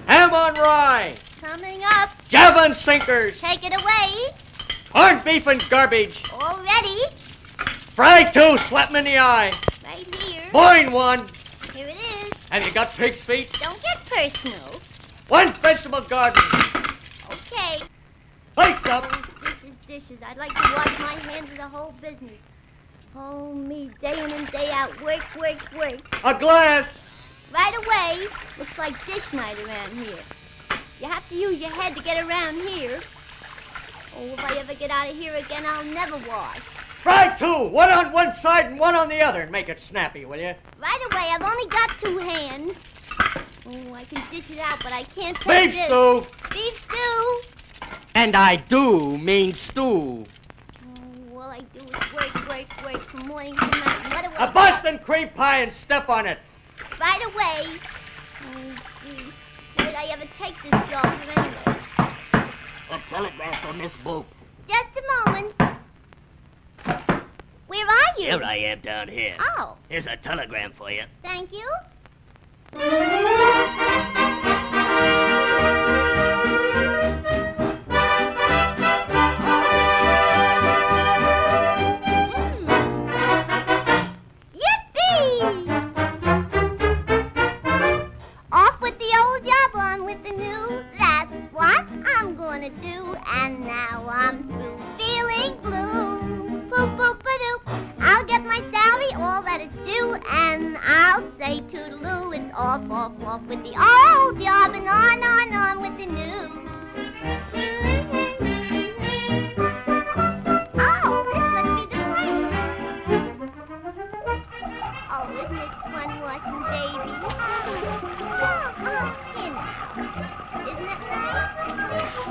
Ham on rye! Coming up. Javelin sinkers! Take it away. Corned beef and garbage! All ready. Fry two, slap 'em in the eye! Right here. Boin one! Here it is. Have you got pig's feet? Don't get personal. One vegetable garden! Okay. Plates up! Dishes. I'd like to wash my hands of the whole business. Oh, me, day in and day out. Work. A glass! Right away. Looks like dish night around here. You have to use your head to get around here. Oh, if I ever get out of here again, I'll never wash. Fry two, one on one side and one on the other, and make it snappy, will you? Right away. I've only got 2 hands. Oh, I can dish it out, but I can't take Beef this. stew! Beef stew! And I do mean stew. Oh, all I do is work from morning to night. What do A Boston cream pie and step on it. Right away. Oh, gee. Where did I ever take this job from anyway? A telegram for Miss Boop. Just a moment. Where are you? Here I am down here. Oh, Here's a telegram for you. thank you. Off with the old job, on with the new. That's what I'm gonna do. And now I'm through feeling blue. Poop-poop-a-doo. I'll get my salary, all that is due. And I'll say toodaloo. It's off with the old job. And on with the new. Oh, this must be the one. Oh, isn't this fun watching babies? Here now. Isn't that nice?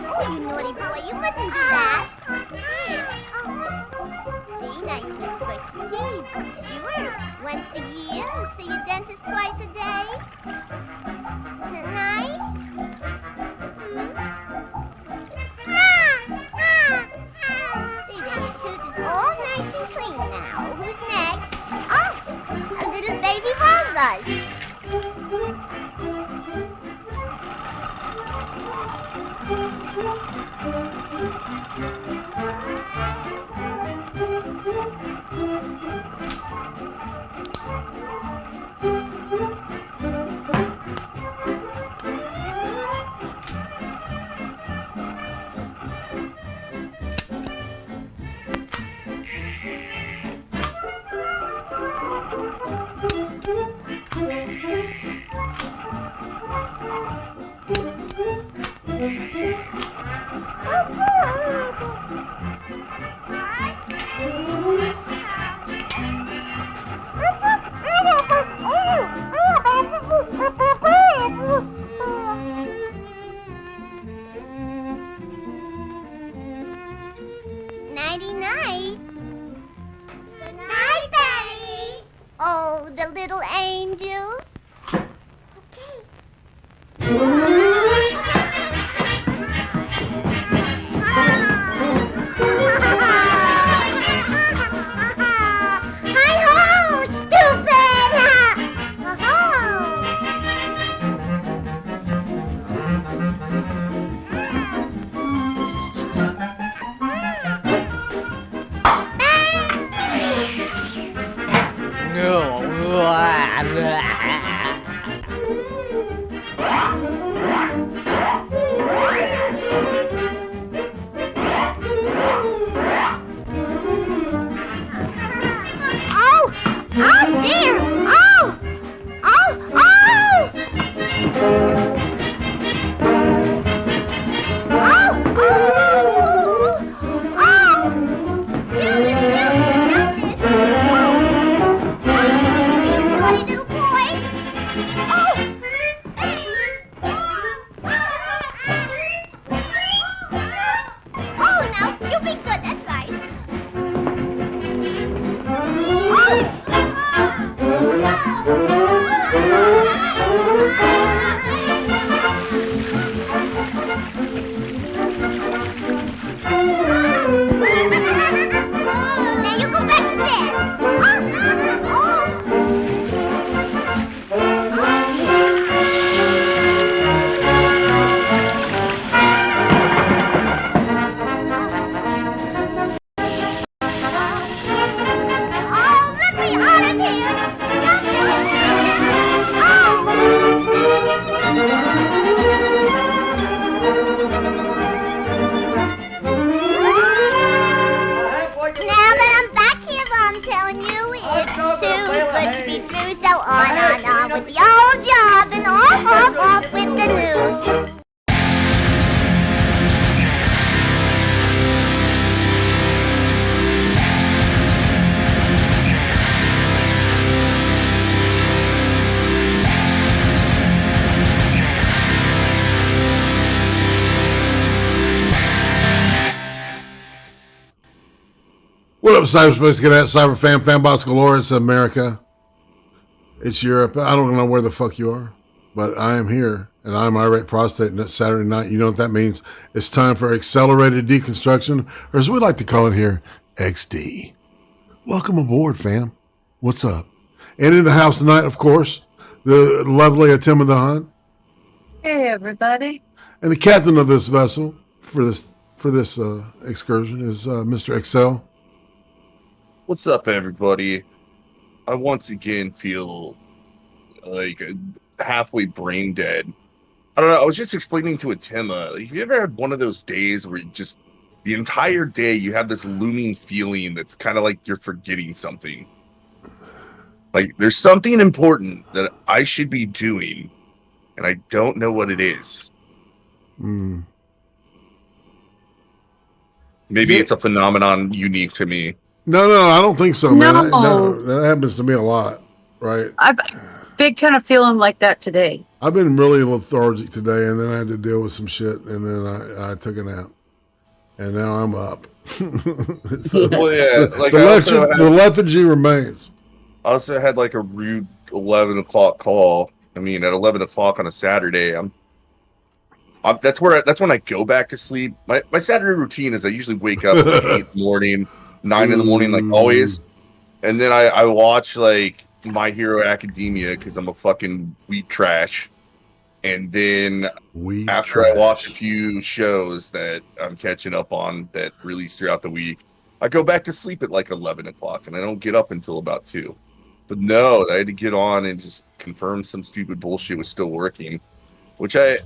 Oh, you naughty boy, you mustn't do that. Here. See, now you just brush your teeth. Sure. Once a year, see your dentist twice a day. Isn't it nice? See, there, your tooth is all nice and clean now. Who's next? Oh, a little baby walrus. Nighty-night. Good night, Betty. Oh, the little angel. Hi-ho, stupid! No. What up, cyberspace cadet, cyberfan, fanbots galore? It's America. It's Europe. I don't know where the fuck you are, but I am here, and I'm irate prostate, and it's Saturday night. You know what that means? It's time for accelerated deconstruction, or as we like to call it here, XD. Welcome aboard, fam. What's up? And in the house tonight, of course, the lovely Atima the Hunt. Hey, everybody. And the captain of this vessel for this excursion is Mr. Excel. What's up, everybody? I once again feel like halfway brain dead. I don't know. I was just explaining to Atima. Like, have you ever had one of those days where you just the entire day you have this looming feeling that's kind of like you're forgetting something? Like there's something important that I should be doing, and I don't know what it is. Maybe it's a phenomenon unique to me. No, I don't think so, man. No. That happens to me a lot, right? I've been kind of feeling like that today. I've been really lethargic today, and then I had to deal with some shit, and then I took a nap, and now I'm up. So, Well, yeah, like the lethargy remains. I also had like a rude 11 o'clock call. I mean, at 11 o'clock on a Saturday, that's when I go back to sleep. My Saturday routine is I usually wake up at 8 in the morning, 9 in the morning, like always. And then I watch like My Hero Academia because I'm a fucking wheat trash. And then after I watch a few shows that I'm catching up on that release throughout the week, I go back to sleep at like 11 o'clock and I don't get up until about 2. But no, I had to get on and just confirm some stupid bullshit was still working. Which I'm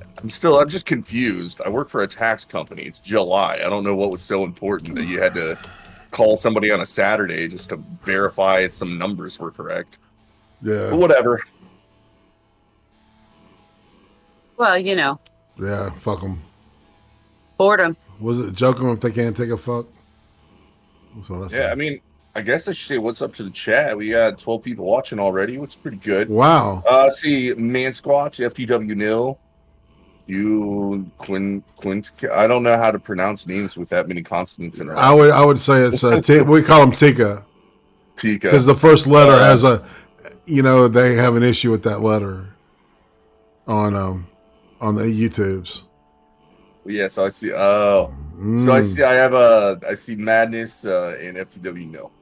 just confused. I work for a tax company. It's July. I don't know what was so important that you had to call somebody on a Saturday just to verify some numbers were correct. Yeah. But whatever. Well, you know. Yeah, fuck them. Boredom. Was it joke them if they can't take a fuck? That's what I said. Yeah, I mean, I guess I should say what's up to the chat. We got 12 people watching already, which is pretty good. Wow. See, Man Squatch, FTW Nil, you, Quint. I don't know how to pronounce names with that many consonants in it. I would say it's we call them Tika. Tika. Because the first letter has they have an issue with that letter on the YouTubes. Yeah, so I see. Oh, so I see. I see Madness and FTW Nil.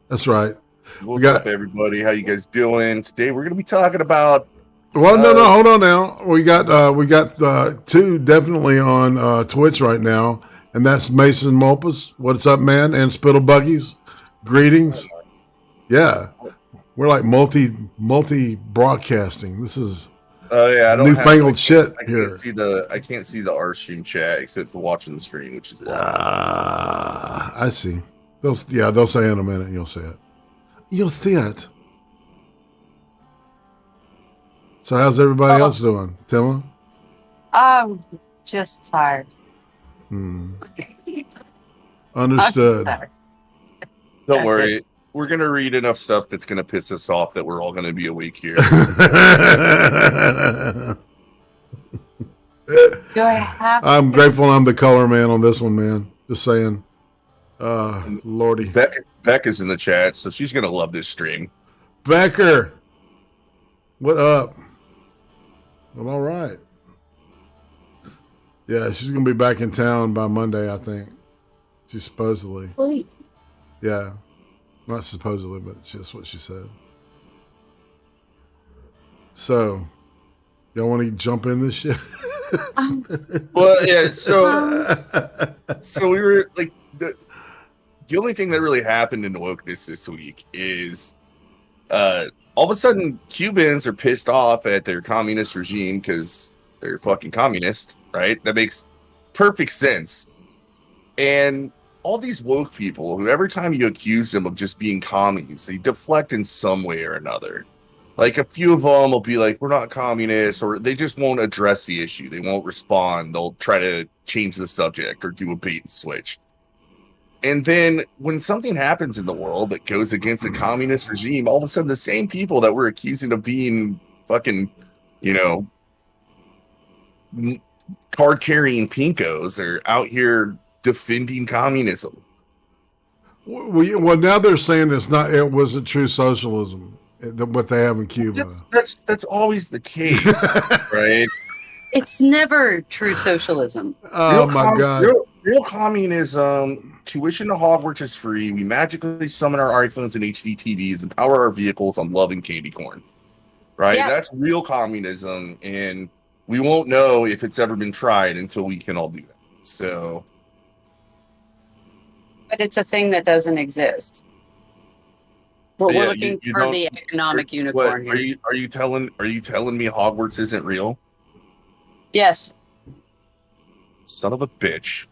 That's right. What's up, everybody? How you guys doing? Today we're going to be talking about. Well, no, hold on now. We got two definitely on Twitch right now, and that's Mason Mulpus. What's up, man? And Spittle Buggies. Greetings. Yeah, we're like multi broadcasting. This is I don't newfangled shit here. I can't see the R stream chat except for watching the stream, which is. I see. They'll say in a minute. You'll see it. You'll see it. So how's everybody else doing, Timma? I'm just tired. Understood. Don't worry. We're going to read enough stuff that's going to piss us off that we're all going to be awake here. Do I have I'm grateful I'm the color man on this one, man. Just saying. Lordy. Beck is in the chat, so she's going to love this stream. Becker. What up? Well, all right. Yeah, she's going to be back in town by Monday, I think. She's supposedly. sleep? Yeah. Not supposedly, but just what she said. So, y'all want to jump in this shit? Well, yeah, so we were like, the only thing that really happened in wokeness this week is all of a sudden Cubans are pissed off at their communist regime because they're fucking communist, right? That makes perfect sense. And all these woke people who every time you accuse them of just being commies, they deflect in some way or another. Like a few of them will be like, we're not communists, or they just won't address the issue. They won't respond. They'll try to change the subject or do a bait and switch. And then when something happens in the world that goes against a communist regime, all of a sudden the same people that we're accusing of being fucking, card-carrying pinkos are out here defending communism. Well, now they're saying it's not. It wasn't true socialism. What they have in Cuba. That's always the case, right? It's never true socialism. Oh my God! Real communism. Tuition to Hogwarts is free. We magically summon our iPhones and HD TVs and power our vehicles on love and candy corn. Right? Yeah. That's real communism, and we won't know if it's ever been tried until we can all do that. So, But it's a thing that doesn't exist. But Yeah, we're looking you for don't- the economic unicorn what, here. are you telling me Hogwarts isn't real? Yes. Son of a bitch.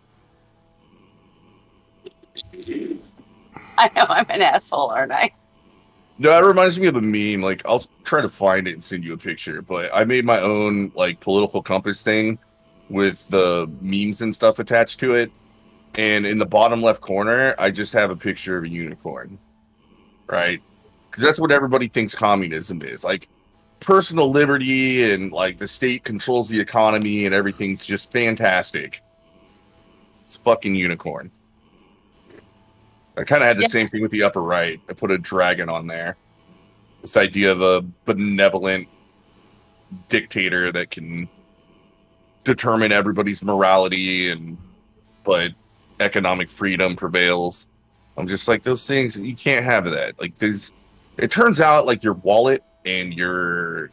I know I'm an asshole, aren't I? No, that reminds me of a meme. Like, I'll try to find it and send you a picture. But I made my own like political compass thing with the memes and stuff attached to it. And in the bottom left corner, I just have a picture of a unicorn. Right? Because that's what everybody thinks communism is. Like, personal liberty and like the state controls the economy and everything's just fantastic. It's fucking unicorn. I kind of had the same thing with the upper right. I put a dragon on there. This idea of a benevolent dictator that can determine everybody's morality, but economic freedom prevails. I'm just like, those things, you can't have that. Like, it turns out like your wallet and your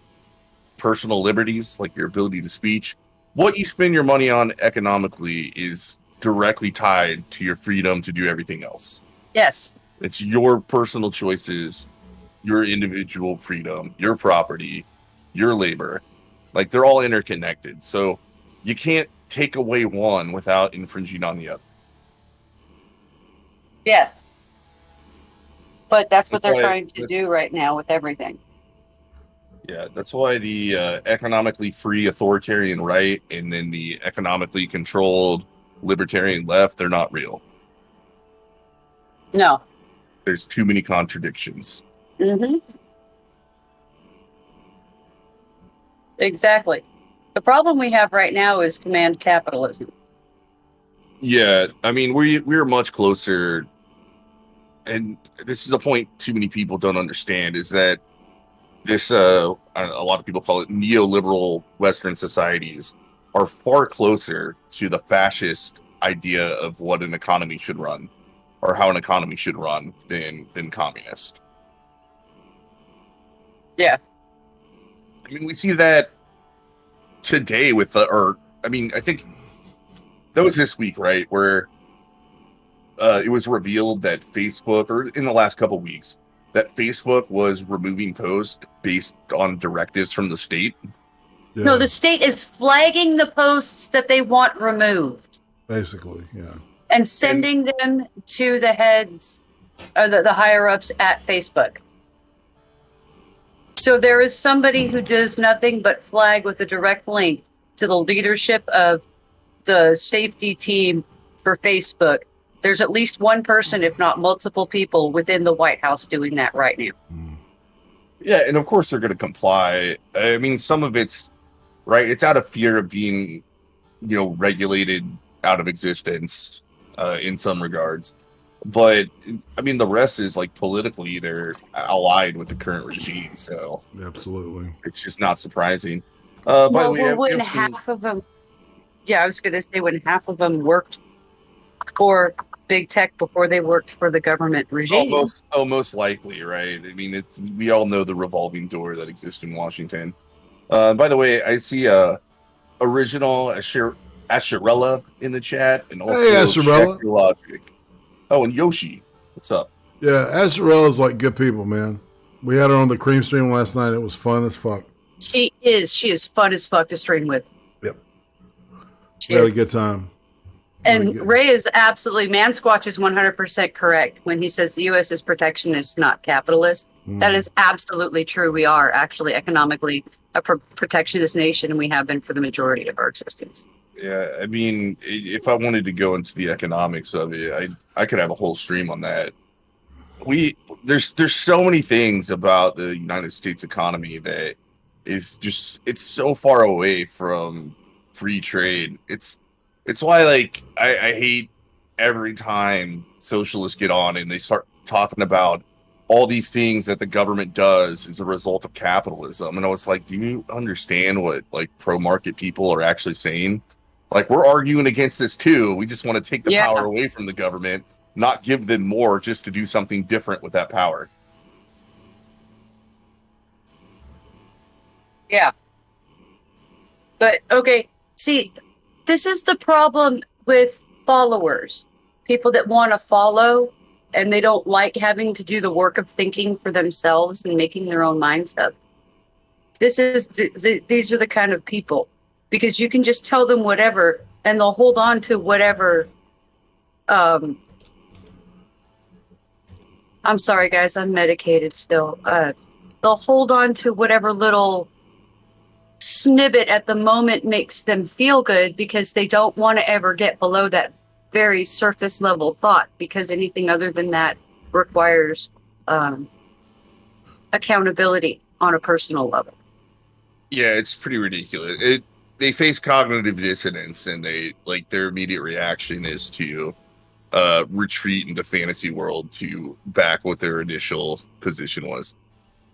personal liberties, like your ability to speech, what you spend your money on economically is directly tied to your freedom to do everything else. Yes. It's your personal choices, your individual freedom, your property, your labor. Like, they're all interconnected. So you can't take away one without infringing on the other. Yes. But that's what That's they're why- trying to do right now with everything. Yeah, that's why the economically free authoritarian right and then the economically controlled libertarian left, they're not real. No. There's too many contradictions. Mm-hmm. Exactly. The problem we have right now is command capitalism. Yeah, I mean, we're much closer, and this is a point too many people don't understand, is that this, a lot of people call it neoliberal Western societies, are far closer to the fascist idea of what an economy should run, or how an economy should run, than communist. Yeah. I mean, we see that today with I think that was this week, right? Where it was revealed that Facebook, or in the last couple of weeks, that Facebook was removing posts based on directives from the state. Yeah, No, the state is flagging the posts that they want removed basically, yeah. and sending them to the heads, or the higher ups at Facebook. So there is somebody who does nothing but flag with a direct link to the leadership of the safety team for Facebook. There's at least one person, if not multiple people, within the White House doing that right now. Yeah, and of course they're going to comply. I mean, some of it's right. It's out of fear of being, regulated out of existence in some regards. But I mean, the rest is like politically they're allied with the current regime, so Absolutely. it's just not surprising. By the way, when half of them, I was going to say when half of them worked for big tech before they worked for the government regime. most likely, right? I mean, we all know the revolving door that exists in Washington. By the way, I see original Asherella in the chat, and also Hey, Asherella. Check Your Logic. Oh, and Yoshi, what's up? Yeah, Azarella's like good people, man. We had her on the Cream stream last night. It was fun as fuck. She is fun as fuck to stream with. Yep. She We had a is. good time. And Really good. Ray is absolutely, Mansquatch is 100% correct when he says the U.S. is protectionist, not capitalist. That is absolutely true. We are actually economically a protectionist nation, and we have been for the majority of our existence. Yeah, I mean, if I wanted to go into the economics of it, I could have a whole stream on that. There's so many things about the United States economy that is just, it's so far away from free trade. It's why, like, I hate every time socialists get on and they start talking about all these things that the government does as a result of capitalism. And I was like, do you understand what like pro-market people are actually saying? Like, we're arguing against this too. We just want to take the power away from the government, not give them more just to do something different with that power. Yeah. But, okay, see, this is the problem with followers. People that want to follow and they don't like having to do the work of thinking for themselves and making their own minds up. These are the kind of people, because you can just tell them whatever and they'll hold on to whatever. I'm sorry, guys, I'm medicated still. They'll hold on to whatever little snippet at the moment makes them feel good, because they don't want to ever get below that very surface level thought, because anything other than that requires accountability on a personal level. Yeah, it's pretty ridiculous. They face cognitive dissonance, and they like their immediate reaction is to retreat into fantasy world to back what their initial position was.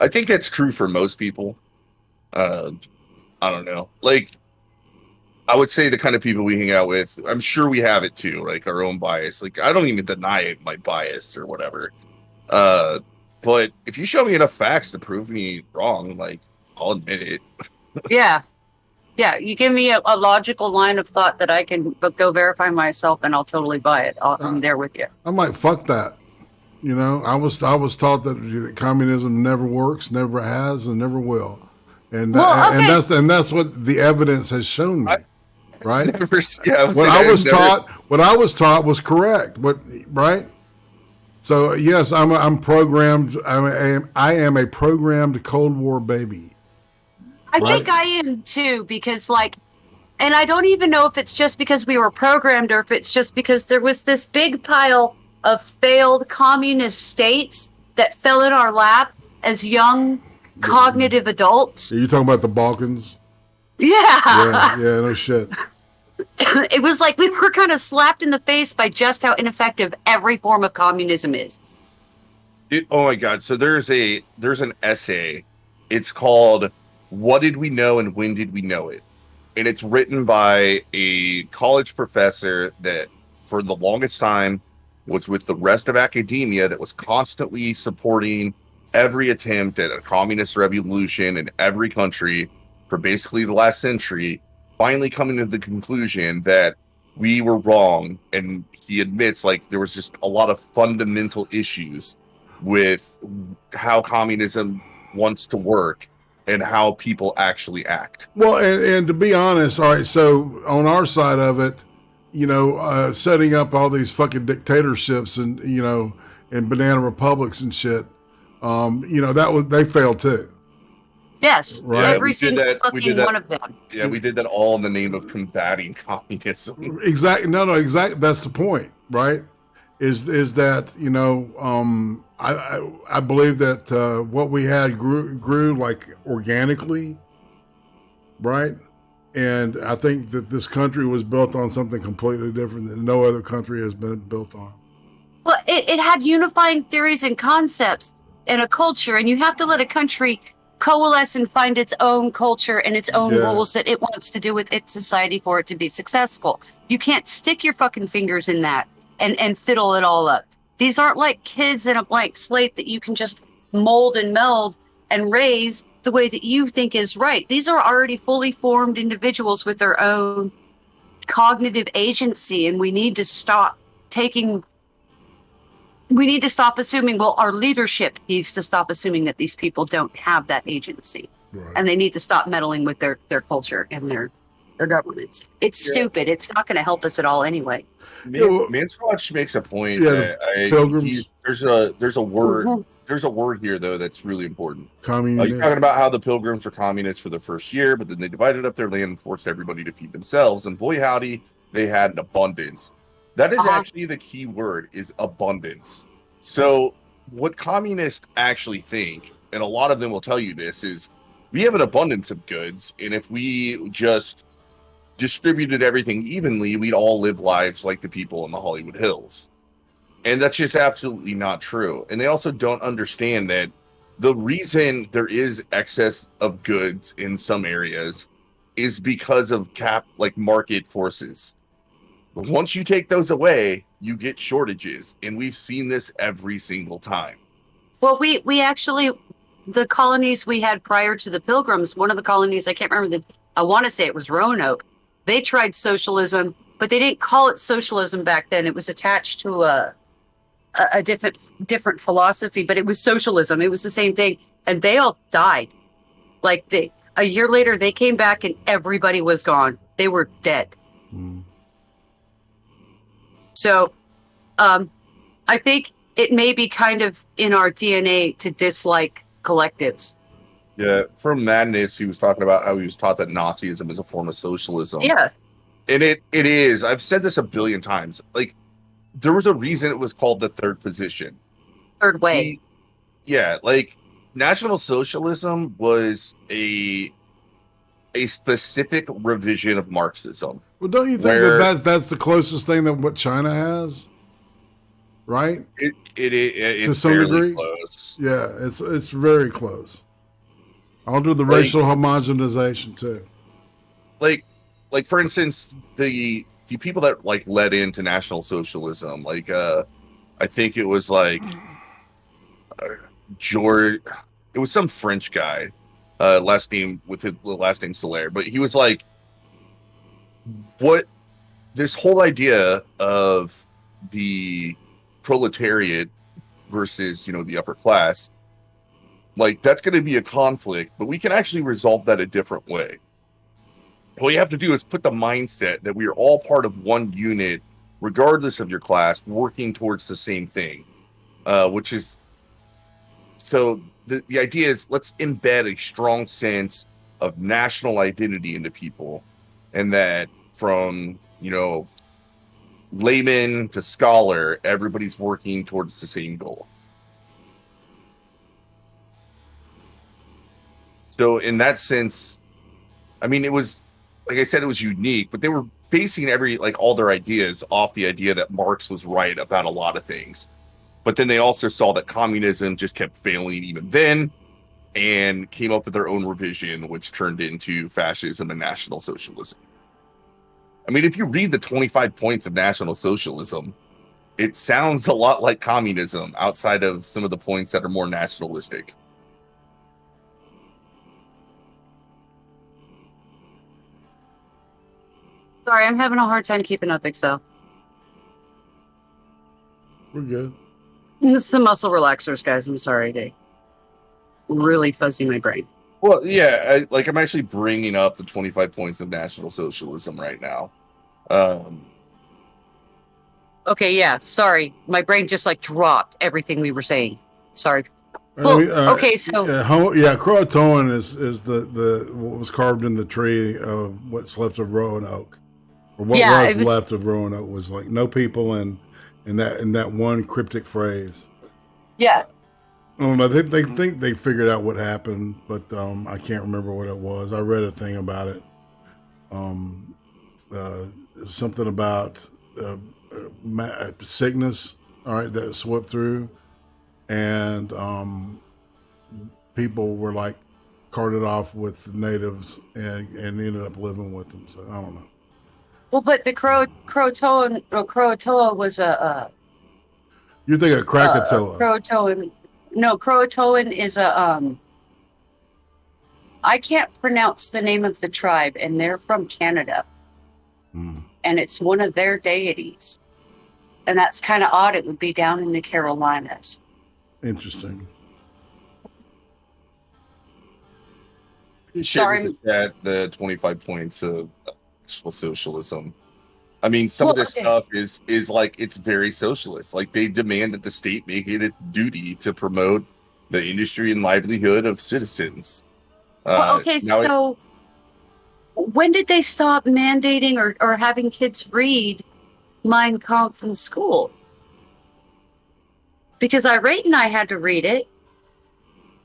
I think that's true for most people. I don't know. Like, I would say the kind of people we hang out with, I'm sure we have it too, like our own bias. Like, I don't even deny it, my bias or whatever. But if you show me enough facts to prove me wrong, like, I'll admit it. Yeah. Yeah, you give me a logical line of thought that I can go verify myself, and I'll totally buy it. I'm there with you. I'm like, fuck that. You know, I was taught that communism never works, never has, and never will. And that's what the evidence has shown me. Right? What I was taught was correct. Right? So yes, I'm programmed. I am a programmed Cold War baby. I think I am too, because and I don't even know if it's just because we were programmed or if it's just because there was this big pile of failed communist states that fell in our lap as young cognitive adults. Are you talking about the Balkans? Yeah. Yeah, no shit. It was like we were kind of slapped in the face by just how ineffective every form of communism is. Oh my God. So there's an essay. It's called "What Did We Know and When Did We Know It?" And it's written by a college professor that for the longest time was with the rest of academia, that was constantly supporting every attempt at a communist revolution in every country for basically the last century, finally coming to the conclusion that we were wrong. And he admits, like, there was just a lot of fundamental issues with how communism wants to work and how people actually act. Well, and to be honest, all right, so on our side of it, you know, setting up all these fucking dictatorships and, you know, and banana republics and shit, you know, they failed too. Yes, right. Every single fucking one of them. Yeah, we did that all in the name of combating communism. Exactly. No, exactly. That's the point, right? Is that, you know, I believe that what we had grew like organically, right? And I think that this country was built on something completely different that no other country has been built on. Well, it had unifying theories and concepts and a culture, and you have to let a country coalesce and find its own culture and its own rules that it wants to do with its society for it to be successful. You can't stick your fucking fingers in that and fiddle it all up. These aren't like kids in a blank slate that you can just mold and meld and raise the way that you think is right. These are already fully formed individuals with their own cognitive agency, and we need to stop assuming, well, our leadership needs to stop assuming that these people don't have that agency. Right. And they need to stop meddling with their culture and their governments. It's stupid. It's not going to help us at all anyway. Manswatch makes a point. That there's a word. There's a word here though that's really important. He's talking about how the Pilgrims were communists for the first year, but then they divided up their land and forced everybody to feed themselves. And boy howdy, they had an abundance. That is actually the key word, is abundance. So what communists actually think, and a lot of them will tell you this, is we have an abundance of goods, and if we just distributed everything evenly, we'd all live lives like the people in the Hollywood Hills. And that's just absolutely not true. And they also don't understand that the reason there is excess of goods in some areas is because of market forces. Once you take those away, you get shortages. And we've seen this every single time. Well, we actually, the colonies we had prior to the Pilgrims, one of the colonies, I can't remember I want to say it was Roanoke. They tried socialism, but they didn't call it socialism back then. It was attached to a different philosophy, but it was socialism. It was the same thing. And they all died. A year later, they came back and everybody was gone. They were dead. Mm. So I think it may be kind of in our DNA to dislike collectives. Yeah, from Madness, he was talking about how he was taught that Nazism is a form of socialism. Yeah. And it is. I've said this a billion times. There was a reason it was called the third position. Third way. National Socialism was a specific revision of Marxism. Well, don't you think that's the closest thing that what China has? Right? It's to some degree. Close. Yeah, it's very close. I'll do the racial homogenization too. Like for instance, the people that led into National Socialism, I think it was George. It was some French guy, last name Solaire, but he was what this whole idea of the proletariat versus the upper class, that's going to be a conflict, but we can actually resolve that a different way. All you have to do is put the mindset that we are all part of one unit, regardless of your class, working towards the same thing, which is, so the idea is, let's embed a strong sense of national identity into people, and that from, layman to scholar, everybody's working towards the same goal. So in that sense, it was, like I said, it was unique, but they were basing all their ideas off the idea that Marx was right about a lot of things. But then they also saw that communism just kept failing even then, and came up with their own revision, which turned into fascism and National Socialism. If you read the 25 points of National Socialism, it sounds a lot like communism outside of some of the points that are more nationalistic. Sorry, I'm having a hard time keeping up, Excel. We're good. This is the muscle relaxers, guys. I'm sorry. They really fuzzy my brain. Well, yeah, I'm actually bringing up the 25 points of National Socialism right now. Okay, yeah, sorry. My brain just dropped everything we were saying. Sorry. Okay, so Croatoan is the what was carved in the tree of what's left of Roanoke, or what was left of Roanoke was no people in that one cryptic phrase. Yeah. I don't know. They think they figured out what happened, but I can't remember what it was. I read a thing about it. Something about sickness. All right, that swept through, and people were carted off with the natives and ended up living with them. So I don't know. Well, but the Croatoan was a. You're thinking of Krakatoa. Croatoan. No, Croatoan is a. I can't pronounce the name of the tribe, and they're from Canada. Mm. And it's one of their deities. And that's kind of odd. It would be down in the Carolinas. Interesting. Sorry. At the 25 points of socialism. Some of this stuff is it's very socialist. They demand that the state make it its duty to promote the industry and livelihood of citizens. So when did they stop mandating or having kids read Mein Kampf in school? Because Irate and I had to read it.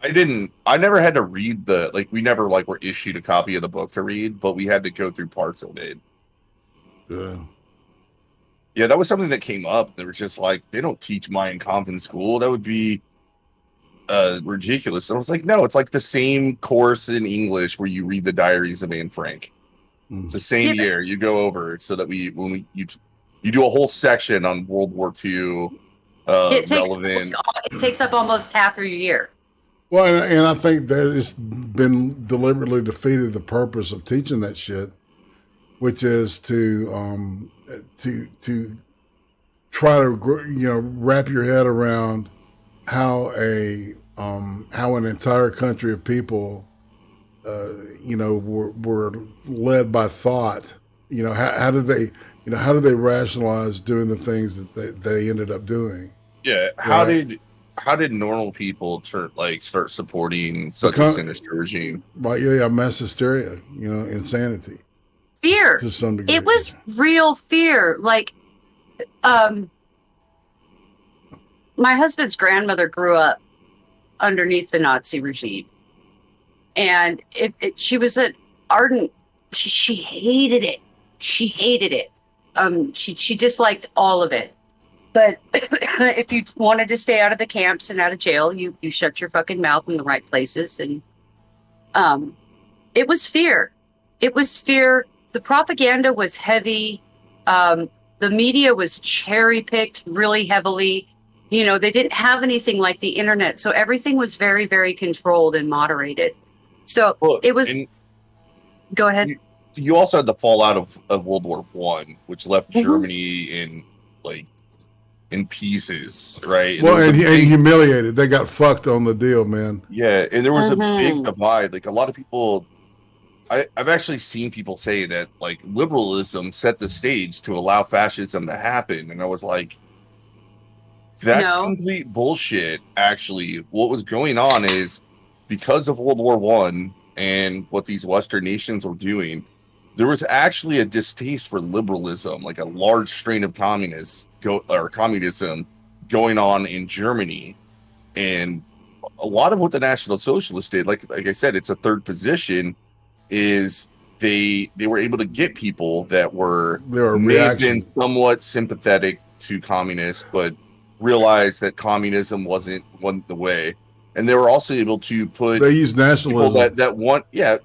I never had to read we never were issued a copy of the book to read, but we had to go through parts of it. Yeah. Yeah, that was something that came up. They were just like, they don't teach Mein Kampf in school. That would be ridiculous. And I was like, no, it's like the same course in English where you read the Diaries of Anne Frank. It's the same year. You go over so that you do a whole section on World War II. It Relevant. takes up almost half your year. Well, and I think that it's been deliberately defeated the purpose of teaching that shit, which is to try to wrap your head around how an entire country of people were led by thought. How did they rationalize doing the things that they ended up doing? Yeah, how did normal people start supporting such a sinister regime? Right, yeah, mass hysteria, insanity. Fear. To some degree. It was real fear. My husband's grandmother grew up underneath the Nazi regime. And she was an ardent, she hated it. She hated it. She disliked all of it. But if you wanted to stay out of the camps and out of jail, you shut your fucking mouth in the right places. And it was fear. It was fear. The propaganda was heavy. The media was cherry-picked really heavily. They didn't have anything like the internet. So everything was very, very controlled and moderated. So it was... Go ahead. You also had the fallout of World War I, which left Germany in pieces, right? Well, and humiliated. They got fucked on the deal, man. Yeah, and there was a big divide. A lot of people... I've actually seen people say that liberalism set the stage to allow fascism to happen, and I was like, that's complete bullshit. Actually, what was going on is because of World War I and what these Western nations were doing, there was actually a distaste for liberalism, a large strain of communism going on in Germany, and a lot of what the National Socialists did, like I said, it's a third position. Is they were able to get people that may have been somewhat sympathetic to communists, but realized that communism wasn't the way, and they were also able to put they use nationalism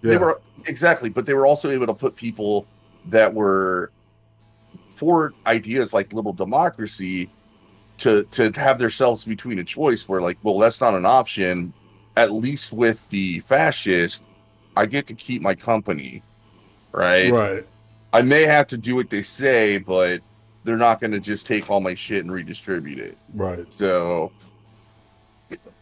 they were exactly, but they were also able to put people that were for ideas like liberal democracy to have themselves between a choice where that's not an option. At least with the fascist, I get to keep my company, right? Right. I may have to do what they say, but they're not going to just take all my shit and redistribute it. Right. So,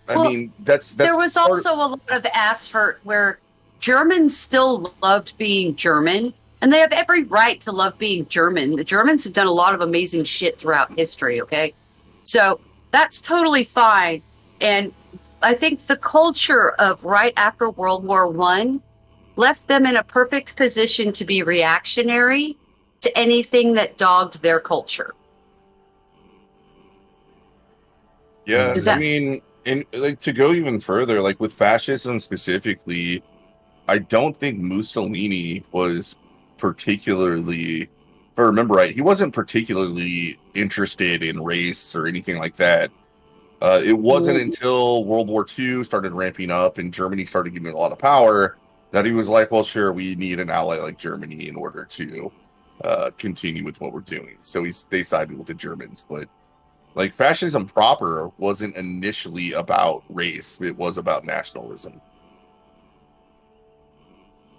I mean, that's there was also a lot of ass hurt where Germans still loved being German, and they have every right to love being German. The Germans have done a lot of amazing shit throughout history, okay? So that's totally fine. And I think the culture of right after World War I left them in a perfect position to be reactionary to anything that dogged their culture. Yeah, I mean, and to go even further, with fascism specifically, I don't think Mussolini was particularly, if I remember right, he wasn't particularly interested in race or anything like that. It wasn't until World War II started ramping up and Germany started getting a lot of power that he was like, well, sure, we need an ally like Germany in order to continue with what we're doing. So they sided with the Germans. But fascism proper wasn't initially about race. It was about nationalism.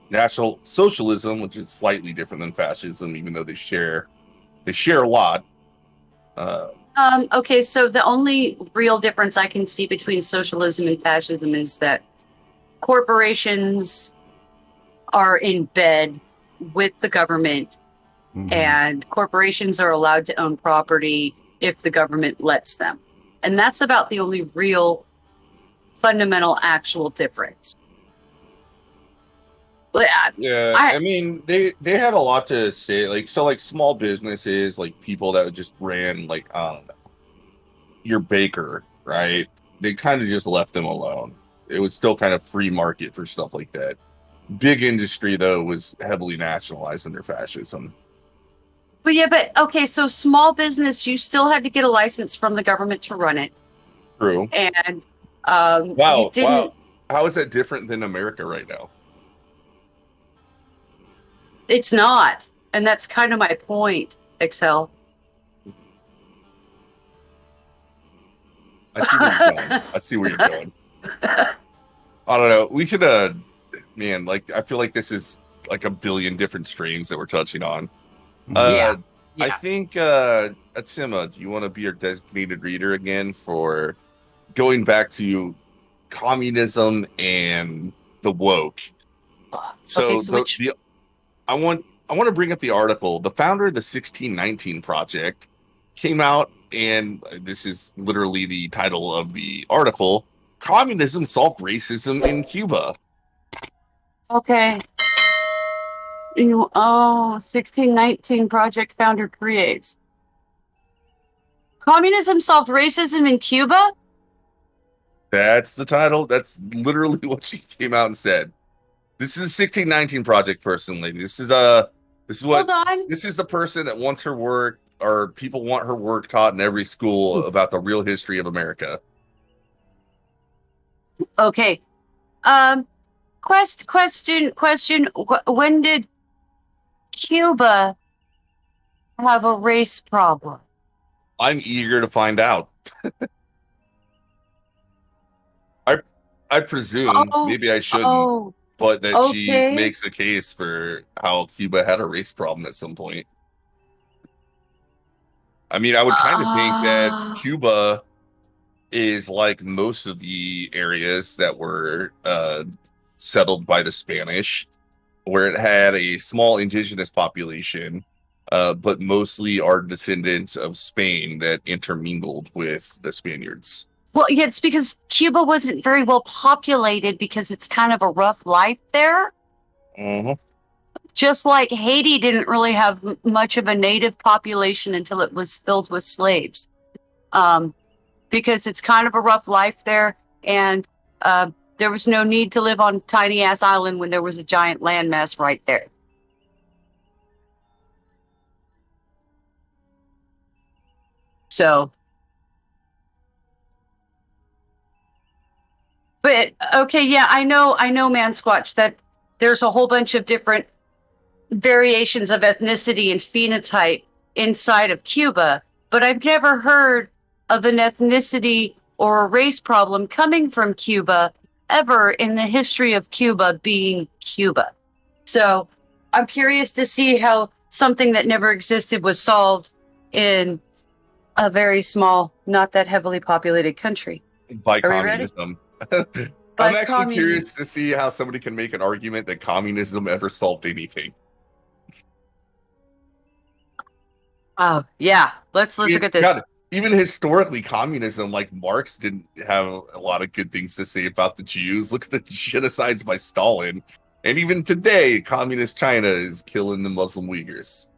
National Socialism, which is slightly different than fascism, even though they share a lot. Okay, so the only real difference I can see between socialism and fascism is that corporations are in bed with the government, and corporations are allowed to own property if the government lets them. And that's about the only real fundamental actual difference. But I mean, they had a lot to say. Small businesses, people that just ran, your baker, right? They kind of just left them alone. It was still kind of free market for stuff like that. Big industry, though, was heavily nationalized under fascism. But yeah, but okay, so small business, you still had to get a license from the government to run it. True. And Wow, you didn't. wow. How is that different than America right now? It's not. And that's kind of my point, Excel. I see where you're going. I see where you're going. I don't know. We could, man, like, I feel like this is like a billion different streams that we're touching on. Yeah. I think, Atsima, do you want to be our designated reader again for going back to communism and the woke? So, okay, I want to bring up the article. The founder of the 1619 Project came out, and this is literally the title of the article: Communism Solved Racism in Cuba. Okay. 1619 Project founder creates. Communism solved racism in Cuba? That's the title. That's literally what she came out and said. This is a 1619 Project person, lady. This is what Hold on. this is the person that wants her work, or people want her work taught in every school about the real history of America. Okay. Question. When did Cuba have a race problem? I'm eager to find out. I presume, maybe I shouldn't, but that she makes a case for how Cuba had a race problem at some point. I mean, I would kind of think that Cuba is like most of the areas that were settled by the Spanish, where it had a small indigenous population, but mostly are descendants of Spain that intermingled with the Spaniards. Well, yeah, it's because Cuba wasn't very well populated because it's kind of a rough life there. Mm-hmm. Just like Haiti didn't really have much of a native population until it was filled with slaves. Because it's kind of a rough life there, and there was no need to live on tiny ass island when there was a giant landmass right there. So, but okay, yeah, I know, Man Squatch, that there's a whole bunch of different variations of ethnicity and phenotype inside of Cuba, but I've never heard of an ethnicity or a race problem coming from Cuba ever in the history of Cuba being Cuba. So I'm curious to see how something that never existed was solved in a very small, not that heavily populated country. By communism. I'm actually curious to see how somebody can make an argument that communism ever solved anything. Oh, yeah. Let's look at this. God, even historically, communism, like Marx, didn't have a lot of good things to say about the Jews. Look at the genocides by Stalin. And even today, communist China is killing the Muslim Uyghurs.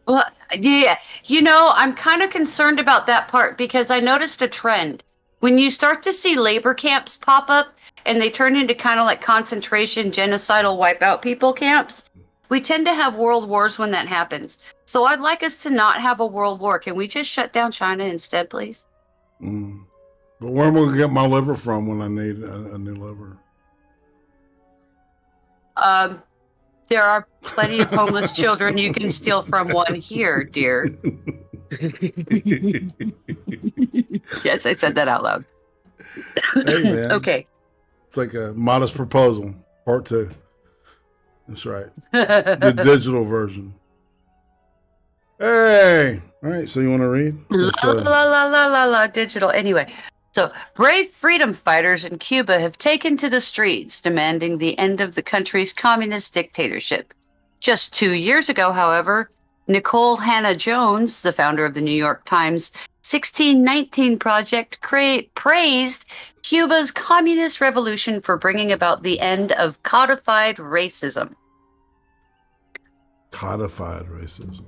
Well, yeah. You know, I'm kind of concerned about that part because I noticed a trend. When you start to see labor camps pop up and they turn into kind of like concentration, genocidal, wipeout people camps, we tend to have world wars when that happens. So I'd like us to not have a world war. Can we just shut down China instead, please? But where am I going to get my liver from when I need a new liver? There are plenty of homeless children you can steal from one here, dear. Yes, I said that out loud. Hey, man. Okay. It's like a modest proposal, part 2. That's right. The digital version. Hey! All right, so you want to read? La, digital. Anyway, so brave freedom fighters in Cuba have taken to the streets, demanding the end of the country's communist dictatorship. Just 2 years ago, however, Nicole Hannah-Jones, the founder of the New York Times 1619 Project, praised Cuba's communist revolution for bringing about the end of codified racism. Codified racism.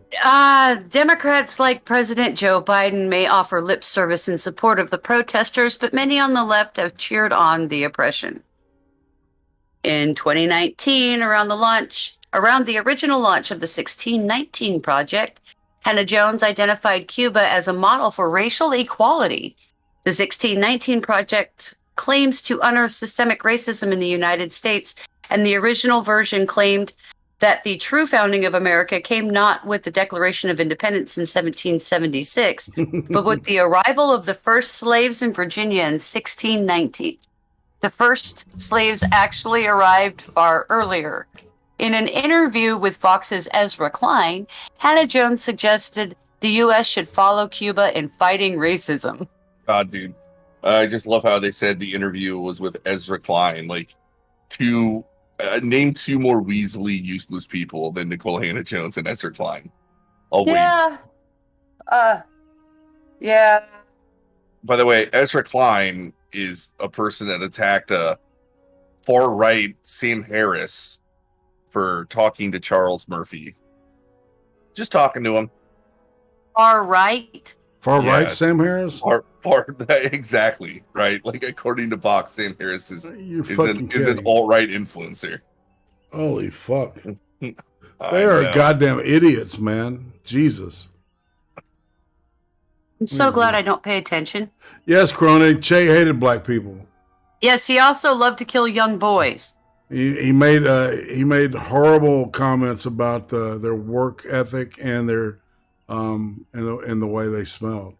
Democrats like President Joe Biden may offer lip service in support of the protesters, but many on the left have cheered on the oppression. In 2019, around the original launch of the 1619 Project, Hannah Jones identified Cuba as a model for racial equality. The 1619 Project claims to unearth systemic racism in the United States, and the original version claimed that the true founding of America came not with the Declaration of Independence in 1776, but with the arrival of the first slaves in Virginia in 1619. The first slaves actually arrived far earlier. In an interview with Fox's Ezra Klein, Hannah Jones suggested the U.S. should follow Cuba in fighting racism. God, dude. I just love how they said the interview was with Ezra Klein. Like, name two more Weasley useless people than Nicole Hannah Jones and Ezra Klein. I'll wait. Yeah. By the way, Ezra Klein is a person that attacked far-right Sam Harris for talking to Charles Murphy. Just talking to him. Far right? Far Yeah. right, Sam Harris? Far, exactly, right? Like, according to Box, Sam Harris is an alt-right influencer. Holy fuck. I They are know. goddamn idiots, man. Jesus. I'm so glad I don't pay attention. Yes, Cronin, Che hated black people. Yes, he also loved to kill young boys. He made horrible comments about their work ethic and their and the way they smelled.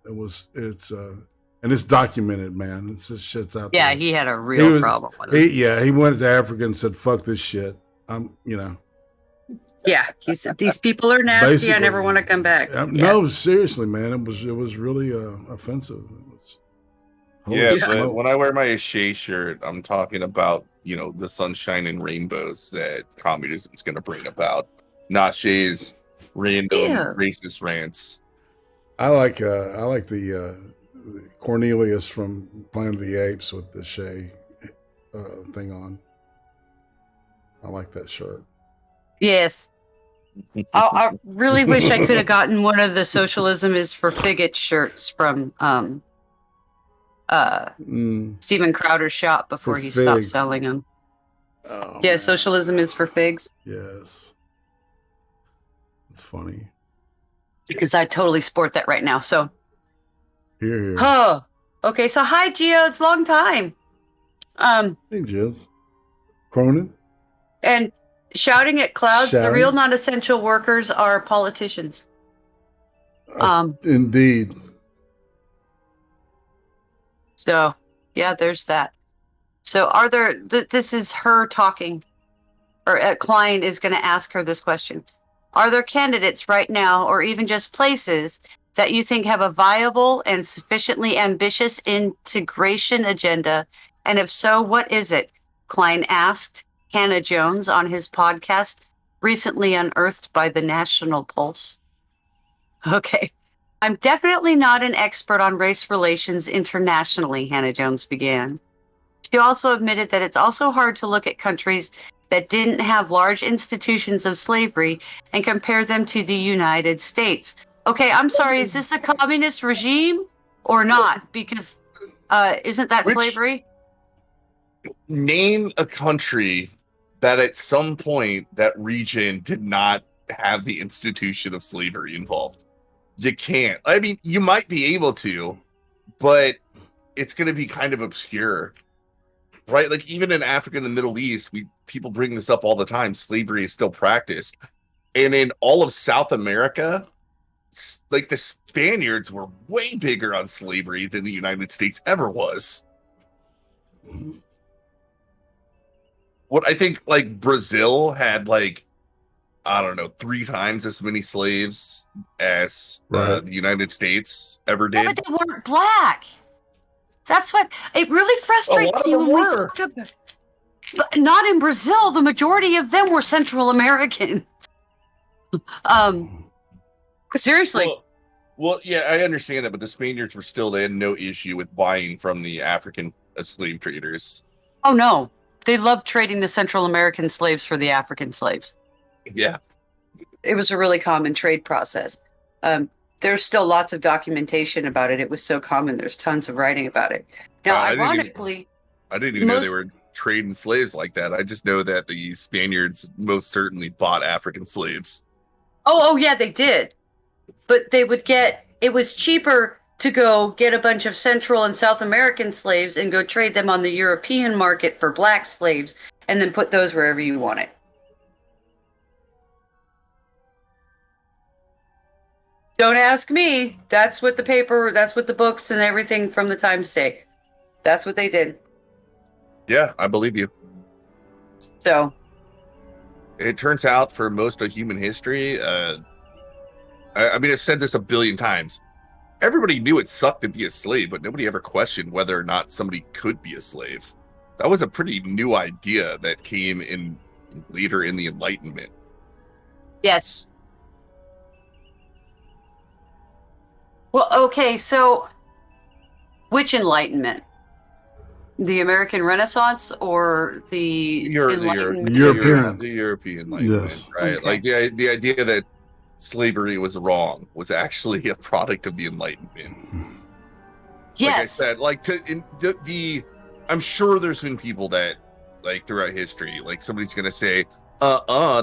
And it's documented, man. It's this shit's out Yeah, there. he had a real problem with it. He went to Africa and said, "Fuck this shit." Yeah, he said, these people are nasty. Basically. I never want to come back. No, seriously, man. It was really offensive. Yeah, Holy but smoke. when I wear my Shea shirt, I'm talking about, the sunshine and rainbows that communism is going to bring about, not Shea's random racist rants. I like the Cornelius from Planet of the Apes with the Shea thing on. I like that shirt. Yes. I really wish I could have gotten one of the Socialism is for Faggots shirts from Steven Crowder's shop before For he stopped figs. selling them. Oh, Yeah, man. Socialism is for figs. Yes. It's funny. Because I totally sport that right now. So, Here. oh, okay. So, hi, Gio. It's a long time. Hey, Jiz. Cronin? And shouting at clouds, the Shouting? real non-essential workers are politicians. Indeed. So, yeah, there's that. So, are there, this is her talking, or Klein is going to ask her this question. Are there candidates right now, or even just places, that you think have a viable and sufficiently ambitious integration agenda? And if so, what is it? Klein asked Hannah Jones on his podcast, recently unearthed by the National Pulse. Okay. I'm definitely not an expert on race relations internationally, Hannah Jones began. She also admitted that it's also hard to look at countries that didn't have large institutions of slavery and compare them to the United States. Okay, I'm sorry, is this a communist regime or not? Because isn't that slavery? Name a country that at some point that region did not have the institution of slavery involved. You can't. I mean, you might be able to, but it's going to be kind of obscure, right? Like, even in Africa and the Middle East, people bring this up all the time. Slavery is still practiced. And in all of South America, like, the Spaniards were way bigger on slavery than the United States ever was. What I think, like, Brazil had, like, I don't know, 3 times as many slaves as the United States ever did. Yeah, but they weren't black. That's what it really frustrates me when we talk about. But not in Brazil. The majority of them were Central Americans. Seriously. Well, yeah, I understand that, but the Spaniards were still, they had no issue with buying from the African slave traders. Oh no, they loved trading the Central American slaves for the African slaves. Yeah. It was a really common trade process. There's still lots of documentation about it. It was so common. There's tons of writing about it. Now, I didn't even- ironically, I didn't even know they were trading slaves like that. I just know that the Spaniards most certainly bought African slaves. oh yeah, they did. But they would get, it was cheaper to go get a bunch of Central and South American slaves and go trade them on the European market for black slaves and then put those wherever you wanted. Don't ask me. That's what the books and everything from the time say. That's what they did. Yeah, I believe you. So, It turns out for most of human history, I mean, I've said this a billion times. Everybody knew it sucked to be a slave, but nobody ever questioned whether or not somebody could be a slave. That was a pretty new idea that came in later in the Enlightenment. yes. Well, okay, so which Enlightenment? The American Renaissance or the Enlightenment? European. The European Enlightenment, Yes. right? Okay. Like the idea that slavery was wrong was actually a product of the Enlightenment. Yes. Like I said, like I'm sure there's been people that, like, throughout history, like somebody's gonna say,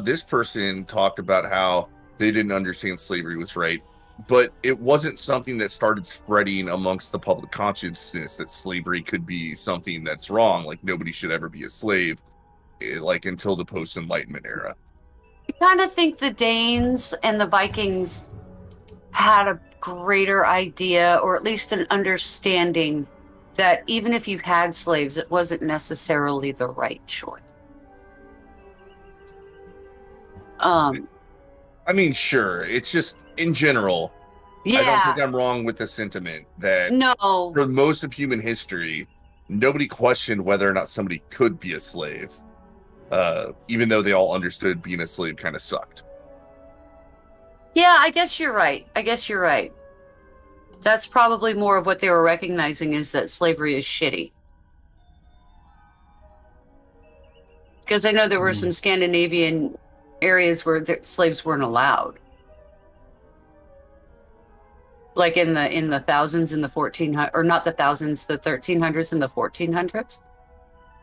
this person talked about how they didn't understand slavery was right, but it wasn't something that started spreading amongst the public consciousness that slavery could be something that's wrong. Like, nobody should ever be a slave, like, until the post-Enlightenment era. I kind of think the Danes and the Vikings had a greater idea, or at least an understanding, that even if you had slaves, it wasn't necessarily the right choice. I mean, sure, it's just, in general, I don't Yeah. think I'm wrong with the sentiment that No. for most of human history, nobody questioned whether or not somebody could be a slave, even though they all understood being a slave kind of sucked. Yeah, I guess you're right. That's probably more of what they were recognizing, is that slavery is shitty. Because I know there were some Scandinavian areas where the slaves weren't allowed. Like in the thousands, in the 1400s, or not the thousands, the 1300s and the 1400s.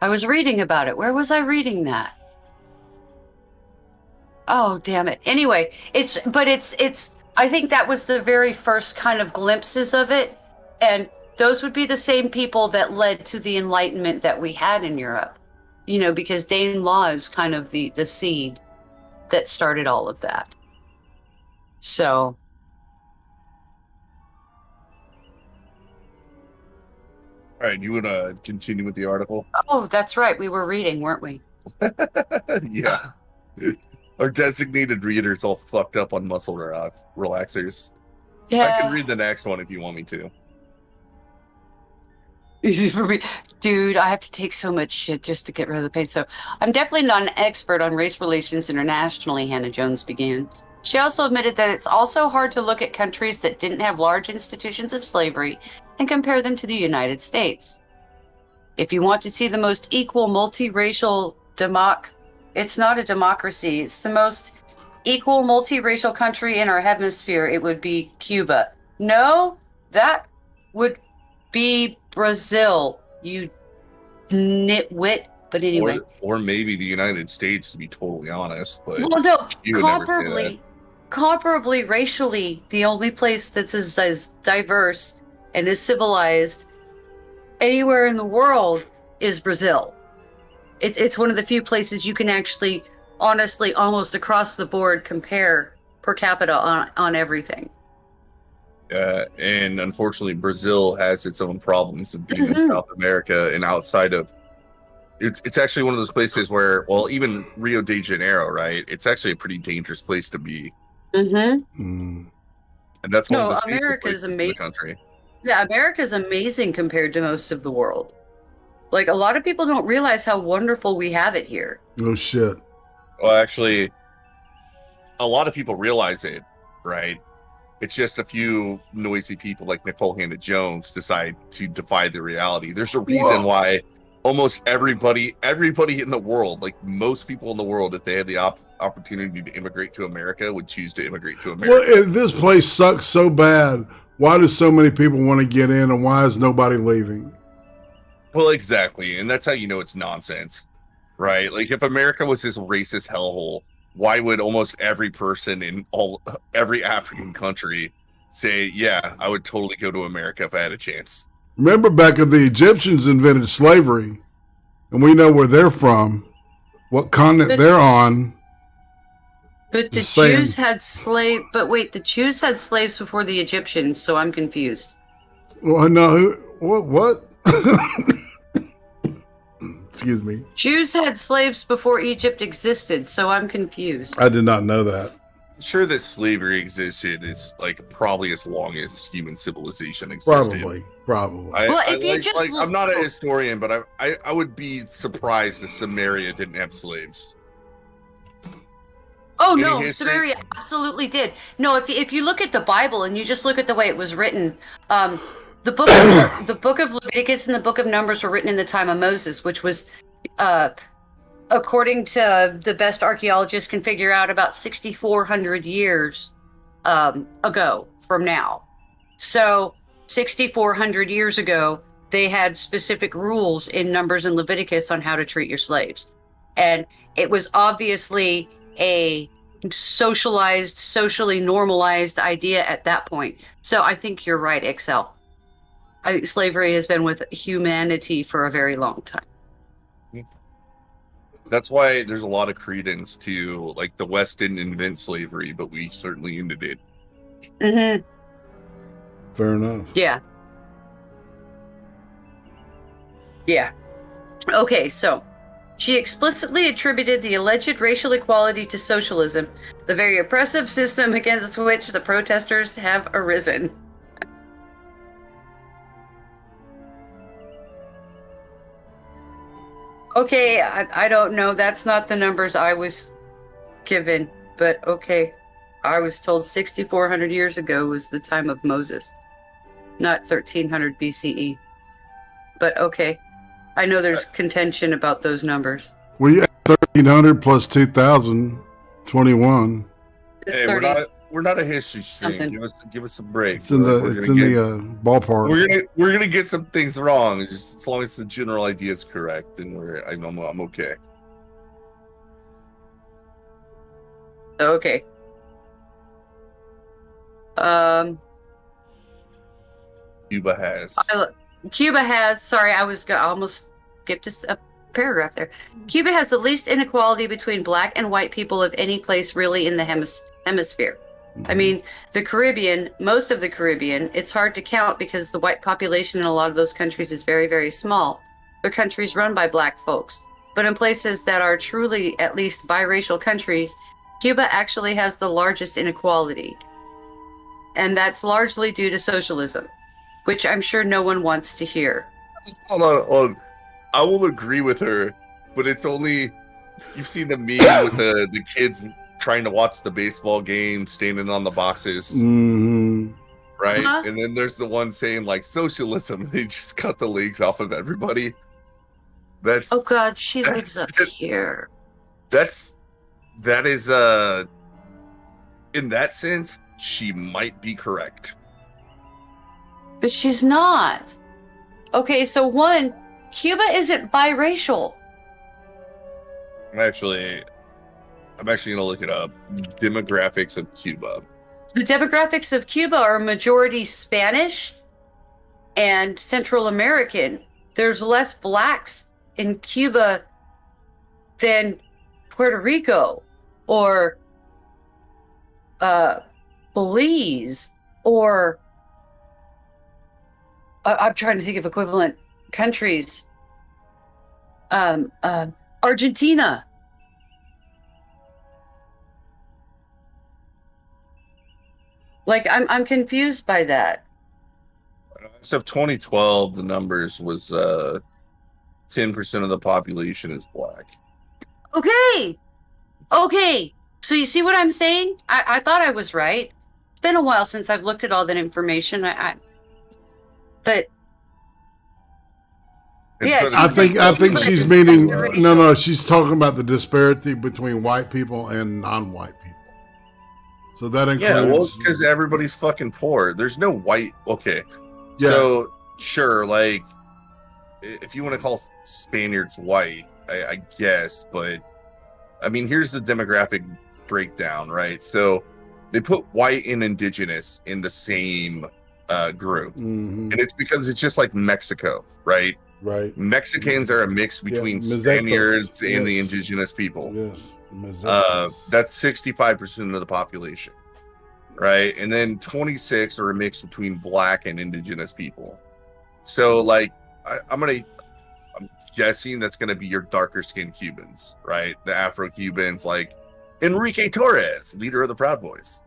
I was reading about it. Where was I reading that? Oh, damn it. Anyway, it's I think that was the very first kind of glimpses of it. And those would be the same people that led to the Enlightenment that we had in Europe. You know, because Dane law is kind of the seed that started all of that. So. All right, you want to continue with the article? Oh, that's right. We were reading, weren't we? Yeah. Our designated readers all fucked up on muscle relaxers. Yeah. I can read the next one if you want me to. Easy for me. Dude, I have to take so much shit just to get rid of the pain. So I'm definitely not an expert on race relations internationally, Hannah Jones began. She also admitted that it's also hard to look at countries that didn't have large institutions of slavery and compare them to the United States. If you want to see the most equal multiracial it's not a democracy. It's the most equal multiracial country in our hemisphere. It would be Cuba. No, that would be Brazil, you nitwit. But anyway. Or maybe the United States, to be totally honest. But Well, no, you would never say comparably racially, the only place that's as diverse and as civilized anywhere in the world is Brazil. It's one of the few places you can actually, honestly, almost across the board compare per capita on everything. And unfortunately, Brazil has its own problems of being in South America and outside of. It's actually one of those places where, well, even Rio de Janeiro, right? It's actually a pretty dangerous place to be. Mm-hmm. And that's one of the safest America's places in the amazing. country. Yeah, America's amazing compared to most of the world. Like, a lot of people don't realize how wonderful we have it here. Oh shit. Well, actually, a lot of people realize it, right? It's just a few noisy people like Nicole Hannah Jones decide to defy the reality. There's a reason why almost everybody in the world, like most people in the world, if they had the opportunity to immigrate to America, would choose to immigrate to America. Well, this place sucks so bad. Why do so many people want to get in, and why is nobody leaving? Well, exactly, and that's how you know it's nonsense, right? Like, if America was this racist hellhole, why would almost every person in every African country say, "Yeah, I would totally go to America if I had a chance"? Remember back when the Egyptians invented slavery, and we know where they're from, what continent they're on. But the Jews had the Jews had slaves before the Egyptians, so I'm confused. Well, no, what? Excuse me. Jews had slaves before Egypt existed, so I'm confused. I did not know that. I'm sure that slavery existed is like probably as long as human civilization existed. Probably. I'm not a historian, but I would be surprised if Samaria didn't have slaves. Oh no, Samaria absolutely did. No, if you look at the Bible and you just look at the way it was written, the book of Leviticus and the book of Numbers were written in the time of Moses, which was, according to the best archaeologists can figure out, about 6,400 years ago from now. So 6,400 years ago, they had specific rules in Numbers and Leviticus on how to treat your slaves, and it was obviously a socially normalized idea at that point. So I think you're right, Excel. I think slavery has been with humanity for a very long time. That's why there's a lot of credence to, like, the West didn't invent slavery, but we certainly ended it. Mm-hmm. Fair enough. Yeah. Yeah. Okay, so she explicitly attributed the alleged racial equality to socialism, the very oppressive system against which the protesters have arisen. Okay, I don't know. That's not the numbers I was given, but okay. I was told 6,400 years ago was the time of Moses, not 1300 BCE. But okay. I know there's contention about those numbers. Well, yeah, 1,300 plus 2,000, 21. It's hey, 30. We're not a history stream. Give us a break. It's in the ballpark. We're gonna get some things wrong. Just as long as the general idea is correct, then I'm okay. Okay. Cuba has. Sorry, I almost skipped a paragraph there. Cuba has the least inequality between black and white people of any place really in the hemisphere. I mean, the Caribbean, most of the Caribbean, it's hard to count because the white population in a lot of those countries is very, very small. They're countries run by black folks. But in places that are truly at least biracial countries, Cuba actually has the largest inequality. And that's largely due to socialism, which I'm sure no one wants to hear. Hold on. I will agree with her, but it's only, you've seen the meme with the kids trying to watch the baseball game, standing on the boxes, right? Uh-huh. And then there's the one saying, like, socialism. They just cut the legs off of everybody. Oh God, she lives up here. That is in that sense, she might be correct. But she's not. Okay, so one, Cuba isn't biracial. I'm actually gonna look it up. Demographics of Cuba. The demographics of Cuba are majority Spanish and Central American. There's less blacks in Cuba than Puerto Rico or Belize or I'm trying to think of equivalent countries. Argentina. Like, I'm confused by that. So 2012, the numbers was 10% of the population is black. Okay. So you see what I'm saying? I thought I was right. It's been a while since I've looked at all that information. But And Yeah, put it- I think But she's it's meaning racial. no. She's talking about the disparity between white people and non-white people. So that yeah, well, includes because everybody's fucking poor. There's no white. Okay, yeah. so sure, like if you want to call Spaniards white, I guess, but I mean, here's the demographic breakdown, right? So they put white and indigenous in the same group, Mhm, and it's because it's just like Mexico, right? right. Mexicans are a mix between Mesetos, Spaniards and the yes. indigenous people. Yes. Mesetos. That's 65% of the population, right? And then 26 are a mix between black and indigenous people. So, like, I'm guessing that's gonna be your darker skinned Cubans, right? The Afro Cubans, like Enrique Torres, leader of the Proud Boys,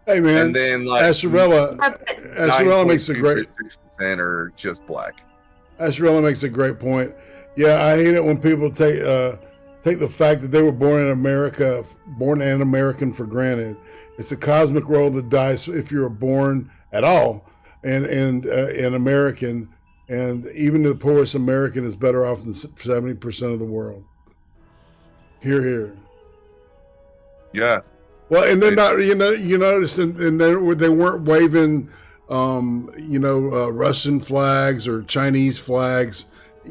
Hey man, and then like Asherella makes a great 6% are just black. Asherella makes a great point. Yeah, I hate it when people take the fact that they were born in America, born an American for granted. It's a cosmic roll of the dice if you're born at all and an American, and even the poorest American is better off than 70% of the world. Here. Yeah, Well, and they're not, you notice, and they weren't waving, Russian flags or Chinese flags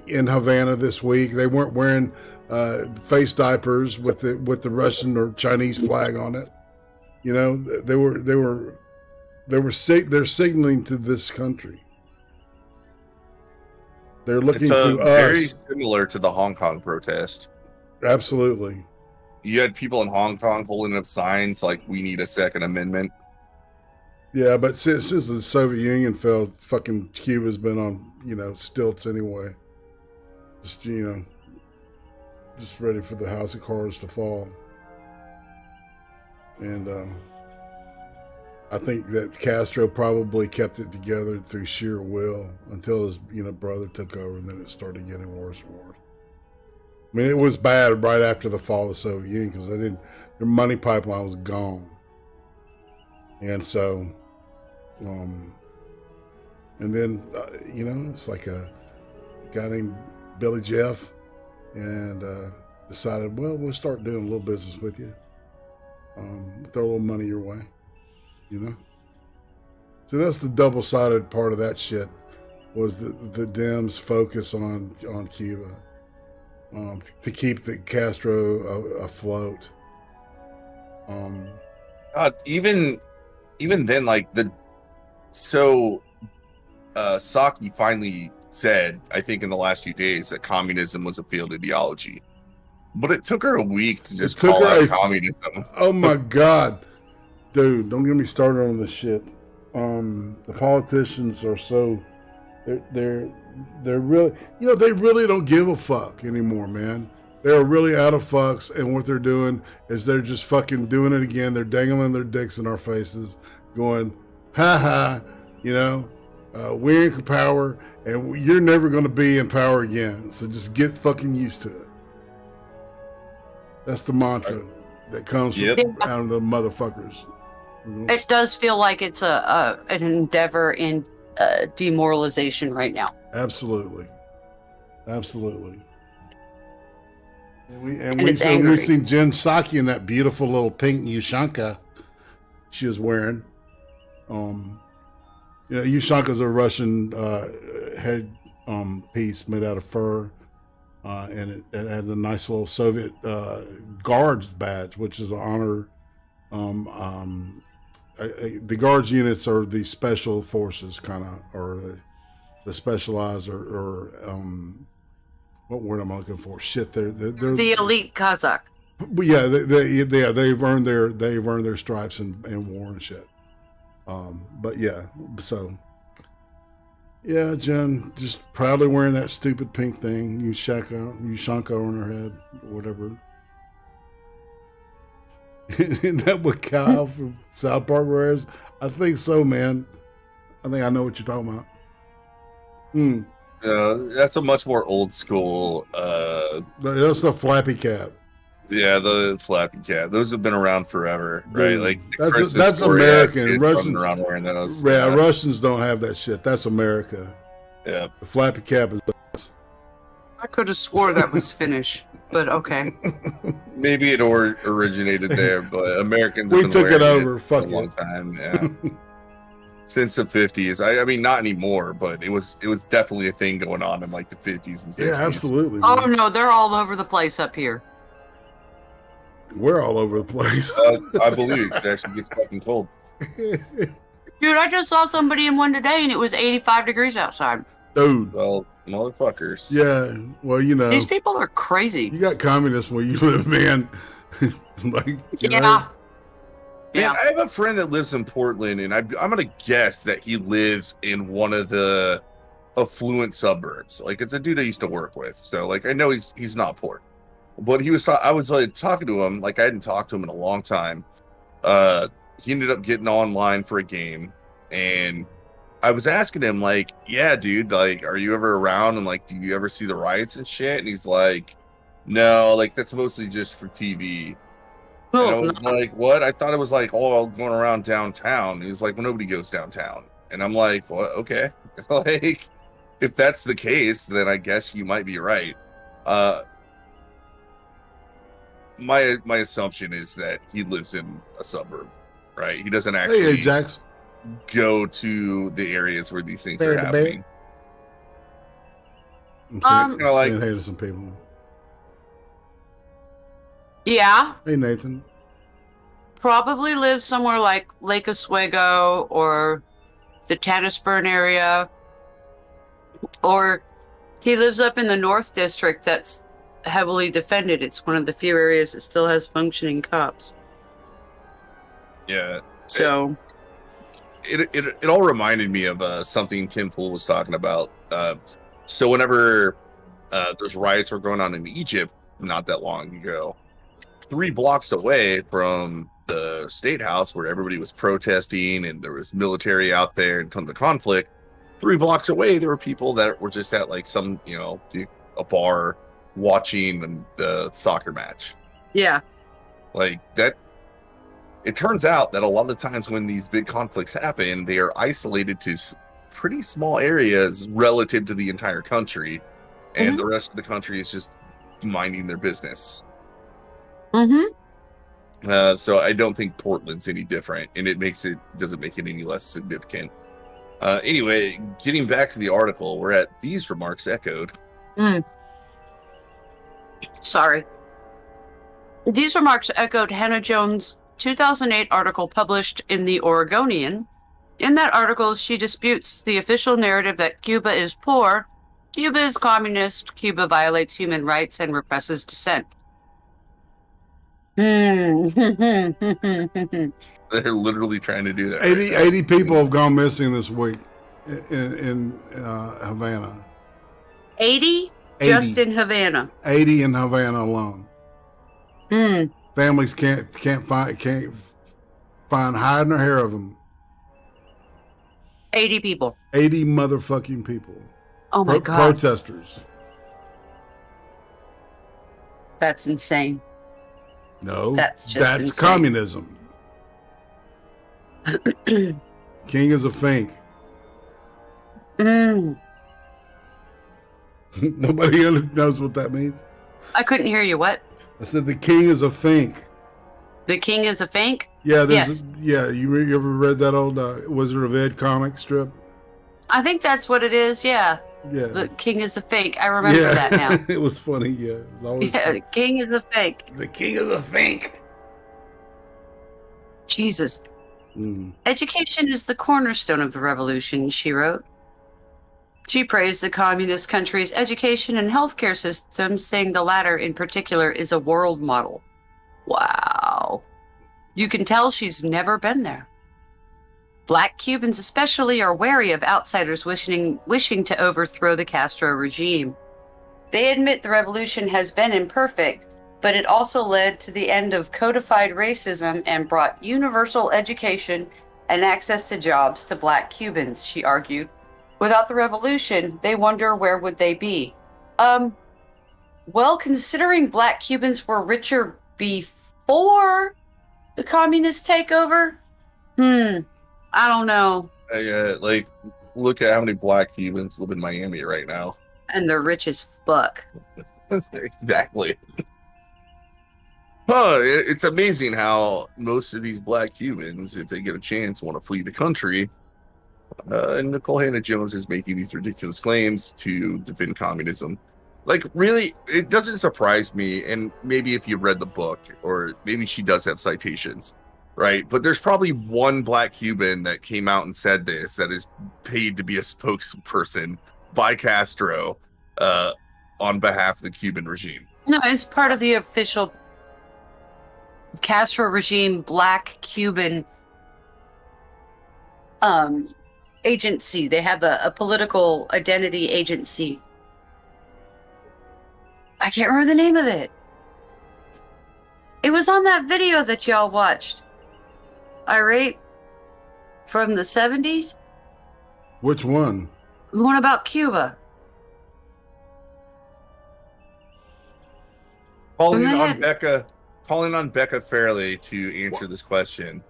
in Havana this week. They weren't wearing face diapers with the Russian or Chinese flag on it. You know, they're signaling to this country. They're looking to very us. similar to the Hong Kong protest. Absolutely. You had people in Hong Kong holding up signs like "We need a Second Amendment." Yeah, but since the Soviet Union fell, fucking Cuba's been on, stilts anyway. Just, just ready for the house of cards to fall. And I think that Castro probably kept it together through sheer will until his, brother took over, and then it started getting worse and worse. I mean, it was bad right after the fall of the Soviet Union because their money pipeline was gone. And so, and then, it's like a guy named Billy Jeff and decided, well, we'll start doing a little business with you. Throw a little money your way, So that's the double-sided part of that shit was the Dems' focus on Cuba. To keep the Castro afloat. Even then, like Saki finally said, I think in the last few days, that communism was a failed ideology, but it took her a week to just call out communism. Oh my god, dude! Don't get me started on this shit. The politicians are so they're really, they really don't give a fuck anymore, man. They're really out of fucks, and what they're doing is they're just fucking doing it again. They're dangling their dicks in our faces, going, ha ha, we're in power, and you're never going to be in power again. So just get fucking used to it. That's the mantra that comes from out of the motherfuckers. It does feel like it's an endeavor in demoralization right now. Absolutely. And it's angry. we've seen Jen Psaki in that beautiful little pink Ushanka she was wearing. Ushanka's a Russian head piece made out of fur, and it had a nice little Soviet Guards badge, which is an honor. The Guards units are the special forces, kind of, or the specialized, or what word am I looking for? Shit, they're The elite Kazakh. But yeah, they've earned their stripes in war and shit. But yeah, so yeah, Jen just proudly wearing that stupid pink thing, Ushanka on her head, whatever. Isn't that what Kyle from South Park wears? I think so, man. I think I know what you're talking about. That's a much more old school. That's the flappy cap. Yeah, the flappy cap. Those have been around forever, right? Dude, Like that's American. Russians around wearing those. Yeah, Russians don't have that shit. That's America. Yeah. The flappy cap is. I could have swore that was Finnish, but okay. Maybe it originated there, but Americans We have been took it wearing over. for a Fuck long it. time. Yeah. Since the 50s. I mean, not anymore, but it was definitely a thing going on in like the 50s and 60s. Yeah, absolutely. Oh man. no, they're all over the place up here. We're all over the place. I believe it actually gets fucking cold. Dude, I just saw somebody in one today and it was 85 degrees outside. Dude. Well, motherfuckers. Yeah. Well, you know, These people are crazy. you got communists where you live, man. Like, you know, Yeah. Man, I have a friend that lives in Portland, and I'm gonna guess that he lives in one of the affluent suburbs. Like, it's a dude I used to work with, so like I know he's not poor. But he was I was like talking to him, like I hadn't talked to him in a long time. He ended up getting online for a game, and I was asking him, like, yeah, dude, like, are you ever around, and like, do you ever see the riots and shit? And he's like, no, like that's mostly just for TV. And I was like, what? I thought it was like all going around downtown. He was like, well, nobody goes downtown. And I'm like, well, okay. Like, if that's the case, then I guess you might be right. My assumption is that he lives in a suburb, right? He doesn't actually hey, Jax. go to the areas where these things Bear are to happening. I'm kinda like- saying hey to some people. Yeah, Hey, Nathan. probably lives somewhere like Lake Oswego or the Tannisburn area. Or he lives up in the North District that's heavily defended. It's one of the few areas that still has functioning cops. Yeah. So, It all reminded me of something Tim Pool was talking about. So whenever those riots were going on in Egypt not that long ago, 3 blocks away from the state house where everybody was protesting and there was military out there and tons of conflict, 3 blocks away there were people that were just at like some, you know, a bar watching the soccer match. yeah. Like that. It turns out that a lot of times when these big conflicts happen, they are isolated to pretty small areas relative to the entire country, and the rest of the country is just minding their business. Mm-hmm. So I don't think Portland's any different, and doesn't make it any less significant. Anyway, getting back to the article, we're at these remarks echoed. Sorry. These remarks echoed Hannah Jones' 2008 article published in The Oregonian. In that article, she disputes the official narrative that Cuba is poor, Cuba is communist, Cuba violates human rights and represses dissent. They're literally trying to do that. 80 people have gone missing this week in Havana. 80? 80. Just in Havana. 80 in Havana alone. Families can't find hide nor hair of them. 80 people. 80 motherfucking people. Oh my God. Protesters. That's insane. No, That's just that's insane. communism. King is a fink. Nobody knows what that means. I couldn't hear you. What? I said the king is a fink. The king is a fink? Yeah, Yes. yeah. You ever read that old Wizard of Ed comic strip? I think that's what it is, yeah. Yeah. The king is a fake. I remember that now. It was funny, yeah. It was always Yeah, funny. king is a fake. The king is a fink. Jesus. Mm. Education is the cornerstone of the revolution, she wrote. She praised the communist country's education and healthcare systems, saying the latter in particular is a world model. Wow. You can tell she's never been there. Black Cubans especially are wary of outsiders wishing to overthrow the Castro regime. They admit the revolution has been imperfect, but it also led to the end of codified racism and brought universal education and access to jobs to Black Cubans, she argued. Without the revolution, they wonder where would they be. Well, considering Black Cubans were richer before the communist takeover, I don't know. Like, look at how many Black Cubans live in Miami right now. And they're rich as fuck. Exactly. It's amazing how most of these black Cubans, if they get a chance, want to flee the country. And Nicole Hannah-Jones is making these ridiculous claims to defend communism. Like, really, it doesn't surprise me. And maybe if you read the book, or maybe she does have citations, right? But there's probably one black Cuban that came out and said this, that is paid to be a spokesperson by Castro on behalf of the Cuban regime. No, it's part of the official Castro regime black Cuban agency. They have a political identity agency. I can't remember the name of it. It was on that video that y'all watched. Irate from the 70s. Which one? The one about Cuba. Calling on Becca Fairley to answer this question.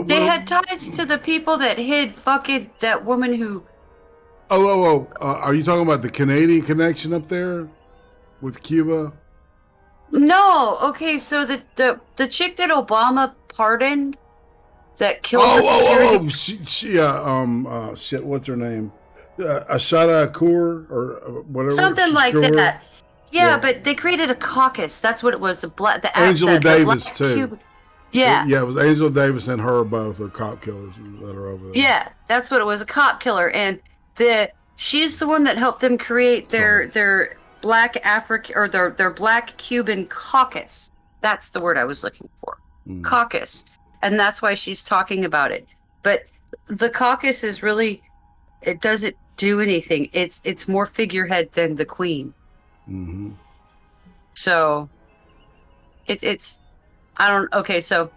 They had ties to the people that hid fucking that woman who. Are you talking about the Canadian connection up there with Cuba? No, okay, so the chick that Obama pardoned that killed the security. Shit, what's her name? Ashada Akur or whatever. Something like Shakur. that. Yeah, but they created a caucus. That's what it was. Angela Davis too. Cuban. Yeah. It was Angela Davis and her both are cop killers that are over there. Yeah, that's what it was, a cop killer. And she's the one that helped them create their black African or their black Cuban caucus. That's the word I was looking for. Caucus. And that's why she's talking about it. But the caucus is really, it doesn't do anything. It's more figurehead than the queen. Mm-hmm. So so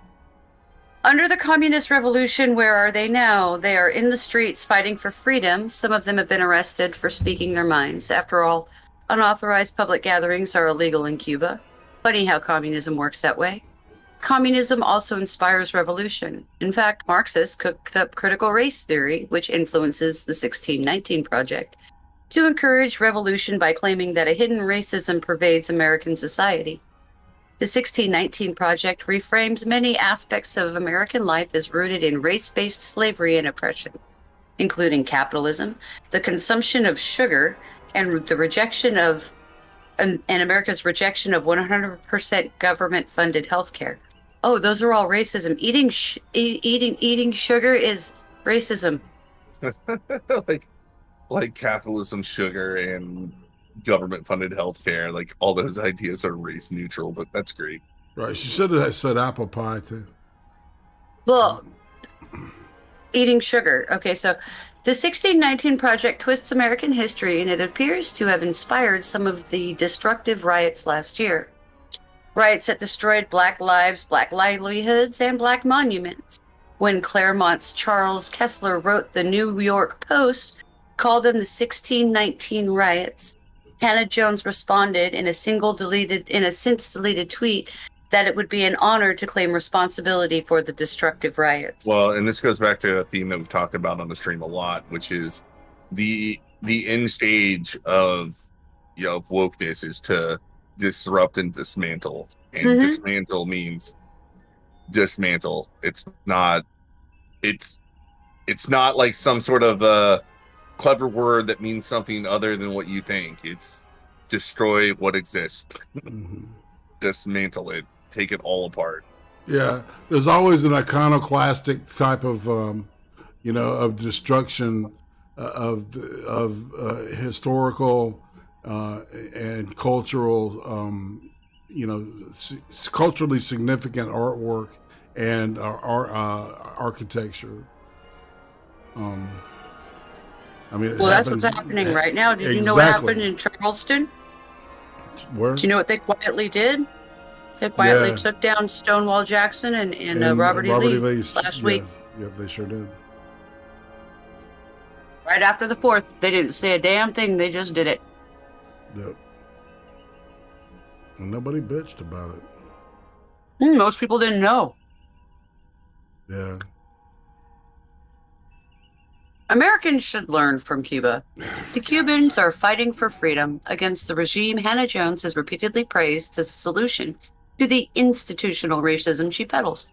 under the communist revolution, where are they now? They are in the streets fighting for freedom. Some of them have been arrested for speaking their minds. After all, unauthorized public gatherings are illegal in Cuba. Funny how communism works that way. Communism also inspires revolution. In fact, Marxists cooked up critical race theory, which influences the 1619 Project, to encourage revolution by claiming that a hidden racism pervades American society. The 1619 Project reframes many aspects of American life as rooted in race-based slavery and oppression, including capitalism, the consumption of sugar, and the rejection of and America's rejection of 100% government-funded health care. Oh, those are all racism. Eating sugar is racism. like capitalism, sugar, and government-funded healthcare. Like, all those ideas are race neutral, but that's great. Right. She said apple pie too. Well, eating sugar. Okay, so the 1619 Project twists American history, and it appears to have inspired some of the destructive riots last year. Riots that destroyed black lives, black livelihoods, and black monuments. When Claremont's Charles Kessler wrote the New York Post, called them the 1619 riots, Hannah-Jones responded in a since deleted tweet that it would be an honor to claim responsibility for the destructive riots. Well, and this goes back to a theme that we've talked about on the stream a lot, which is the end stage of wokeness is to disrupt and dismantle. And dismantle means dismantle. It's not like some sort of a clever word that means something other than what you think. It's destroy what exists. Dismantle it. Take it all apart. Yeah, there's always an iconoclastic type of of destruction of historical and cultural culturally significant artwork and architecture. That's what's happening right now. Did you know what happened in Charleston? Where? Do you know what they quietly did? They quietly took down Stonewall Jackson and Robert E. Lee last week. Yep, they sure did. Right after the 4th. They didn't say a damn thing. They just did it. Yep. And nobody bitched about it. Most people didn't know. Yeah. Americans should learn from Cuba. The Cubans are fighting for freedom against the regime Hannah Jones has repeatedly praised as a solution to the institutional racism she peddles.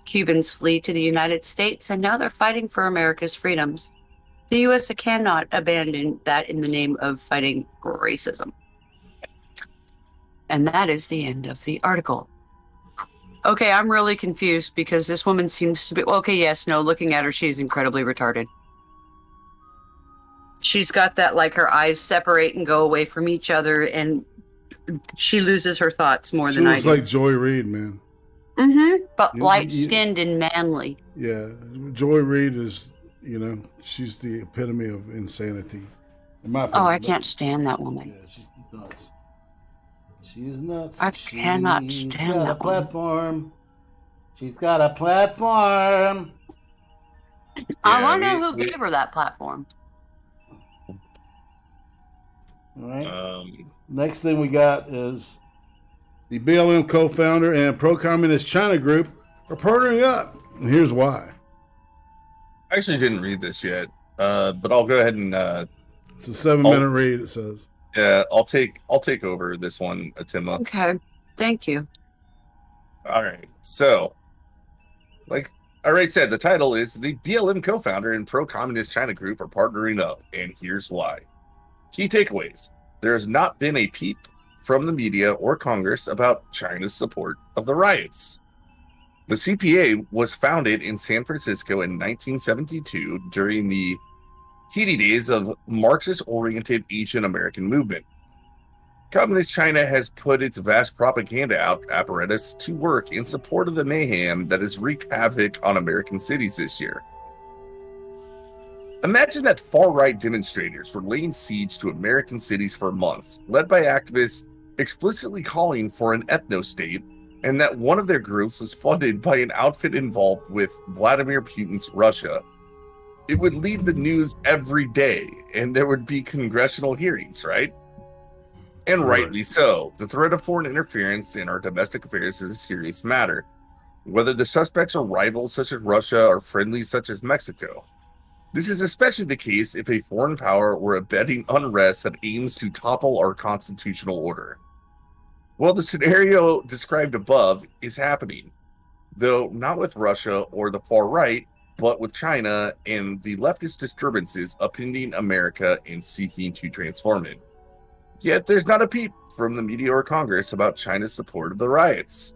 Cubans flee to the United States, and now they're fighting for America's freedoms. The U.S. cannot abandon that in the name of fighting racism. And that is the end of the article. Okay, I'm really confused because this woman seems to be... Okay, yes, no, looking at her, she's incredibly retarded. She's got that, like, her eyes separate and go away from each other, and she loses her thoughts more than I do. She looks like Joy Reid, man. Mm-hmm. But light-skinned and manly. Yeah, Joy Reid is, she's the epitome of insanity. In my opinion. Oh, I can't stand that woman. Yeah, she's nuts. She is nuts. I cannot stand that woman. She's got a platform. She's got a platform. I want to know who gave her that platform. All right. Next thing we got is the BLM co-founder and pro-communist China group are partnering up. And here's why. I actually didn't read this yet, but I'll go ahead and. It's a 7-minute read. It says. Yeah, I'll take over this one, Atima. Okay, thank you. All right, so, like I already said, the title is the BLM co-founder and pro-communist China group are partnering up, and here's why. Key takeaways. There has not been a peep from the media or Congress about China's support of the riots. The CPA was founded in San Francisco in 1972 during the heady days of Marxist-oriented Asian American movement. Communist China has put its vast propaganda apparatus to work in support of the mayhem that has wreaked havoc on American cities this year. Imagine that far-right demonstrators were laying siege to American cities for months, led by activists explicitly calling for an ethno-state, and that one of their groups was funded by an outfit involved with Vladimir Putin's Russia. It would lead the news every day, and there would be congressional hearings, right? And rightly so. The threat of foreign interference in our domestic affairs is a serious matter, whether the suspects are rivals such as Russia or friendlies such as Mexico. This is especially the case if a foreign power were abetting unrest that aims to topple our constitutional order. Well, the scenario described above is happening, though not with Russia or the far right, but with China and the leftist disturbances upending America and seeking to transform it. Yet there's not a peep from the media or Congress about China's support of the riots.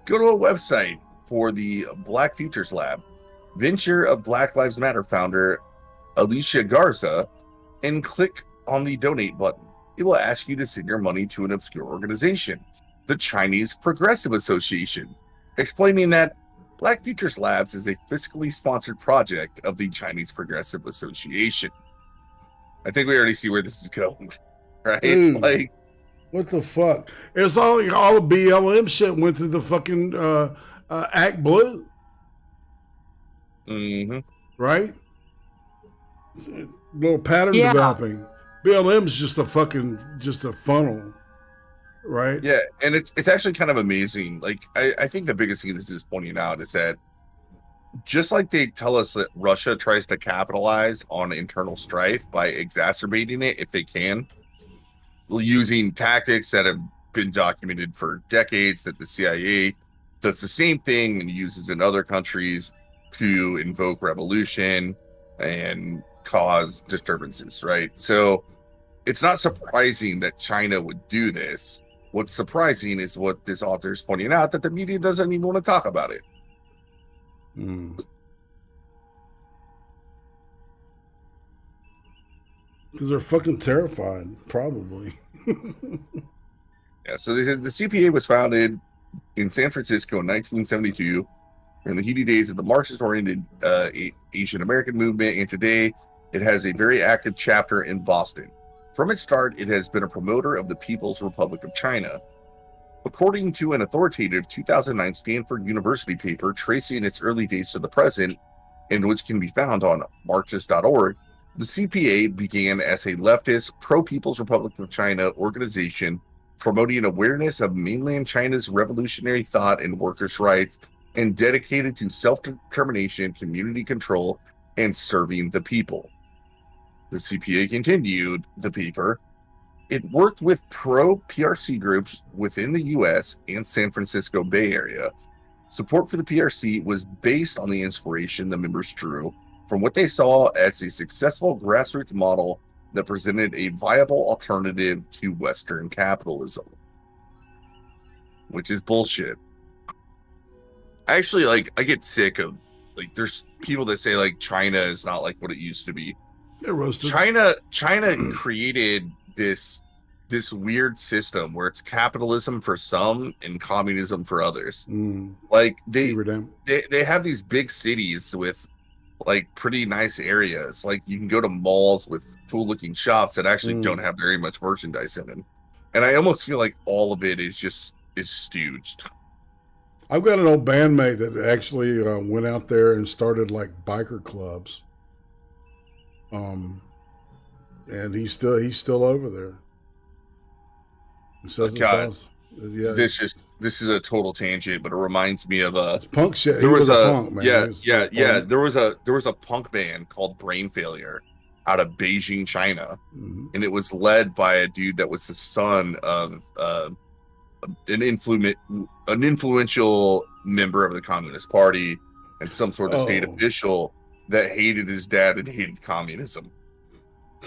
Go to a website for the Black Futures Lab, venture of Black Lives Matter founder Alicia Garza, and click on the donate button. It will ask you to send your money to an obscure organization, the Chinese Progressive Association, explaining that Black Futures Labs is a fiscally sponsored project of the Chinese Progressive Association. I think we already see where this is going, right? Dude, like, what the fuck? It's all the BLM shit went to the fucking Act Blue. mm-hmm. Right? Little pattern developing. BLM's just a funnel. Right? Yeah, and it's actually kind of amazing. Like, I think the biggest thing this is pointing out is that just like they tell us that Russia tries to capitalize on internal strife by exacerbating it if they can, using tactics that have been documented for decades, that the CIA does the same thing and uses in other countries to invoke revolution and cause disturbances, right? So it's not surprising that China would do this. What's surprising is what this author is pointing out, that the media doesn't even want to talk about it. Because they're fucking terrified, probably. Yeah, so they said the CPA was founded in San Francisco in 1972 during the heady days of the Marxist-oriented Asian American movement, and today it has a very active chapter in Boston. From its start, it has been a promoter of the People's Republic of China. According to an authoritative 2009 Stanford University paper tracing its early days to the present, and which can be found on Marxist.org, the CPA began as a leftist pro-People's Republic of China organization promoting awareness of mainland China's revolutionary thought and workers' rights, and dedicated to self-determination, community control, and serving the people. The CPA continued, the paper. It worked with pro-PRC groups within the U.S. and San Francisco Bay Area. Support for the PRC was based on the inspiration the members drew from what they saw as a successful grassroots model that presented a viable alternative to Western capitalism. Which is bullshit. Actually, like, I get sick of, like, there's people that say, like, China is not like what it used to be. They're roasted. China created this weird system where it's capitalism for some and communism for others. Like they have these big cities with like pretty nice areas. Like you can go to malls with cool looking shops that actually don't have very much merchandise in them. And I almost feel like all of it is stooged. I've got an old bandmate that actually went out there and started like biker clubs. And he's still over there. He says God, yeah. This is a total tangent, but it reminds me of it's punk shit. There was a punk, man. Yeah. There was a punk band called Brain Failure out of Beijing, China, and it was led by a dude that was the son of an influential member of the Communist Party and some sort of state official that hated his dad and hated communism.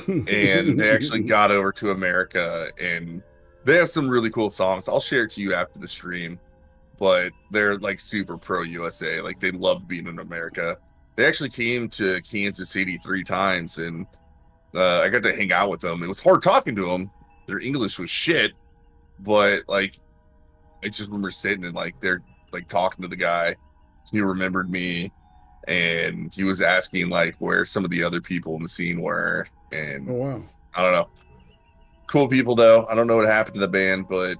And they actually got over to America, and they have some really cool songs. I'll share it to you after the stream, but they're like super pro USA. Like they love being in America. They actually came to Kansas City 3 times, and I got to hang out with them. It was hard talking to them. Their English was shit, but like I just remember sitting and like they're like talking to the guy. He remembered me, and he was asking like where some of the other people in the scene were. And oh wow, I don't know. Cool people though. I don't know what happened to the band, but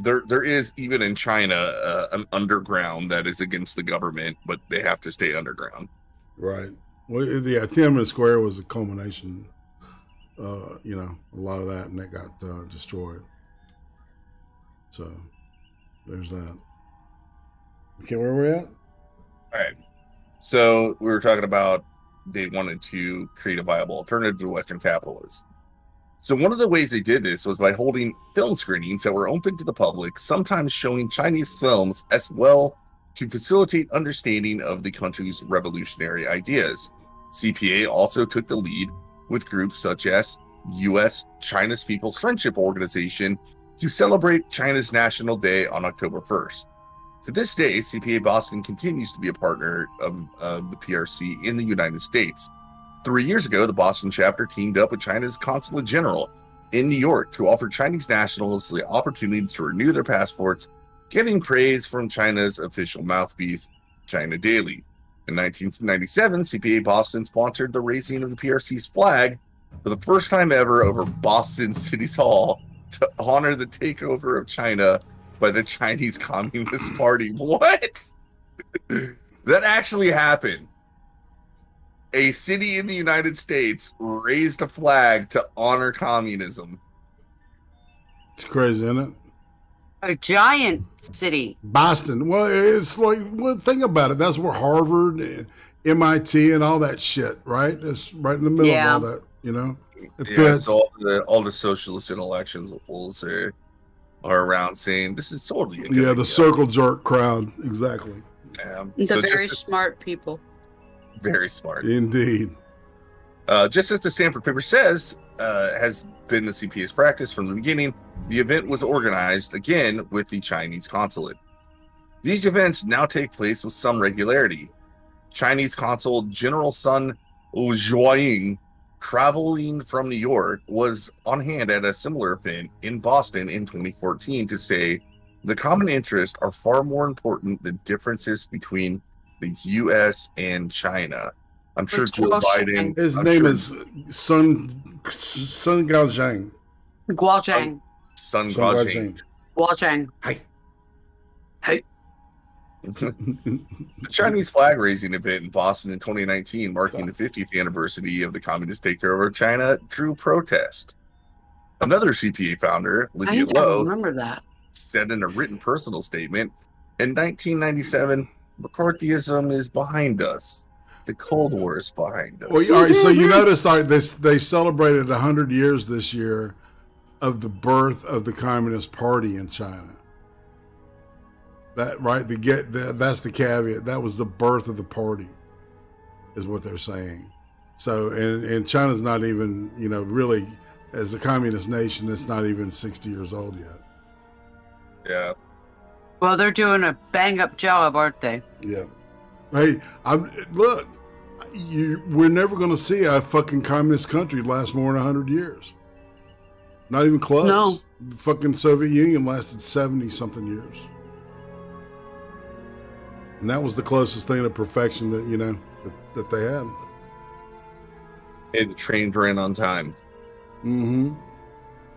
there is, even in China, an underground that is against the government, but they have to stay underground. Right. Well, yeah, Tiananmen Square was a culmination. A lot of that, and that got destroyed. So there's that. Okay, where we're at? All right. So we were talking about they wanted to create a viable alternative to Western capitalism. So one of the ways they did this was by holding film screenings that were open to the public, sometimes showing Chinese films as well to facilitate understanding of the country's revolutionary ideas. CPA also took the lead with groups such as U.S. China's People's Friendship Organization to celebrate China's National Day on October 1st. To this day, CPA Boston continues to be a partner of the PRC in the United States. 3 years ago, the Boston chapter teamed up with China's Consulate General in New York to offer Chinese nationals the opportunity to renew their passports, getting praise from China's official mouthpiece, China Daily. In 1997, CPA Boston sponsored the raising of the PRC's flag for the first time ever over Boston City Hall to honor the takeover of China by the Chinese Communist Party. What? That actually happened. A city in the United States raised a flag to honor communism. It's crazy, isn't it? A giant city. Boston. Well, it's like, well, think about it. That's where Harvard, MIT, and all that shit, right? It's right in the middle of all that, It fits. So all the socialist intellectuals are around saying this is totally a good idea. The circle jerk crowd. Exactly. The very smart people. Very smart. Indeed. Just as the Stanford paper says, has been the CPA's practice from the beginning, the event was organized again with the Chinese consulate. These events now take place with some regularity. Chinese Consul General Sun Zhuaying, traveling from New York, was on hand at a similar event in Boston in 2014 to say the common interests are far more important than differences between the U.S. and China. I'm sure Joe Biden. His name is Sun Gaozhang. Guozhang. Sun Guozhang. Guozhang. Hi. The Chinese flag raising event in Boston in 2019, marking the 50th anniversary of the communist takeover of China, drew protest. Another CPA founder, Lydia Lowe, remember that, said in a written personal statement, in 1997, McCarthyism is behind us. The Cold War is behind us. Well, all right. So you noticed, all right, they celebrated 100 years this year of the birth of the Communist Party in China. That right? That's the caveat. That was the birth of the party, is what they're saying. So, and China's not even, really, as a communist nation, it's not even 60 years old yet. Yeah. Well, they're doing a bang-up job, aren't they? Yeah. Hey, we're never going to see a fucking communist country last more than 100 years. Not even close. No. Fucking Soviet Union lasted 70-something years. And that was the closest thing to perfection that they had. And the trains ran on time. Mm-hmm.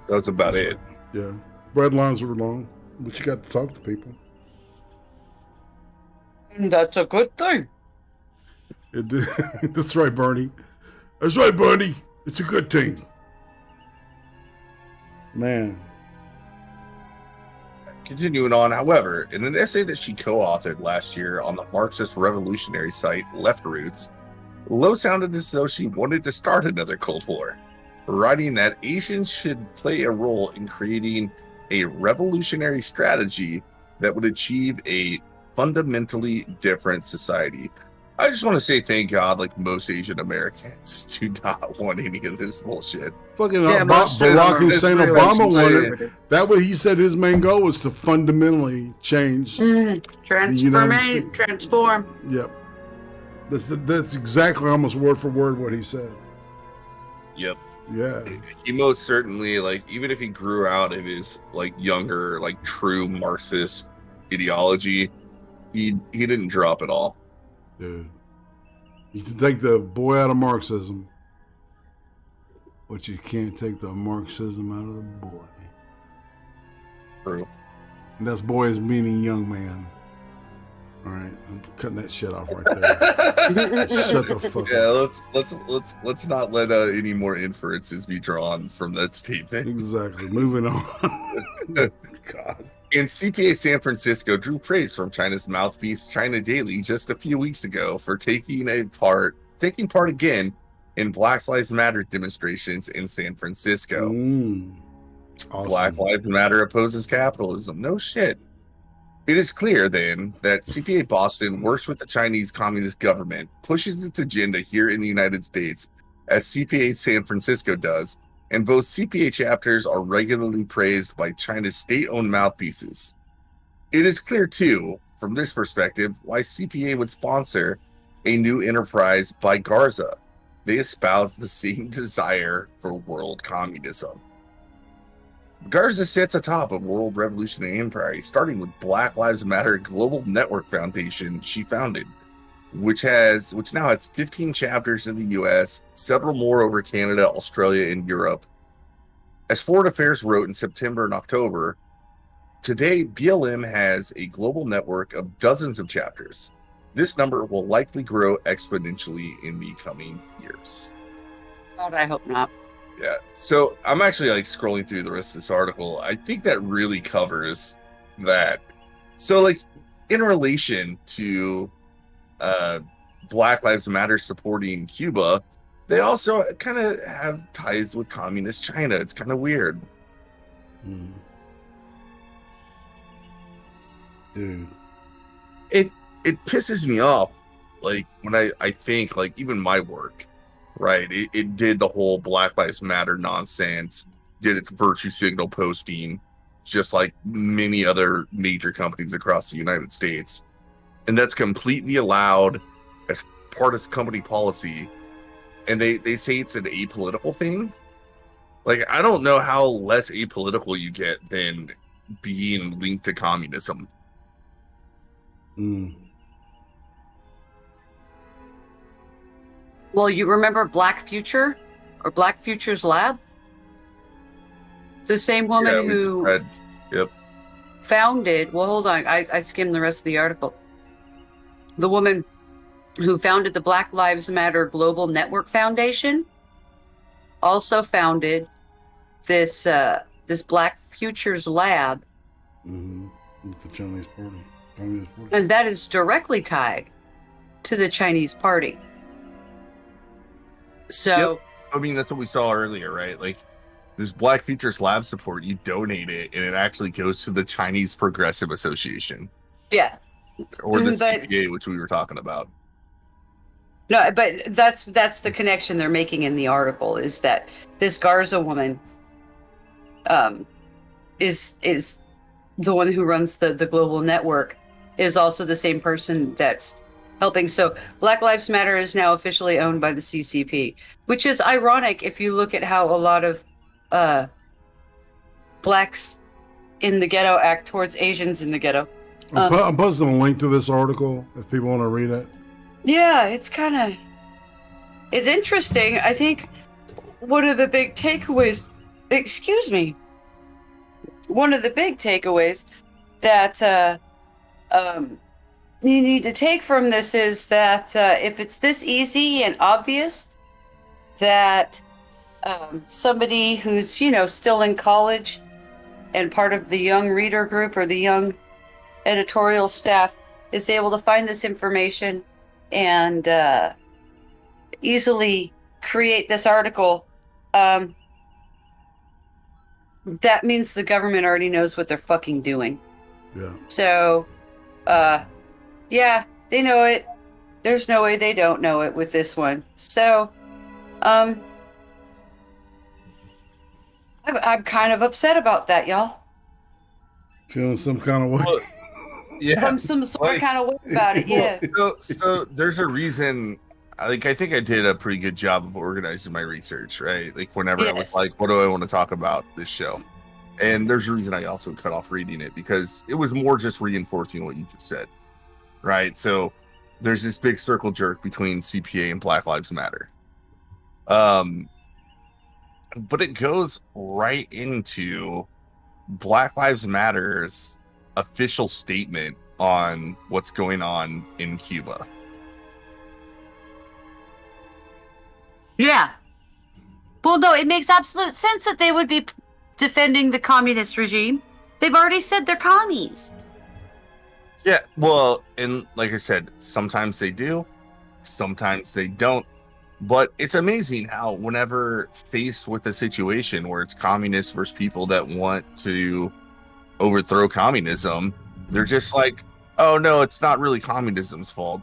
That's about That's it. right. Yeah. Bread lines were long, but you got to talk to people. And that's a good thing. That's right, Bernie. That's right, Bernie. It's a good thing. Man. Continuing on, however, in an essay that she co-authored last year on the Marxist revolutionary site RERUNS, Lowe sounded as though she wanted to start another Cold War, writing that Asians should play a role in creating a revolutionary strategy that would achieve a fundamentally different society. I just want to say thank God, like most Asian Americans do not want any of this bullshit. Fucking Yeah, Barack Hussein really Obama saying- wanted. That way, he said his main goal was to fundamentally change. Transform. Yep. That's exactly almost word for word what he said. Yep. Yeah. He most certainly, like, even if he grew out of his, like, younger, like, true Marxist ideology, he didn't drop it all. Dude. You can take the boy out of Marxism, but you can't take the Marxism out of the boy. True. And that's boy is meaning young man. All right, I'm cutting that shit off right there. Shut the fuck Yeah, up. let's not let any more inferences be drawn from that statement. Exactly. Moving on. God. And CPA San Francisco drew praise from China's mouthpiece, China Daily, just a few weeks ago for taking part again in Black Lives Matter demonstrations in San Francisco. Awesome. Black Lives Matter opposes capitalism. No shit. It is clear then that CPA Boston works with the Chinese Communist government, pushes its agenda here in the United States, as CPA San Francisco does, and both CPA chapters are regularly praised by China's state-owned mouthpieces. It is clear, too, from this perspective, why CPA would sponsor a new enterprise by Garza. They espouse the same desire for world communism. Garza sits atop a world revolutionary empire, starting with Black Lives Matter Global Network Foundation she founded, which now has 15 chapters in the US, several more over Canada, Australia, and Europe. As Foreign Affairs wrote in September and October, today BLM has a global network of dozens of chapters. This number will likely grow exponentially in the coming years. God, I hope not. Yeah. So I'm actually like scrolling through the rest of this article. I think that really covers that. So like in relation to Black Lives Matter supporting Cuba, they also kind of have ties with communist China. It's kind of weird. Dude. It pisses me off, like when I think like even my work, right? It did the whole Black Lives Matter nonsense, did its virtue signal posting, just like many other major companies across the United States. And that's completely allowed as part of company policy. And they say it's an apolitical thing. Like, I don't know how less apolitical you get than being linked to communism. Well, you remember Black Future or Black Future's Lab? The same woman who founded, well, hold on, I skimmed the rest of the article. The woman who founded the Black Lives Matter Global Network Foundation also founded this Black Futures Lab. With the Chinese Party. Communist Party. And that is directly tied to the Chinese Party. So, I mean, that's what we saw earlier, right? Like, this Black Futures Lab support, you donate it, and it actually goes to the Chinese Progressive Association. yeah. Or the But- CPA, which we were talking about. No, but that's the connection they're making in the article, is that this Garza woman is the one who runs the global network, is also the same person that's helping. So Black Lives Matter is now officially owned by the CCP, which is ironic if you look at how a lot of blacks in the ghetto act towards Asians in the ghetto. I'm posting a link to this article if people want to read it. Yeah, it's interesting. I think one of the big takeaways, one of the big takeaways that you need to take from this is that if it's this easy and obvious that somebody who's, still in college and part of the young reader group or the young editorial staff is able to find this information and easily create this article, that means the government already knows what they're fucking doing. Yeah. So, yeah, they know it. There's no way they don't know it with this one. So, I'm kind of upset about that, y'all. Feeling some kind of way. Well, yeah. Some sort of kind of way about it, yeah. So there's a reason. I think I did a pretty good job of organizing my research, right? Like whenever I was Yes. like, what do I want to talk about this show? And there's a reason I also cut off reading it, because it was more just reinforcing what you just said, right? So there's this big circle jerk between CPA and Black Lives Matter. But it goes right into Black Lives Matter's official statement on what's going on in Cuba. Yeah. Well, no, it makes absolute sense that they would be defending the communist regime. They've already said they're commies. Yeah, well, and like I said, sometimes they do, sometimes they don't. But it's amazing how whenever faced with a situation where it's communists versus people that want to overthrow communism, they're just like, oh no, it's not really communism's fault.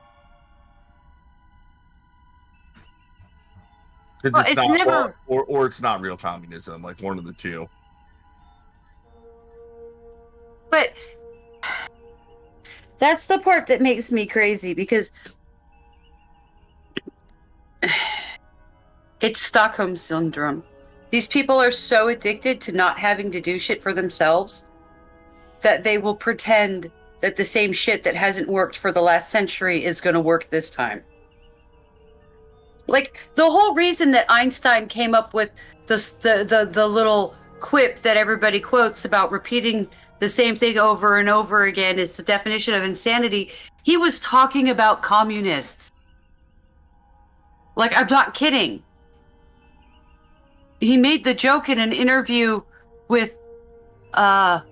Well, it's never- or it's not real communism, like one of the two. But that's the part that makes me crazy, because it's Stockholm Syndrome. These people are so addicted to not having to do shit for themselves that they will pretend that the same shit that hasn't worked for the last century is going to work this time. Like, the whole reason that Einstein came up with the little quip that everybody quotes about repeating the same thing over and over again is the definition of insanity. He was talking about communists. Like, I'm not kidding. He made the joke in an interview with, not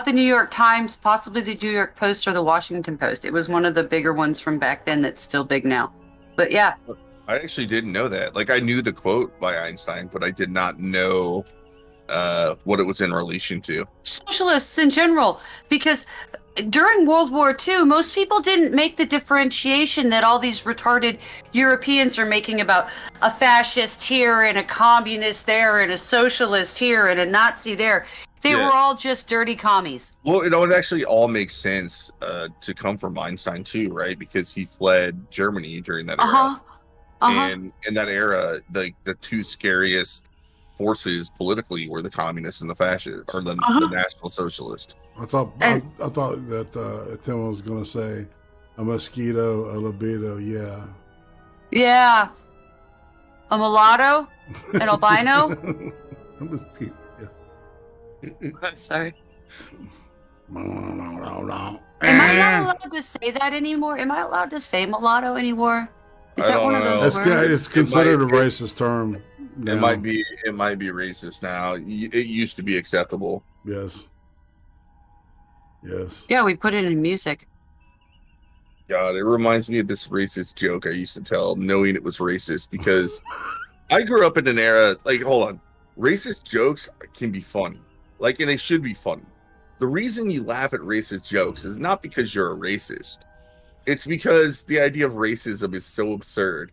the New York Times, possibly the New York Post or the Washington Post. It was one of the bigger ones from back then that's still big now. But yeah. I actually didn't know that. Like, I knew the quote by Einstein, but I did not know what it was in relation to. Socialists in general, because during World War II, most people didn't make the differentiation that all these retarded Europeans are making about a fascist here and a communist there and a socialist here and a Nazi there. They Yeah. were all just dirty commies. Well, it would actually all make sense to come from Einstein too, right? Because he fled Germany during that era. And in that era, the two scariest forces politically were the communists and the fascists, or the National Socialists. I thought that Tim was going to say a mosquito, a libido. Yeah. Yeah. A mulatto? An albino? A mosquito. Yes. Sorry. Am I not allowed to say that anymore? Am I allowed to say mulatto anymore? Is I that don't one of know. those words? It's considered a might- racist term. now. It might be racist now. It used to be acceptable. Yes. Yes. Yeah, we put it in music. God, it reminds me of this racist joke I used to tell, knowing it was racist, because I grew up in an era, like, hold on, racist jokes can be funny, like, and they should be funny. The reason you laugh at racist jokes is not because you're a racist. It's because the idea of racism is so absurd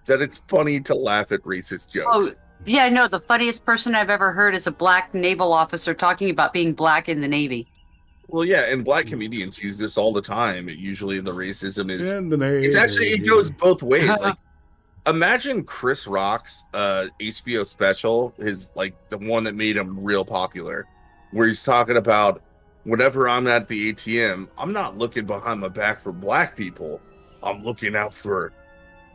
that it's funny to laugh at racist jokes. Oh, yeah, no, the funniest person I've ever heard is a black naval officer talking about being black in the Navy. Well, yeah, and black comedians use this all the time. Usually the racism is... In the Navy. It's actually, it goes both ways. Like, imagine Chris Rock's HBO special, his, like, the one that made him real popular, where he's talking about, whenever I'm at the ATM, I'm not looking behind my back for black people. I'm looking out for...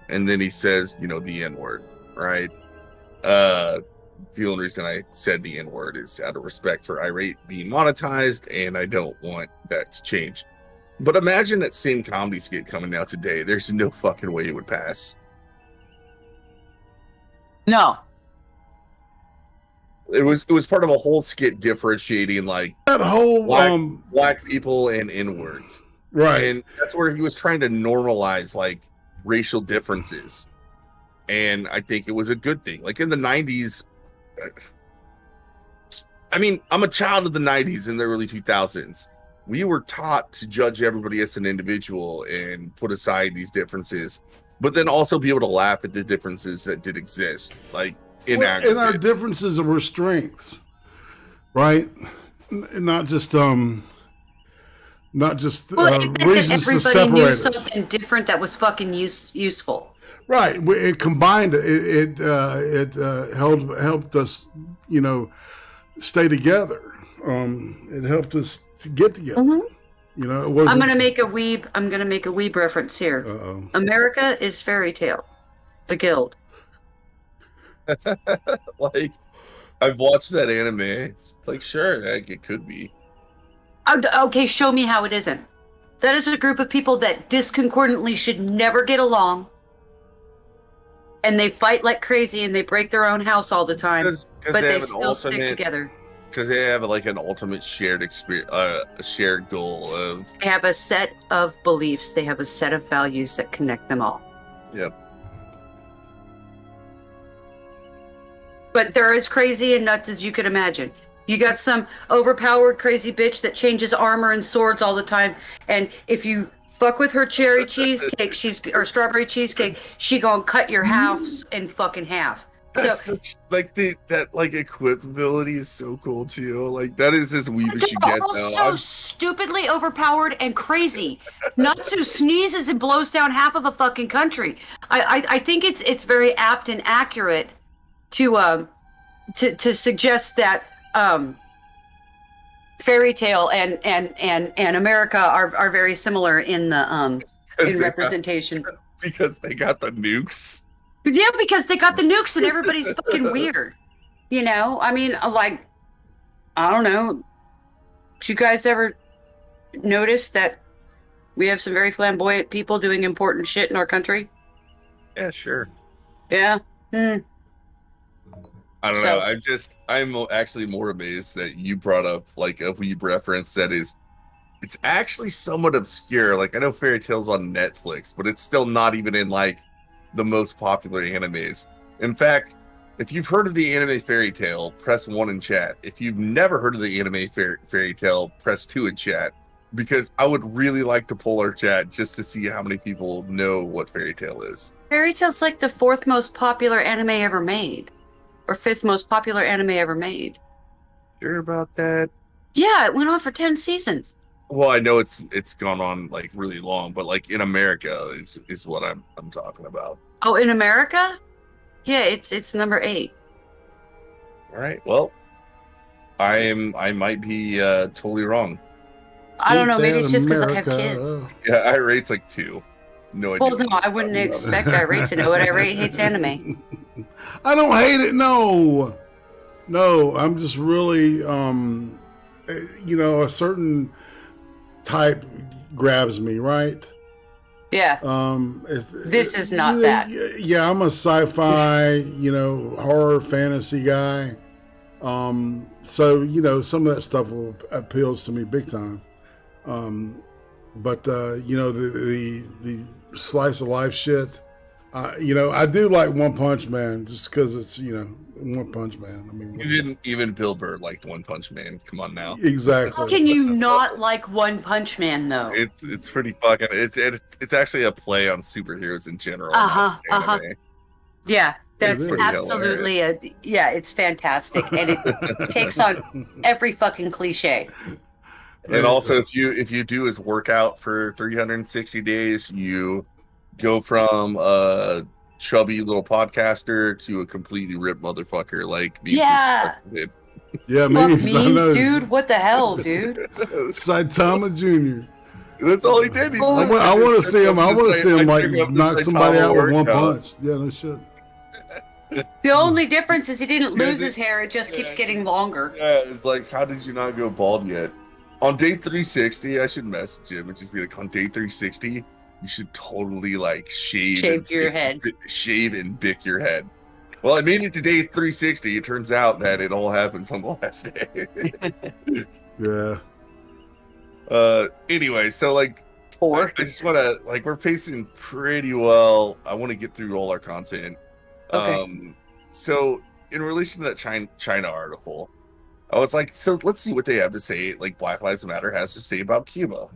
And then he says, you know, the N-word, right? The only reason I said the N-word is out of respect for irate being monetized, and I don't want that to change. But imagine that same comedy skit coming out today. There's no fucking way it would pass. No. It was part of a whole skit differentiating, like, That whole black people and N-words. right. And that's where he was trying to normalize, like, racial differences. And I think it was a good thing. Like, in the 90s, I mean, I'm a child of the 90s and the early 2000s. We were taught to judge everybody as an individual and put aside these differences, but then also be able to laugh at the differences that did exist, like in Well, and our aggregate. differences were strengths, right? Not just Well, reasons to everybody separate knew us. something different that was fucking useful. Right. It combined. It helped us, you know, stay together. It helped us to get together. Mhm. You know, it wasn't. I'm gonna make a weeb reference here. Uh-oh. America is fairy tale, the guild. Like, I've watched that anime. It's like, sure, like, it could be. Okay, show me how it isn't. That is a group of people that disconcordantly should never get along. And they fight like crazy and they break their own house all the time, but they still stick together. Because they have like an ultimate shared experience, a shared goal of. They have a set of beliefs, they have a set of values that connect them all. Yep. But they're as crazy and nuts as you could imagine. You got some overpowered crazy bitch that changes armor and swords all the time, and if you fuck with her cherry cheesecake, or strawberry cheesecake, she gonna cut your house in fucking half. That's such, like, that equipability is so cool too. Like, that is as weeb as you They're get all though. so stupidly overpowered and crazy. Natsu sneezes and blows down half of a fucking country. I think it's very apt and accurate to suggest that fairy tale and America are very similar in the in representation. Because they got the nukes. Yeah, because they got the nukes and everybody's fucking weird. You know, I mean, like, I don't know. Did you guys ever notice that we have some very flamboyant people doing important shit in our country? Yeah, sure. Yeah. I don't So- know. I'm actually more amazed that you brought up like a weeb reference that is, it's actually somewhat obscure. Like, I know Fairy Tail's on Netflix, but it's still not even in like the most popular animes. In fact, if you've heard of the anime Fairy Tail, press 1 in chat. If you've never heard of the anime Fairy Tail, press 2 in chat. Because I would really like to pull our chat just to see how many people know what Fairy Tail is. Fairy Tail's like the 4th most popular anime ever made. Or 5th most popular anime ever made. Sure about that? Yeah, it went on for 10 seasons. Well, I know it's gone on like really long, but like in America is what I'm talking about. Oh, in America? Yeah, it's number 8. All right. Well, I might be totally wrong. I don't know, maybe Ain't it's just that because I have kids. America? Yeah, I rate's like 2. No idea. Well, no, I wouldn't expect Irate to know what Irate hates anime. I don't hate it. No, I'm just really, you know, a certain type grabs me, right? Yeah. This is not that. Yeah, I'm a sci-fi, you know, horror fantasy guy. So, you know, some of that stuff appeals to me big time. But you know, the slice of life shit. You know, I do like One Punch Man just because it's, you know, One Punch Man. I mean, You didn't even Bill Burr liked One Punch Man. Come on now. exactly. How can you not like One Punch Man though? It's pretty fucking. It's actually a play on superheroes in general. Uh-huh, not anime. Yeah, that's is absolutely it's fantastic, and it takes on every fucking cliche. And also, if you do his workout for 360 days, you go from a chubby little podcaster to a completely ripped motherfucker like me. Yeah. Yeah, Fuck memes, I know. memes, dude. What the hell, dude? Saitama Jr. That's all he did. He's I like, I want to see him. I want to see him like took up the knock somebody Saitama out with one workout. punch. Yeah, no shit. The only difference is he didn't Yeah, lose his hair; it just keeps getting longer. Yeah, it's like, how did you not go bald yet? On day 360, I should message him and just be like, on day 360, you should totally like shave your head. Shave and bick your head. Well, I made it to day 360. It turns out that it all happens on the last day. Yeah. Anyway, so like, Four. I just want to, like, we're pacing pretty well. I want to get through all our content. Okay. So in relation to that China article, I was like, so let's see what they have to say. Like, Black Lives Matter has to say about Cuba.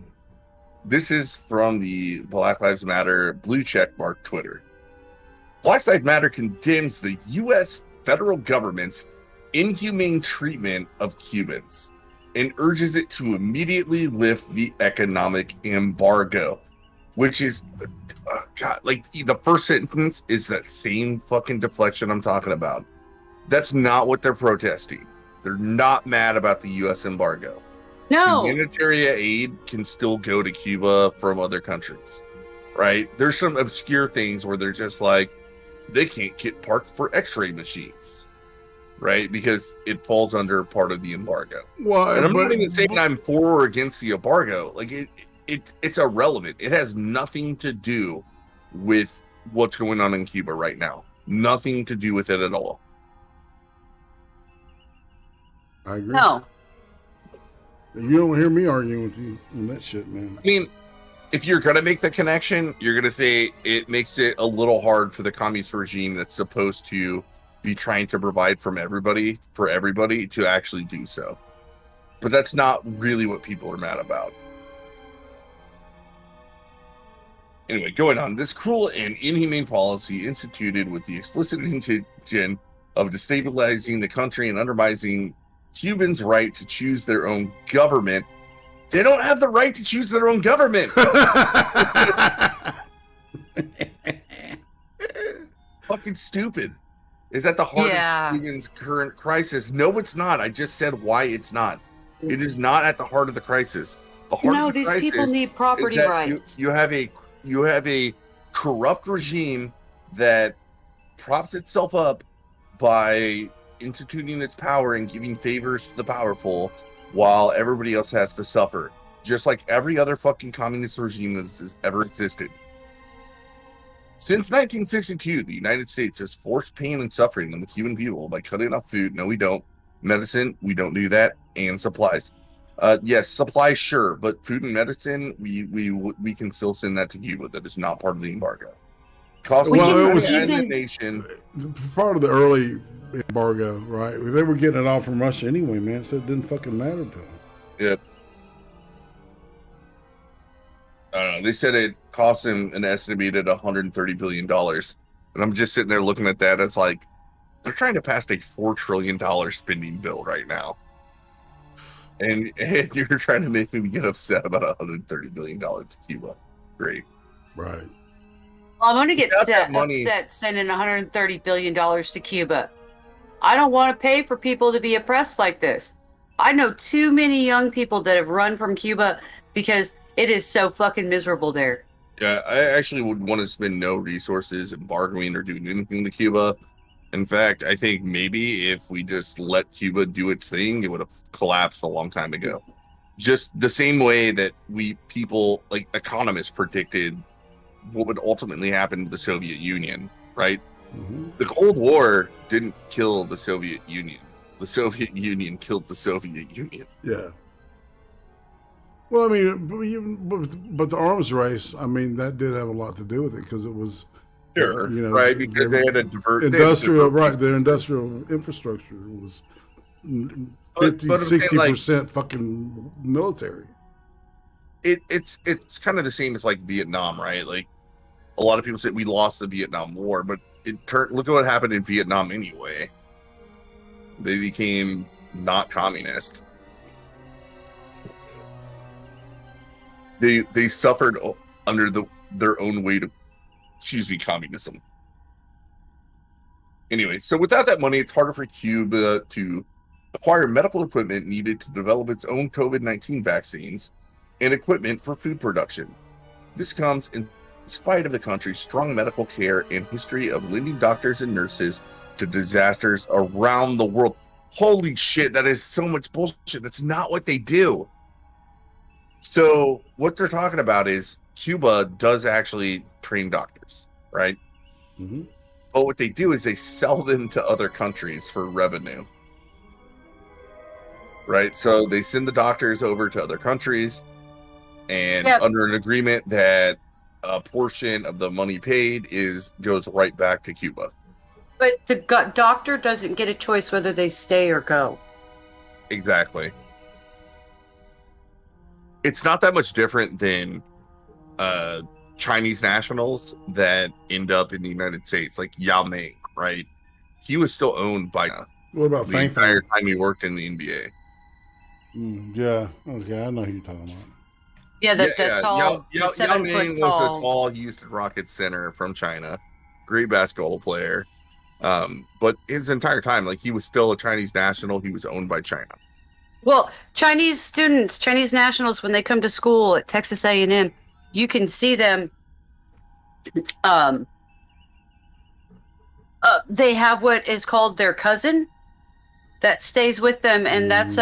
This is from the Black Lives Matter blue check mark Twitter. Black Lives Matter condemns the U.S. federal government's inhumane treatment of Cubans and urges it to immediately lift the economic embargo, which is, God, like, the first sentence is that same fucking deflection I'm talking about. That's not what they're protesting. They're not mad about the U.S. embargo. No. Humanitarian aid can still go to Cuba from other countries, right? There's some obscure things where they're just like, they can't get parts for x-ray machines, right? Because it falls under part of the embargo. Well, And I'm not even saying I'm for or against the embargo. Like, it's irrelevant. It has nothing to do with what's going on in Cuba right now. Nothing to do with it at all. I agree. No. You don't hear me arguing with you on that shit, man. I mean, if you're going to make the connection, you're going to say it makes it a little hard for the communist regime that's supposed to be trying to provide for everybody to actually do so. But that's not really what people are mad about. Anyway, going on. This cruel and inhumane policy instituted with the explicit intention of destabilizing the country and undermining Cubans' right to choose their own government. They don't have the right to choose their own government. Fucking stupid. Is at the heart of Cubans' current crisis. No, it's not. I just said why it's not. It is not at the heart of the crisis. The heart of the these crisis people need property is that rights. You have a corrupt regime that props itself up by instituting its power and giving favors to the powerful while everybody else has to suffer, just like every other fucking communist regime that has ever existed. Since 1962, the United States has forced pain and suffering on the Cuban people by cutting off food. No, we don't. Medicine, we don't do that. And supplies. Yes, supplies, sure, but food and medicine, we can still send that to Cuba. That is not part of the embargo. Cost Well, it was the nation. part of the early embargo, right? They were getting it all from Russia anyway, man, so it didn't fucking matter to them. Yep. I don't know. They said it cost them an estimated $130 billion. And I'm just sitting there looking at that as like, they're trying to pass a $4 trillion spending bill right now. And you're trying to make me get upset about $130 billion to Cuba. Great. Right. Well, I'm going to get Without that upset sending $130 billion to Cuba. I don't want to pay for people to be oppressed like this. I know too many young people that have run from Cuba because it is so fucking miserable there. Yeah, I actually would want to spend no resources embargoing or doing anything to Cuba. In fact, I think maybe if we just let Cuba do its thing, it would have collapsed a long time ago. Just the same way that people, like economists, predicted what would ultimately happen to the Soviet Union, right? Mm-hmm. The Cold War didn't kill the Soviet Union. The Soviet Union killed the Soviet Union. Yeah. Well, I mean, but the arms race, I mean, that did have a lot to do with it because it was, Sure, you know, right? Because they had to divert industrial, right? Their industrial infrastructure was 50, but I'm saying, 60% fucking military. It's kind of the same as like Vietnam, right? Like a lot of people say we lost the Vietnam War, but it turned. Look at what happened in Vietnam anyway. They became not communist. They suffered under their own weight of, communism. Anyway, so without that money, it's harder for Cuba to acquire medical equipment needed to develop its own COVID-19 vaccines and equipment for food production. This comes in spite of the country's strong medical care and history of lending doctors and nurses to disasters around the world. Holy shit, that is so much bullshit. That's not what they do. So what they're talking about is Cuba does actually train doctors, right? Mm-hmm. But what they do is they sell them to other countries for revenue, right? So they send the doctors over to other countries, and under an agreement that a portion of the money paid goes right back to Cuba. But the doctor doesn't get a choice whether they stay or go. Exactly. It's not that much different than Chinese nationals that end up in the United States, like Yao Ming, right? He was still owned by What about the Fang entire Fang? time he worked in the NBA. Yeah, okay, I know who you're talking about. Yeah, that's all. Yao 7 Ming foot was tall. a tall Houston Rockets center from China. Great basketball player. But his entire time, like, he was still a Chinese national. He was owned by China. Well, Chinese students, Chinese nationals, when they come to school at Texas A&M, you can see them. They have what is called their cousin that stays with them, and that's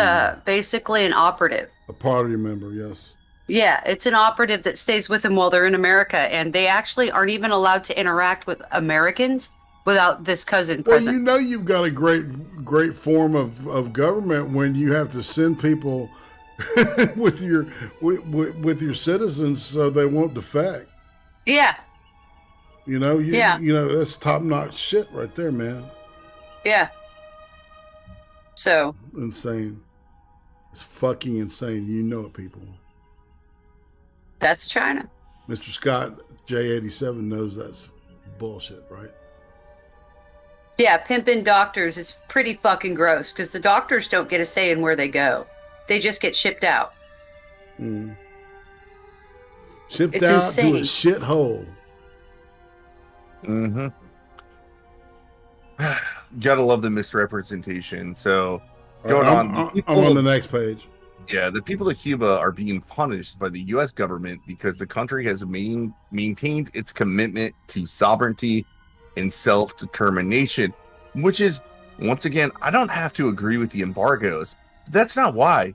basically an operative. A party member, yes. Yeah, it's an operative that stays with them while they're in America, and they actually aren't even allowed to interact with Americans without this cousin Well, present. you know you've got a great form of government when you have to send people with your citizens so they won't defect. Yeah, You know, you know that's top notch shit right there, man. yeah. So, Insane. It's fucking insane. You know it, people. that's China. Mr. Scott J87 knows that's bullshit, right? Yeah, pimping doctors is pretty fucking gross because the doctors don't get a say in where they go. They just get shipped out. Shipped It's out insane. to a shithole. Mm-hmm. Gotta love the misrepresentation. So, going I'm on the next page. Yeah, the people of Cuba are being punished by the U.S. government because the country has maintained its commitment to sovereignty and self-determination, which is, once again, I don't have to agree with the embargoes. That's not why.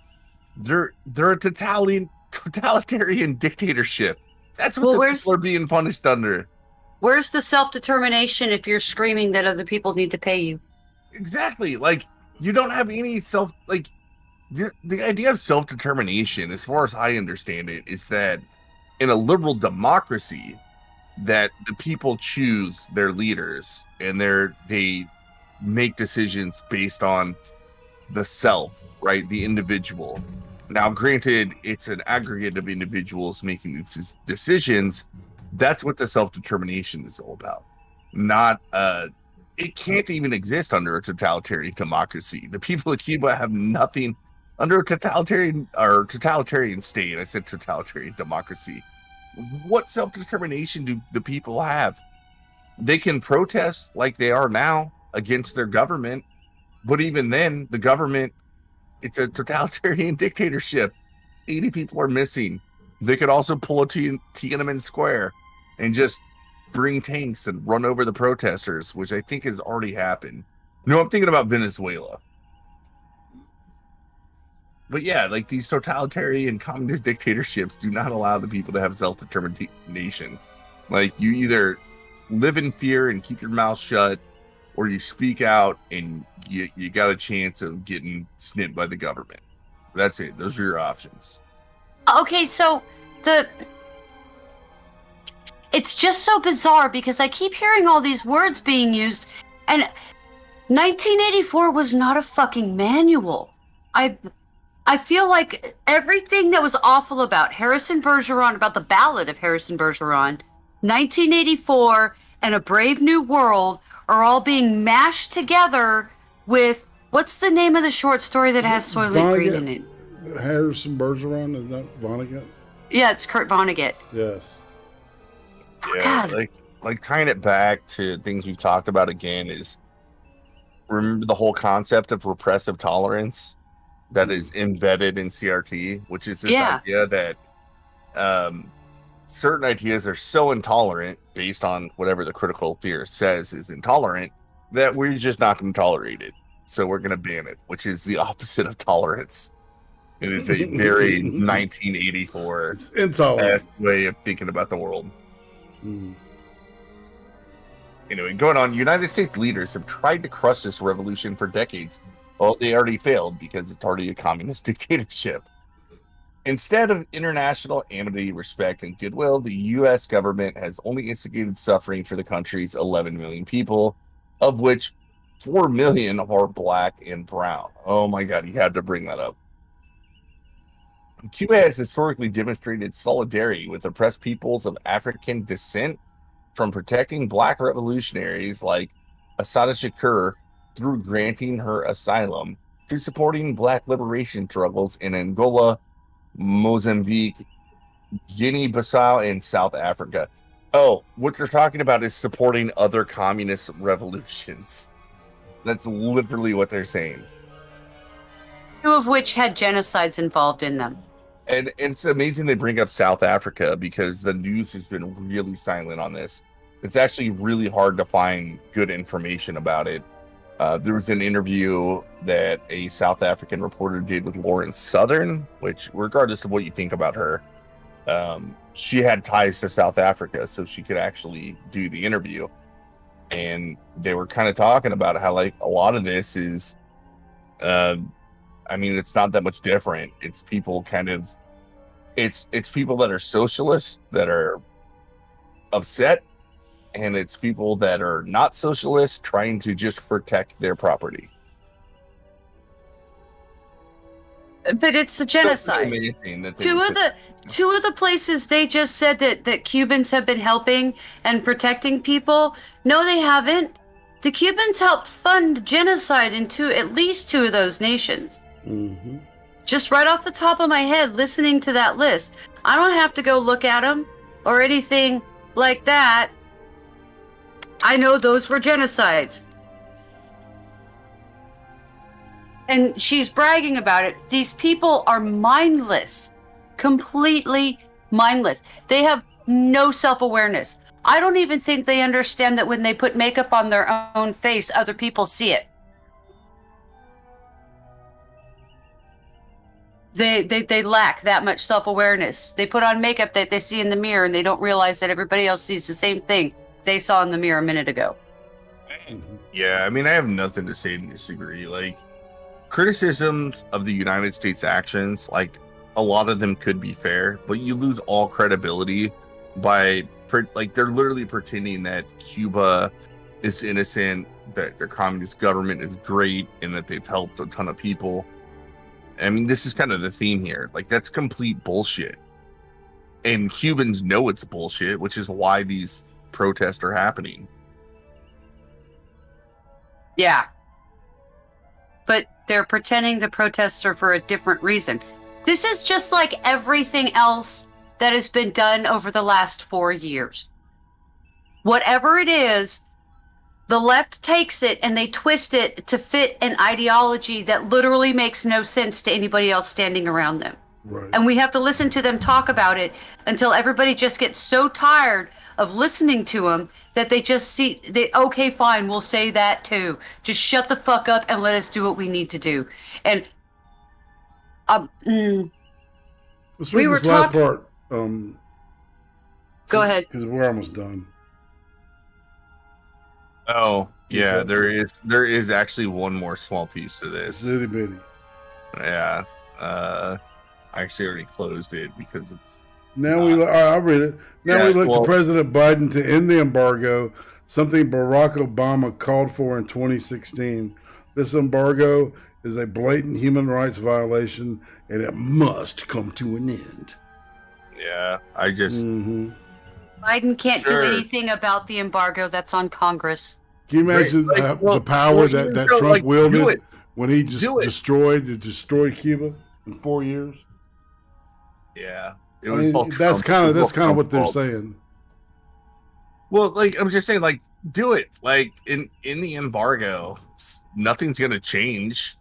They're a totalitarian dictatorship. That's what the people are being punished under. Where's the self-determination if you're screaming that other people need to pay you? Exactly. Like, you don't have any the idea of self-determination, as far as I understand it, is that in a liberal democracy, that the people choose their leaders and they make decisions based on the self, right? The individual. Now, granted, it's an aggregate of individuals making these decisions. That's what the self-determination is all about. Not it can't even exist under a totalitarian democracy. The people of Cuba have nothing under a totalitarian state. I said totalitarian democracy. What self-determination do the people have? They can protest like they are now against their government, but even then, the government, it's a totalitarian dictatorship. 80 people are missing. They could also pull a Tiananmen Square and just bring tanks and run over the protesters, which I think has already happened. No, I'm thinking about Venezuela. But yeah, like, these totalitarian communist dictatorships do not allow the people to have self-determination. Like, you either live in fear and keep your mouth shut, or you speak out and you got a chance of getting snipped by the government. That's it. Those are your options. Okay, so it's just so bizarre because I keep hearing all these words being used, and 1984 was not a fucking manual. I feel like everything that was awful about Harrison Bergeron, about the Ballad of Harrison Bergeron, 1984, and A Brave New World are all being mashed together with, what's the name of the short story that has Soylent Green in it? Harrison Bergeron, is that Vonnegut? Yeah, it's Kurt Vonnegut. Yes. Oh, Yeah, God. like tying it back to things we've talked about again is, remember the whole concept of repressive tolerance that is embedded in CRT, which is this idea that certain ideas are so intolerant based on whatever the critical theorist says is intolerant that we're just not going to tolerate it. So we're going to ban it, which is the opposite of tolerance. It is a very 1984 intolerant way of thinking about the world. Mm. Anyway, going on, United States leaders have tried to crush this revolution for decades. Well, they already failed because it's already a communist dictatorship. Instead of international amity, respect, and goodwill, the U.S. government has only instigated suffering for the country's 11 million people, of which 4 million are black and brown. Oh my God, you had to bring that up. Cuba has historically demonstrated solidarity with oppressed peoples of African descent, from protecting black revolutionaries like Assata Shakur through granting her asylum, to supporting black liberation struggles in Angola, Mozambique, Guinea-Bissau, and South Africa. Oh, what you're talking about is supporting other communist revolutions. That's literally what they're saying. 2 of which had genocides involved in them. And it's amazing they bring up South Africa because the news has been really silent on this. It's actually really hard to find good information about it. There was an interview that a South African reporter did with Lauren Southern, which, regardless of what you think about her, she had ties to South Africa, so she could actually do the interview. And they were kind of talking about how, like, a lot of this is, I mean, it's not that much different. It's people kind of, it's people that are socialists that are upset, and it's people that are not socialists trying to just protect their property. But it's a genocide. That Two of the places they just said that Cubans have been helping and protecting people. No, they haven't. The Cubans helped fund genocide in at least 2 of those nations. Mm-hmm. Just right off the top of my head, listening to that list, I don't have to go look at them or anything like that. I know those were genocides. And she's bragging about it. These people are mindless, completely mindless. They have no self-awareness. I don't even think they understand that when they put makeup on their own face, other people see it. They lack that much self-awareness. They put on makeup that they see in the mirror, and they don't realize that everybody else sees the same thing they saw in the mirror a minute ago. Yeah, I mean, I have nothing to say to disagree. Like, criticisms of the United States actions, like, a lot of them could be fair, but you lose all credibility by, like, they're literally pretending that Cuba is innocent, that their communist government is great, and that they've helped a ton of people. I mean, this is kind of the theme here. Like, that's complete bullshit. And Cubans know it's bullshit, which is why these protests are happening. Yeah. But they're pretending the protests are for a different reason. This is just like everything else that has been done over the last 4 years. Whatever it is, the left takes it and they twist it to fit an ideology that literally makes no sense to anybody else standing around them. Right. And we have to listen to them talk about it until everybody just gets so tired of listening to them that they just okay, fine, we'll say that too. Just shut the fuck up and let us do what we need to do. And let's read this last part. Go ahead. Because we're almost done. Oh, yeah, there is actually one more small piece to this. Itty bitty. Yeah. I actually already closed it because it's Now I'll read it. Now we look to President Biden to end the embargo, something Barack Obama called for in 2016. This embargo is a blatant human rights violation, and it must come to an end. Yeah, I just Biden can't do anything about the embargo. That's on Congress. Can you imagine the power that Trump wielded when he just destroyed Cuba in 4 years? Yeah, that's kind of what they're saying. Well, like I'm just saying, like do it. Like in the embargo, nothing's gonna change.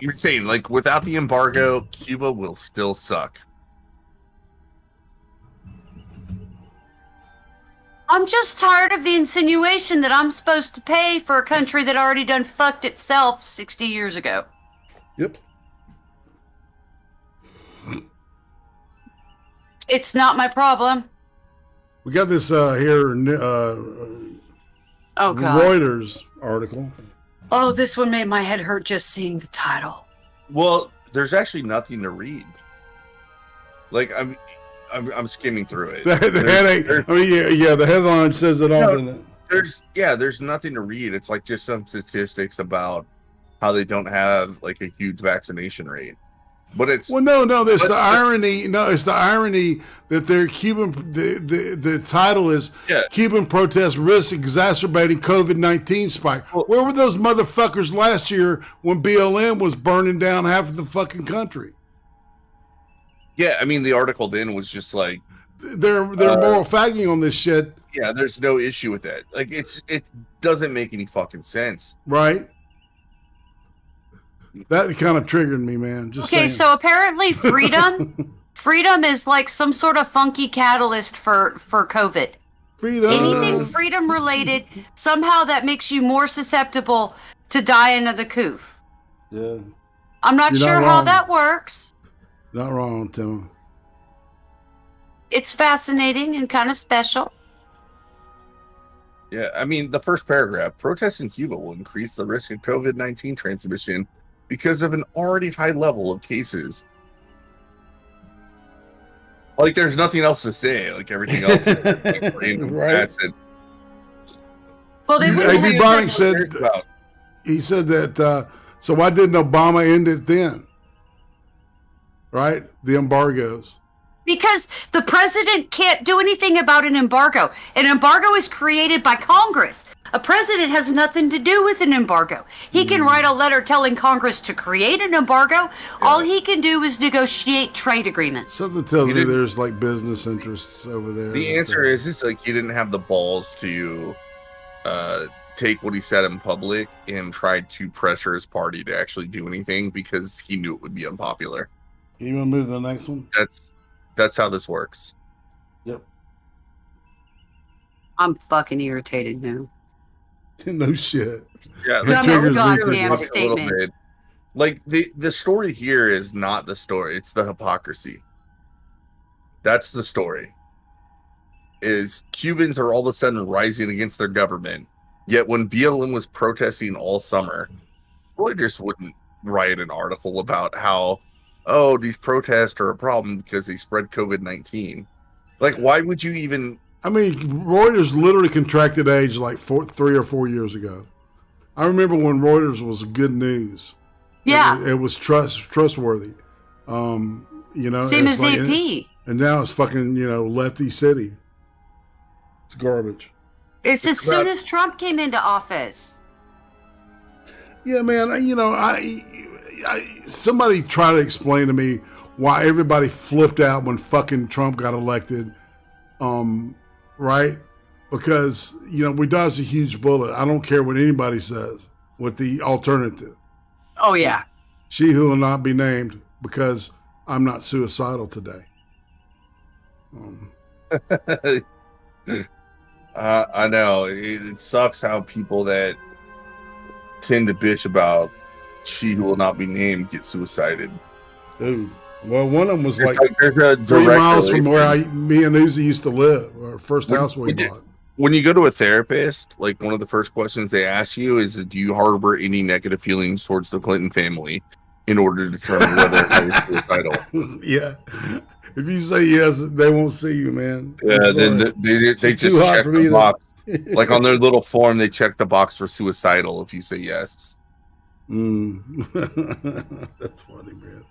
I'm just saying, like without the embargo, Cuba will still suck. I'm just tired of the insinuation that I'm supposed to pay for a country that already done fucked itself 60 years ago. Yep. It's not my problem. We got this here Oh, God. Reuters article. Oh, this one made my head hurt just seeing the title. Well, there's actually nothing to read. Like I'm skimming through it. The headache. The headline says it all, doesn't it? There's nothing to read. It's like just some statistics about how they don't have like a huge vaccination rate. But it's it's the irony. No, it's the irony that they're Cuban. The title is Cuban protests risk exacerbating COVID-19 spike. Where were those motherfuckers last year when BLM was burning down half of the fucking country? Yeah, I mean the article then was just like they're moral fagging on this shit. Yeah, there's no issue with that. Like it doesn't make any fucking sense, right? That kind of triggered me, man. Just saying. So apparently freedom is like some sort of funky catalyst for COVID. Freedom. Anything freedom related, somehow that makes you more susceptible to dying of the coof. Yeah. I'm not sure how that works. Not wrong, Tim. It's fascinating and kind of special. Yeah, I mean, the first paragraph, protests in Cuba will increase the risk of COVID-19 transmission because of an already high level of cases. Like, there's nothing else to say. Like, everything else is like, random. Right. That's it. Well, they A.B. Bonning said, he said that, so why didn't Obama end it then? Right? The embargoes. Because the president can't do anything about an embargo. An embargo is created by Congress. A president has nothing to do with an embargo. He can write a letter telling Congress to create an embargo. Yeah. All he can do is negotiate trade agreements. Something tells me there's like business interests over there. The answer is like he didn't have the balls to take what he said in public and tried to pressure his party to actually do anything because he knew it would be unpopular. You want to move to the next one? That's how this works. Yep. I'm fucking irritated now. No shit. Yeah, from his goddamn statement. Like the story here is not the story; it's the hypocrisy. That's the story. Is Cubans are all of a sudden rising against their government, yet when BLM was protesting all summer, Reuters wouldn't write an article about how, oh, these protests are a problem because they spread COVID-19. Like, why would you even? I mean, Reuters literally contracted AIDS like 3 or 4 years ago. I remember when Reuters was good news. Yeah, it was trustworthy. Same as like, AP. And now it's fucking lefty city. It's garbage. It's as soon as Trump came into office. Yeah, man. Somebody try to explain to me why everybody flipped out when fucking Trump got elected. Right? Because, we dodged a huge bullet. I don't care what anybody says with the alternative. Oh, yeah. She who will not be named because I'm not suicidal today. I know. It sucks how people that tend to bitch about she who will not be named get suicided. Dude. Well, one of them was there's like a 3 miles from where me and Uzi used to live, our first house we bought. when you go to a therapist, like one of the first questions they ask you is, do you harbor any negative feelings towards the Clinton family in order to determine whether they're suicidal? Yeah. If you say yes, they won't see you, man. Yeah, then they It's just too hot check for me the to- box. Like on their little form, they check the box for suicidal if you say yes. That's funny, man.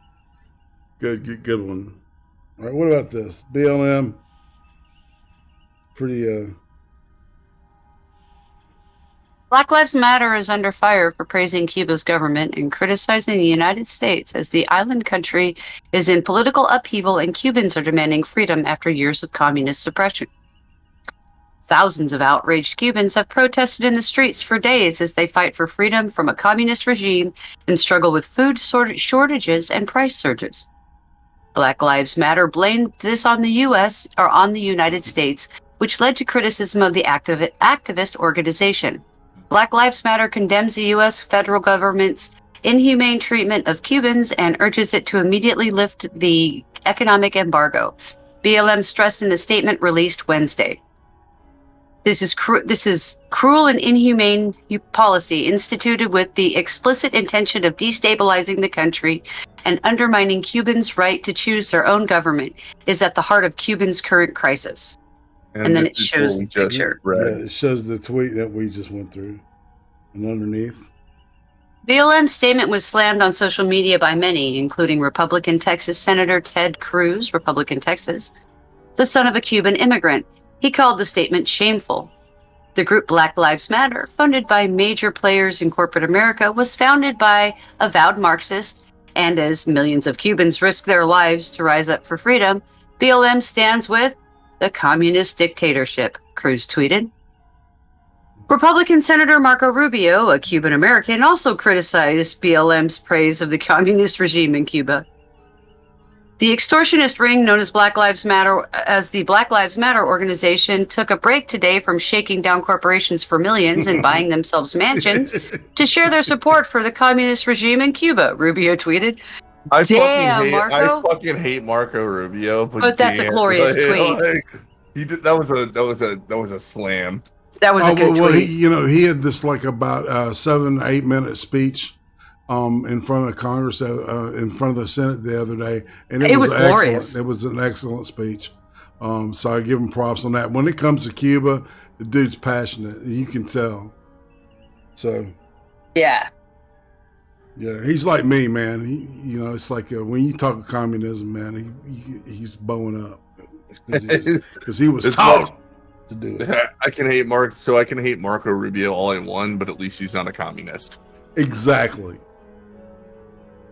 Good one. All right, what about this? BLM. Pretty Black Lives Matter is under fire for praising Cuba's government and criticizing the United States as the island country is in political upheaval and Cubans are demanding freedom after years of communist suppression. Thousands of outraged Cubans have protested in the streets for days as they fight for freedom from a communist regime and struggle with food shortages and price surges. Black Lives Matter blamed this on the U.S. or on the United States, which led to criticism of the activist organization. Black Lives Matter condemns the U.S. federal government's inhumane treatment of Cubans and urges it to immediately lift the economic embargo. BLM stressed in a statement released Wednesday. This is cruel and inhumane policy instituted with the explicit intention of destabilizing the country and undermining Cubans' right to choose their own government is at the heart of Cuba's current crisis. And then it shows the picture. yeah, it shows the tweet that we just went through. And underneath. BLM's statement was slammed on social media by many, including Republican Texas Senator Ted Cruz, Republican Texas, the son of a Cuban immigrant. He called the statement shameful. The group Black Lives Matter, funded by major players in corporate America, was founded by avowed Marxists, and as millions of Cubans risk their lives to rise up for freedom, BLM stands with the communist dictatorship, Cruz tweeted. Republican Senator Marco Rubio, a Cuban American, also criticized BLM's praise of the communist regime in Cuba. The extortionist ring known as the Black Lives Matter organization took a break today from shaking down corporations for millions and buying themselves mansions to share their support for the communist regime in Cuba, Rubio tweeted. I Marco. fucking hate Marco Rubio, But that's a glorious tweet. He did, that was a slam. That was a good tweet. He had this like about 7-8 minute speech in front of Congress, in front of the Senate the other day, and it was glorious. Excellent. It was an excellent speech. So I give him props on that. When it comes to Cuba, the dude's passionate. You can tell. So yeah, he's like me, man. It's like when you talk communism, man, he's bowing up because he was taught to do it. I can hate Marco Rubio all I want, but at least he's not a communist. Exactly.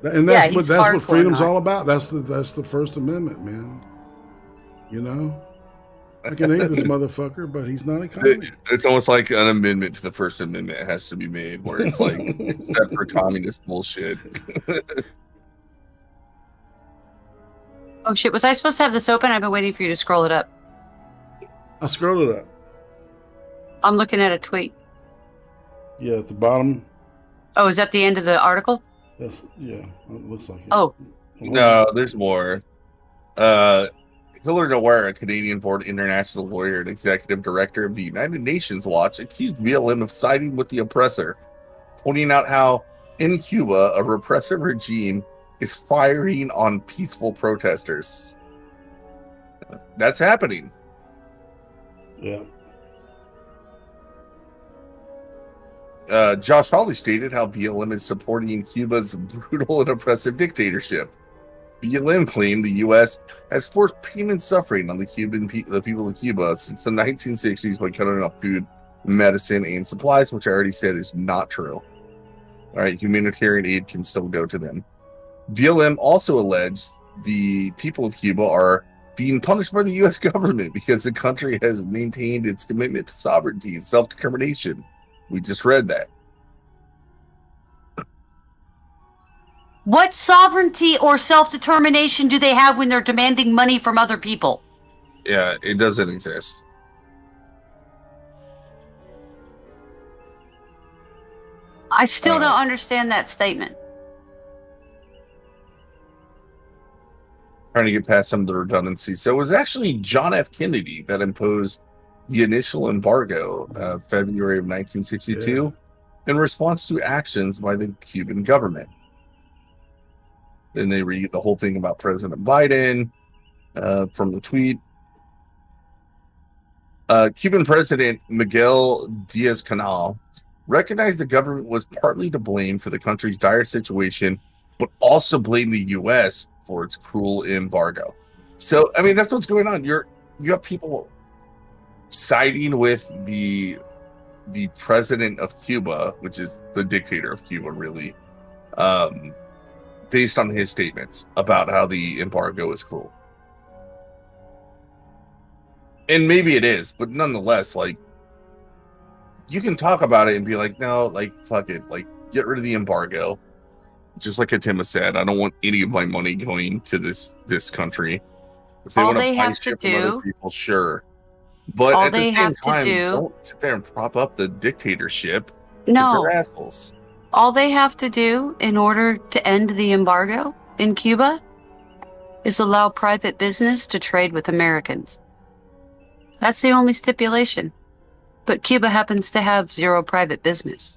And that's what freedom's not. all about. That's the First Amendment, man. I can hate this motherfucker, but he's not a communist. It's almost like an amendment to the First Amendment has to be made, where it's like except for communist bullshit. Oh shit! Was I supposed to have this open? I've been waiting for you to scroll it up. I scrolled it up. I'm looking at a tweet. Yeah, at the bottom. Oh, is that the end of the article? It looks like it. Oh. No, there's more. Hillary Noir, a Canadian-born international lawyer and executive director of the United Nations Watch, accused BLM of siding with the oppressor, pointing out how, in Cuba, a repressive regime is firing on peaceful protesters. That's happening. Yeah. Josh Hawley stated how BLM is supporting Cuba's brutal and oppressive dictatorship. BLM claimed the U.S. has forced pain and suffering on the people of Cuba since the 1960s by cutting off food, medicine, and supplies, which I already said is not true. All right, humanitarian aid can still go to them. BLM also alleged the people of Cuba are being punished by the U.S. government because the country has maintained its commitment to sovereignty and self-determination. We just read that. What sovereignty or self-determination do they have when they're demanding money from other people? Yeah, it doesn't exist. I still don't understand that statement. Trying to get past some of the redundancy. So it was actually John F. Kennedy that imposed the initial embargo of February of 1962 in response to actions by the Cuban government. Then they read the whole thing about President Biden from the tweet. Cuban President Miguel Diaz-Canel recognized the government was partly to blame for the country's dire situation, but also blamed the U.S. for its cruel embargo. So, I mean, that's what's going on. You have people siding with the president of Cuba, which is the dictator of Cuba, really, based on his statements about how the embargo is cruel. And maybe it is, but nonetheless, like, you can talk about it and be like, no, like, fuck it, like, get rid of the embargo. Just like Atima said, I don't want any of my money going to this country. If they All want they to buy have to shit from other do- people, sure. But all at the they same have to time, do- don't sit there and prop up the dictatorship. 'Cause No. they're assholes. All they have to do in order to end the embargo in Cuba is allow private business to trade with Americans. That's the only stipulation. But Cuba happens to have zero private business.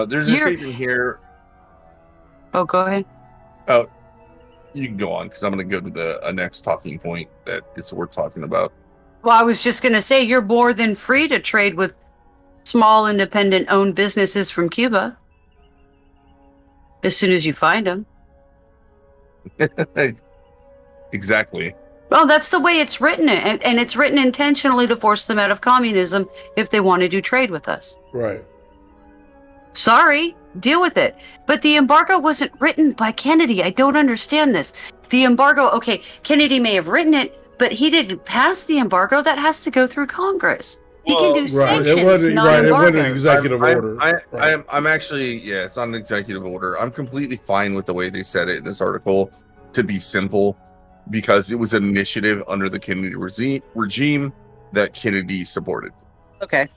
There's a You're- statement here. Oh, go ahead. Oh, you can go on because I'm going to go to the next talking point that is worth talking about. Well, I was just going to say, you're more than free to trade with small independent owned businesses from Cuba. As soon as you find them. Exactly. Well, that's the way it's written, and it's written intentionally to force them out of communism if they want to do trade with us. Right. Sorry, deal with it. But the embargo wasn't written by Kennedy. I don't understand this. The embargo, okay, Kennedy may have written it, but he didn't pass the embargo. That has to go through Congress. He can do Right. sanctions, It wasn't not right. It wasn't an embargoes. executive order. Right. I'm actually, yeah, it's not an executive order. I'm completely fine with the way they said it in this article to be simple because it was an initiative under the Kennedy regime that Kennedy supported. Okay.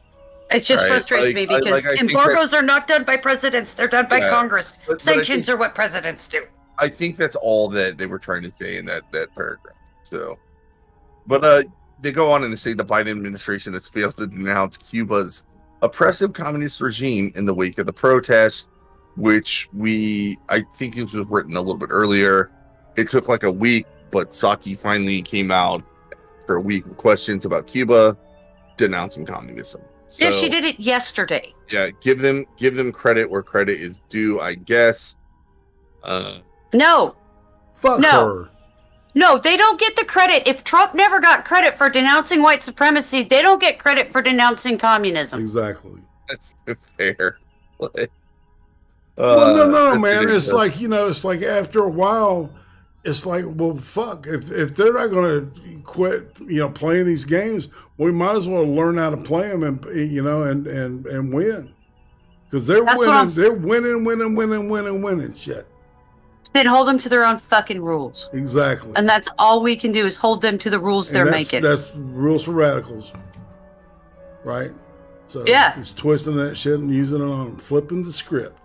It just Right, frustrates like- me because I think embargoes are not done by presidents. They're done by Yeah, Congress. but I Sanctions think- are what presidents do. I think that's all that they were trying to say in that paragraph. So, but they go on and they say the Biden administration has failed to denounce Cuba's oppressive communist regime in the wake of the protests, which I think it was written a little bit earlier. It took like a week, but Saki finally came out for a week with questions about Cuba denouncing communism. So, Yeah, she did it yesterday. Yeah, give them credit where credit is due, I guess. No, Fuck No. her. no, they don't get the credit. If Trump never got credit for denouncing white supremacy, they don't get credit for denouncing communism. Exactly. That's fair. Well, no, that's man. ridiculous. It's like, it's like after a while, it's like, well, fuck. If they're not going to quit, playing these games, we might as well learn how to play them and win. Because they're That's what winning. I'm They're winning shit. Then hold them to their own fucking rules. Exactly. And that's all we can do is hold them to the rules they're And making. That's rules for radicals. Right? So Yeah. he's twisting that shit and using it on flipping the script.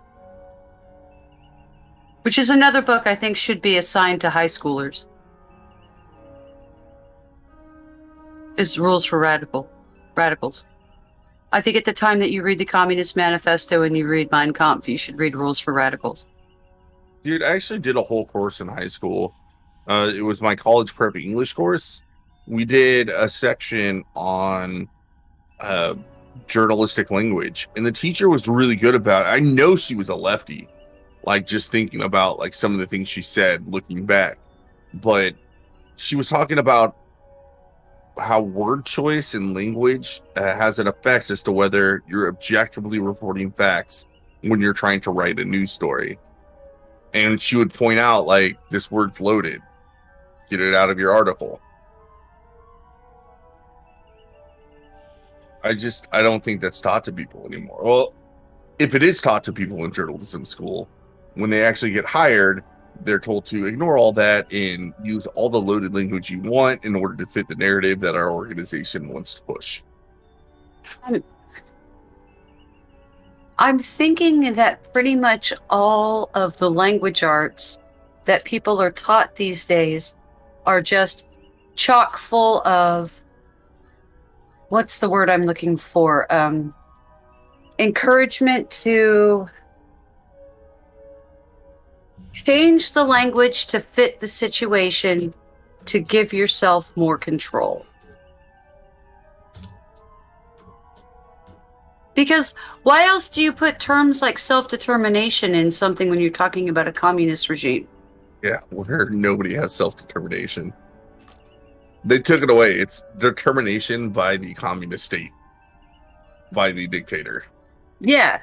Which is another book I think should be assigned to high schoolers. Is Rules for Radicals. I think at the time that you read the Communist Manifesto and you read Mein Kampf, you should read Rules for Radicals. Dude, I actually did a whole course in high school. It was my college prep English course. We did a section on journalistic language, and the teacher was really good about it. I know she was a lefty, like just thinking about like some of the things she said looking back, but she was talking about how word choice and language has an effect as to whether you're objectively reporting facts when you're trying to write a news story. And she would point out, like, this word's loaded. Get it out of your article. I don't think that's taught to people anymore. Well, if it is taught to people in journalism school, when they actually get hired, they're told to ignore all that and use all the loaded language you want in order to fit the narrative that our organization wants to push. I'm thinking that pretty much all of the language arts that people are taught these days are just chock full of, what's the word I'm looking for? Encouragement to change the language to fit the situation to give yourself more control. Because why else do you put terms like self-determination in something when you're talking about a communist regime? Yeah, where nobody has self-determination. They took it away. It's determination by the communist state, by the dictator. Yeah.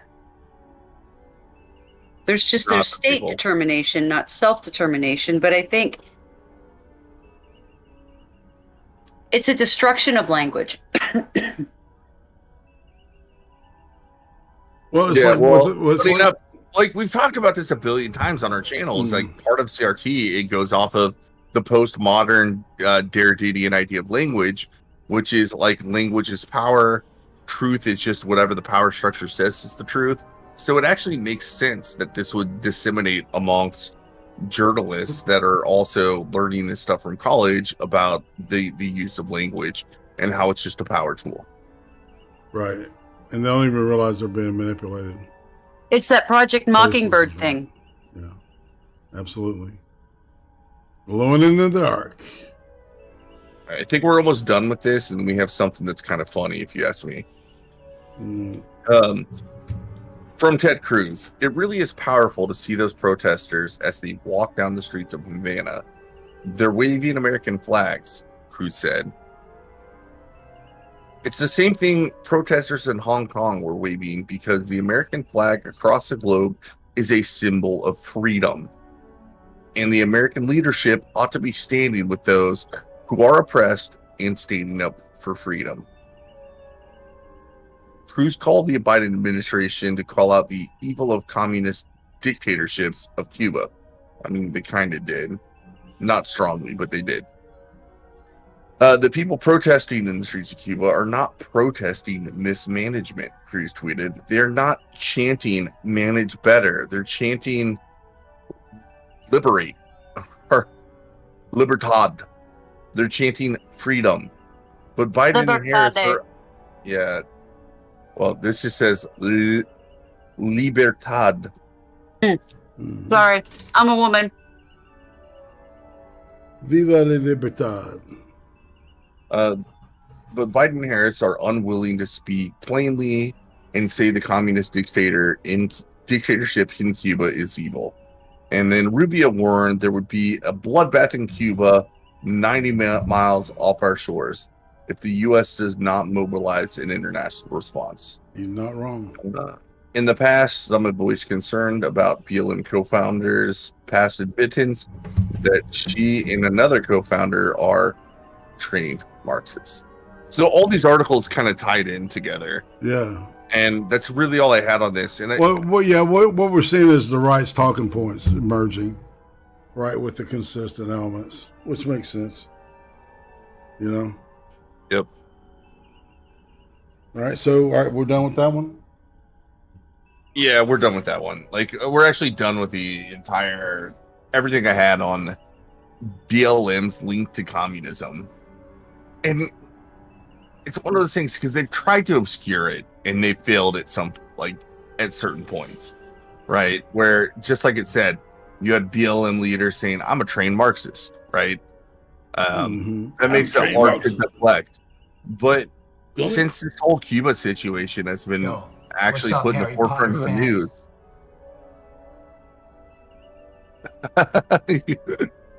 There's state people. determination, not self-determination, but I think it's a destruction of language. Well, it's Yeah, like, well, what's clean like, up. Like we've talked about this a billion times on our channel. It's like part of CRT. It goes off of the postmodern Derridian idea of language, which is like language is power. Truth is just whatever the power structure says is the truth. So it actually makes sense that this would disseminate amongst journalists that are also learning this stuff from college about the use of language and how it's just a power tool. right. And they don't even realize they're being manipulated. It's that Project Mockingbird thing. Yeah, absolutely. Glowing in the dark. I think we're almost done with this, and we have something that's kind of funny, if you ask me. From Ted Cruz, it really is powerful to see those protesters as they walk down the streets of Havana. They're waving American flags, Cruz said. It's the same thing protesters in Hong Kong were waving because the American flag across the globe is a symbol of freedom. And the American leadership ought to be standing with those who are oppressed and standing up for freedom. Cruz called the Biden administration to call out the evil of communist dictatorships of Cuba. I mean, they kind of did. Not strongly, but they did. The people protesting in the streets of Cuba are not protesting mismanagement, Cruz tweeted. They're not chanting manage better. They're chanting liberate or libertad. They're chanting freedom. But Biden and Harris are, yeah. Well, this just says libertad. Sorry, I'm a woman. Viva la libertad. But Biden and Harris are unwilling to speak plainly and say the communist dictatorship in Cuba is evil. And then Rubio warned there would be a bloodbath in Cuba 90 miles off our shores if the U.S. does not mobilize an international response. You're not wrong. In the past, some have voiced concern about BLM co-founders, past admittance that she and another co-founder are trained Marxists. So all these articles kind of tied in together. Yeah. And that's really all I had on this. And what we're seeing is the right's talking points emerging, right, with the consistent elements, which makes sense. You know? Yep. All right, we're done with that one? Yeah, we're done with that one. Like, we're actually done with the entire, everything I had on BLM's link to communism. And it's one of those things because they've tried to obscure it and they failed at at certain points, right? Where, just like it said, you had BLM leaders saying, I'm a trained Marxist, right? That makes it hard to deflect. But since this whole Cuba situation has been actually put in the forefront of the news,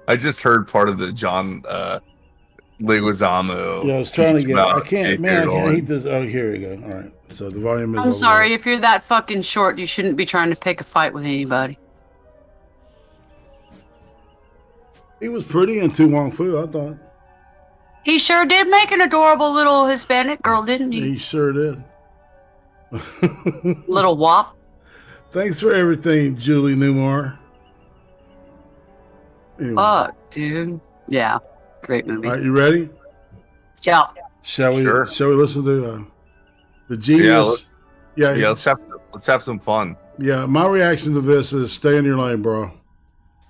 I just heard part of the John Leguizamo. Yeah, I was trying to get. I can't hate this. Oh, here we go. All right. So the volume is. I'm sorry. If you're that fucking short, you shouldn't be trying to pick a fight with anybody. He was pretty in Tu Wong Fu, I thought. He sure did make an adorable little Hispanic girl, didn't he? He sure did. Little wop. Thanks for everything, Julie Newmar. Anyway. Fuck, dude. Yeah. Great movie. All right, you ready? Yeah. Shall we listen to the genius? Yeah, let's have some fun. Yeah, my reaction to this is stay in your lane, bro.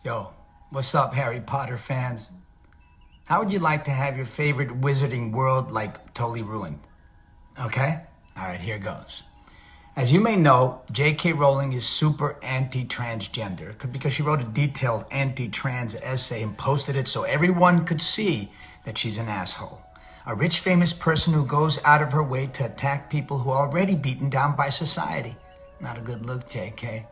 Yo, what's up, Harry Potter fans? How would you like to have your favorite wizarding world like totally ruined? Okay? All right, here goes. As you may know, J.K. Rowling is super anti-transgender because she wrote a detailed anti-trans essay and posted it so everyone could see that she's an asshole. A rich, famous person who goes out of her way to attack people who are already beaten down by society. Not a good look, J.K.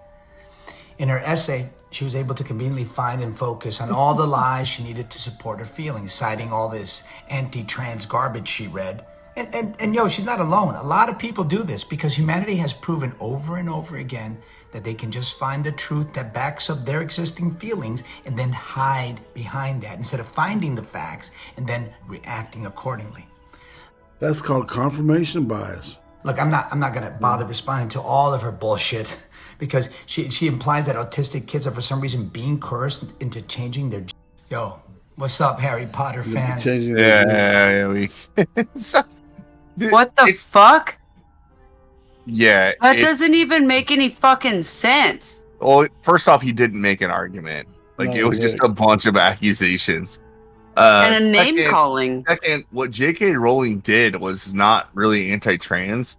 In her essay, she was able to conveniently find and focus on all the lies she needed to support her feelings, citing all this anti-trans garbage she read. And yo, she's not alone. A lot of people do this because humanity has proven over and over again that they can just find the truth that backs up their existing feelings and then hide behind that instead of finding the facts and then reacting accordingly. That's called confirmation bias. Look, I'm not gonna bother responding to all of her bullshit because she implies that autistic kids are for some reason being coerced into changing their. Yo, what's up, Harry Potter fans? What the fuck? Yeah. That doesn't even make any fucking sense. Well, first off, he didn't make an argument. Like, it was just a bunch of accusations. And a name calling. Second, what J.K. Rowling did was not really anti-trans.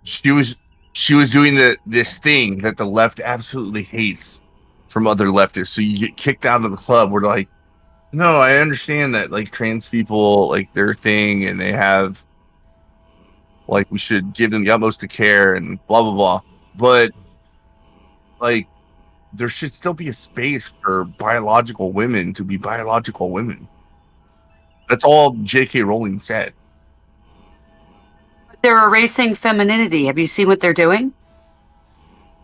She was doing this thing that the left absolutely hates from other leftists. So you get kicked out of the club. We're like, no, I understand that like trans people, like their thing, and they have like we should give them the utmost of care and blah blah blah. But like there should still be a space for biological women to be biological women. That's all J.K. Rowling said. They're erasing femininity. Have you seen what they're doing?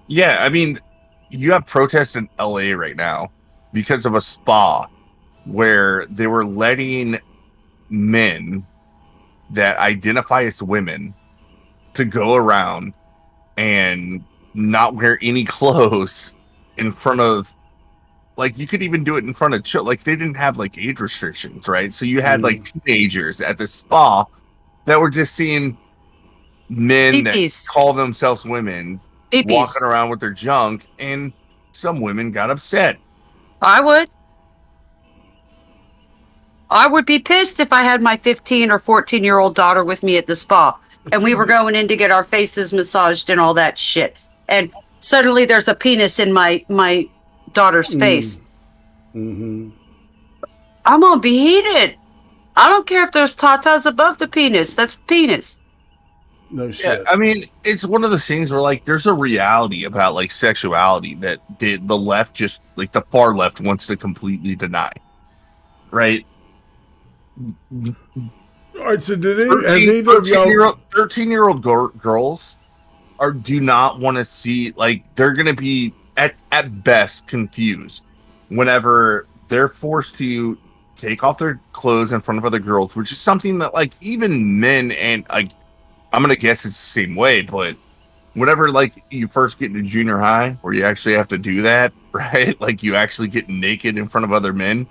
Yeah, I mean, you have protests in LA right now because of a spa where they were letting men that identify as women to go around and not wear any clothes in front of, like, you could even do it in front of children. Like, they didn't have like age restrictions, right? So you had like teenagers at the spa that were just seeing men that call themselves women walking around with their junk, and some women got upset. I would be pissed if I had my 15 or 14-year-old daughter with me at the spa and we were going in to get our faces massaged and all that shit. And suddenly there's a penis in my daughter's face. Mm-hmm. I'm going to be heated. I don't care if there's tatas above the penis. That's penis. No shit. Yeah, I mean, it's one of those things where like there's a reality about like sexuality that the left, just like the far left, wants to completely deny. Right? All right, so did neither of y'all 13-year-old girls do not want to see, like, they're gonna be at best confused whenever they're forced to take off their clothes in front of other girls, which is something that like even men, and like I'm gonna guess it's the same way, but whenever like you first get into junior high where you actually have to do that, right? Like you actually get naked in front of other men.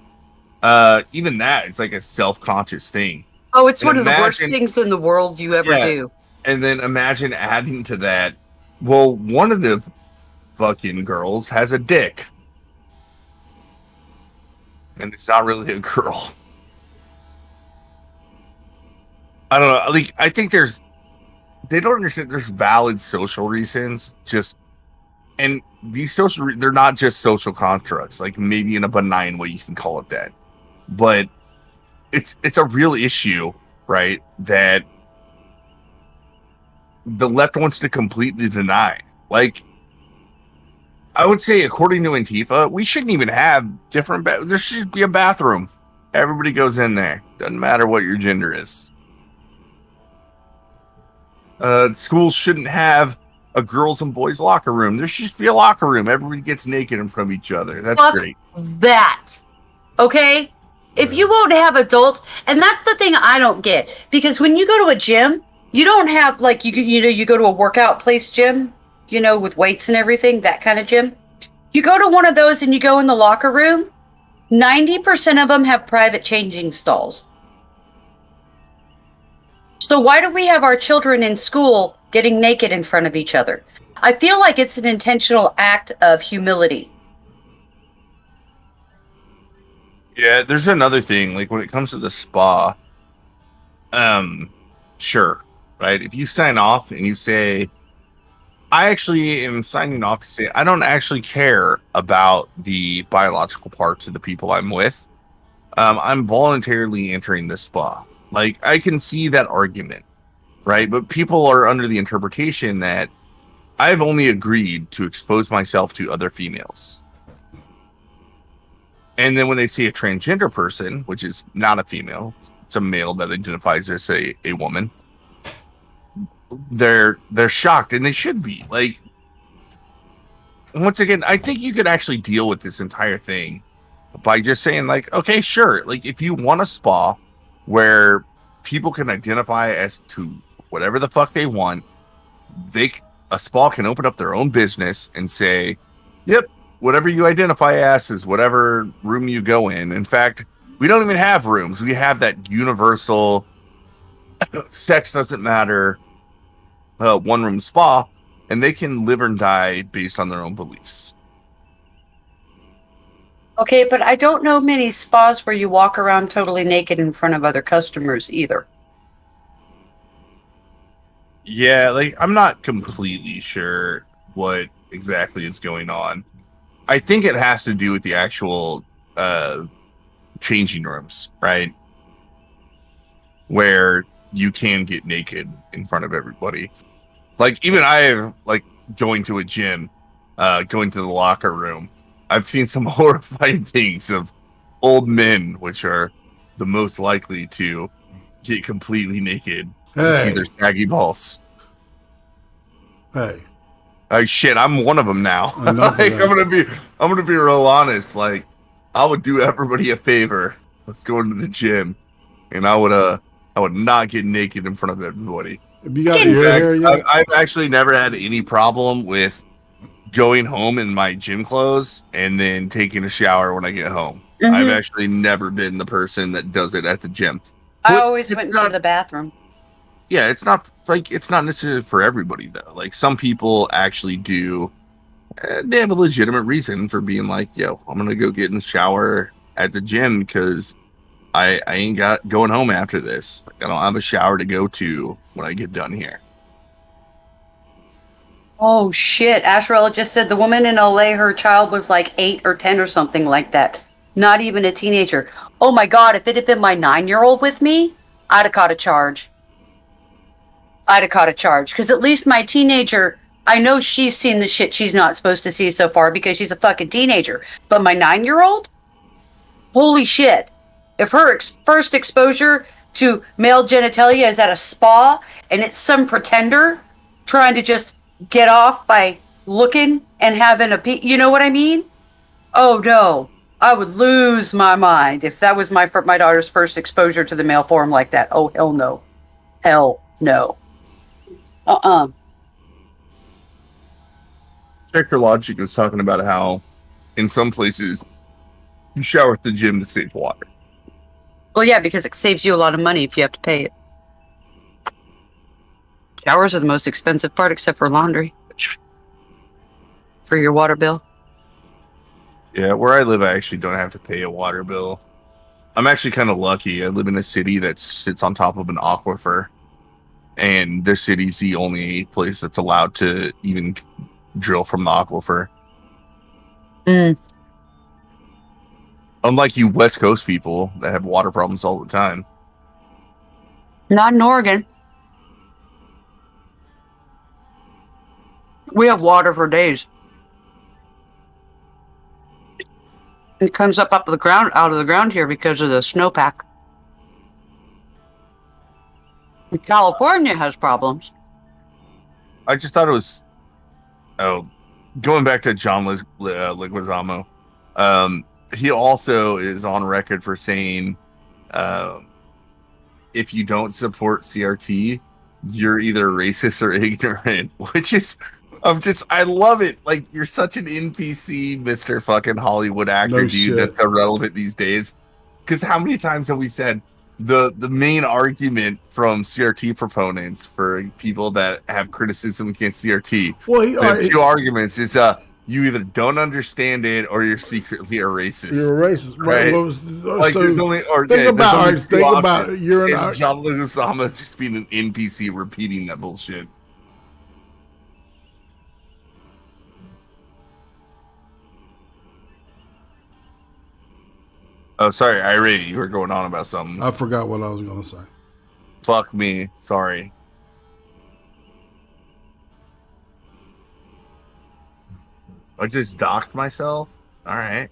Even that, it's like a self-conscious thing. Oh, it's one of the worst things in the world you ever do. And then imagine adding to that, well, one of the fucking girls has a dick. And it's not really a girl. I don't know. Like, I think they don't understand there's valid social reasons. And these they're not just social constructs. Like, maybe in a benign way you can call it that. But it's a real issue, right? That the left wants to completely deny. Like, I would say, according to Antifa, we shouldn't even have different. There should be a bathroom. Everybody goes in there. Doesn't matter what your gender is. Schools shouldn't have a girls and boys locker room. There should just be a locker room. Everybody gets naked in front of each other. That's great. That. Okay? If you won't have adults, and that's the thing I don't get, because when you go to a gym, you don't have, like, you go to a workout place gym, with weights and everything, that kind of gym. You go to one of those and you go in the locker room, 90% of them have private changing stalls. So why do we have our children in school getting naked in front of each other? I feel like it's an intentional act of humility. Yeah, there's another thing. Like when it comes to the spa, sure, right? If you sign off and you say, I actually am signing off to say I don't actually care about the biological parts of the people I'm with. I'm voluntarily entering the spa. Like I can see that argument, right? But people are under the interpretation that I've only agreed to expose myself to other females. And then when they see a transgender person, which is not a female, it's a male that identifies as a woman, they're shocked, and they should be. Like, once again, I think you could actually deal with this entire thing by just saying, like, okay, sure. Like, if you want a spa where people can identify as to whatever the fuck they want, a spa can open up their own business and say, yep, whatever you identify as is whatever room you go in. In fact, we don't even have rooms. We have that universal sex doesn't matter one room spa, and they can live or die based on their own beliefs. Okay, but I don't know many spas where you walk around totally naked in front of other customers either. Yeah, like I'm not completely sure what exactly is going on. I think it has to do with the actual changing rooms, right? Where you can get naked in front of everybody. Like even I have like going to a gym, going to the locker room. I've seen some horrifying things of old men, which are the most likely to get completely naked and see their saggy balls. Hey. Oh shit, I'm one of them now. Like, I'm gonna be real honest. Like, I would do everybody a favor. Let's go into the gym, and I would not get naked in front of everybody. Have you got your hair yet? I've actually never had any problem with going home in my gym clothes and then taking a shower when I get home. Mm-hmm. I've actually never been the person that does it at the gym. I always went to the bathroom. Yeah, it's not necessarily for everybody though. Like some people actually do. They have a legitimate reason for being like, "Yo, I'm gonna go get in the shower at the gym because I ain't got going home after this. Like, I don't have a shower to go to when I get done here." Oh shit! Asherella just said the woman in LA, her child was like 8 or 10 or something like that. Not even a teenager. Oh my god! If it had been my 9-year-old with me, I'd have caught a charge. Because at least my teenager, I know she's seen the shit she's not supposed to see so far because she's a fucking teenager. But my 9-year-old? Holy shit. If her first exposure to male genitalia is at a spa and it's some pretender trying to just get off by looking and having you know what I mean? Oh no. I would lose my mind if that was my daughter's first exposure to the male form like that. Oh, hell no. Hell no. Checker Logic was talking about how in some places you shower at the gym to save water. Well, yeah, because it saves you a lot of money if you have to pay it. Showers are the most expensive part except for laundry. For your water bill. Yeah, where I live, I actually don't have to pay a water bill. I'm actually kind of lucky. I live in a city that sits on top of an aquifer. And this city's the only place that's allowed to even drill from the aquifer. Mm. Unlike you West Coast people that have water problems all the time. Not in Oregon. We have water for days. It comes up out of the ground here because of the snowpack. California has problems. I just thought it was... Oh, going back to John Leguizamo, he also is on record for saying if you don't support CRT, you're either racist or ignorant, which is... I love it. Like, you're such an NPC, Mr. fucking Hollywood actor, No dude, shit. that's irrelevant these days. Because how many times have we said the main argument from CRT proponents for people that have criticism against CRT? Well, They have two arguments. Is you either don't understand it or you're secretly a racist. You're a racist, right? Like so there's only, or think yeah, about, there's only think about you're and John Leguizamo is just being an NPC repeating that bullshit. Oh, sorry, Irene, you were going on about something. I forgot what I was going to say. Fuck me, sorry. I just docked myself? Alright.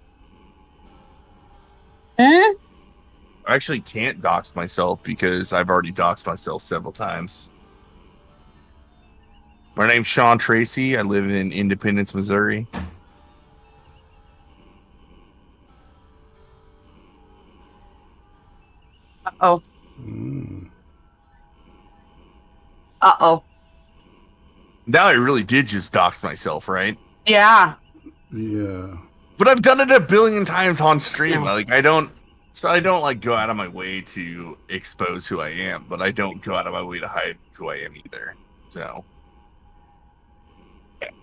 Huh? I actually can't dox myself because I've already doxed myself several times. My name's Sean Tracy. I live in Independence, Missouri. Uh-oh. Mm. Uh-oh. Now I really did just dox myself, right? Yeah. Yeah. But I've done it a billion times on stream. Like I don't like go out of my way to expose who I am, but I don't go out of my way to hide who I am either. So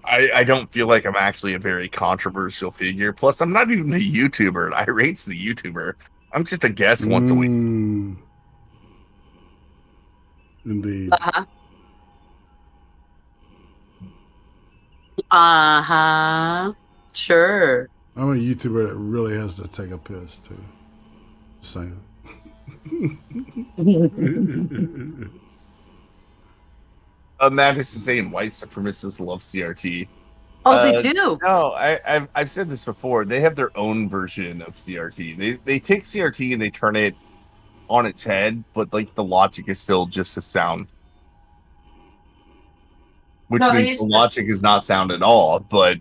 I don't feel like I'm actually a very controversial figure. Plus, I'm not even a YouTuber. I rate's the YouTuber. I'm just a guest once a week. Indeed. Uh-huh. Uh-huh. Sure. I'm a YouTuber that really has to take a piss too. Just saying. Magus is saying white supremacists love CRT. Oh, they do. No, I've said this before. They have their own version of CRT. They take CRT and they turn it on its head, but like the logic is still just a sound. Which means the logic is not sound at all. But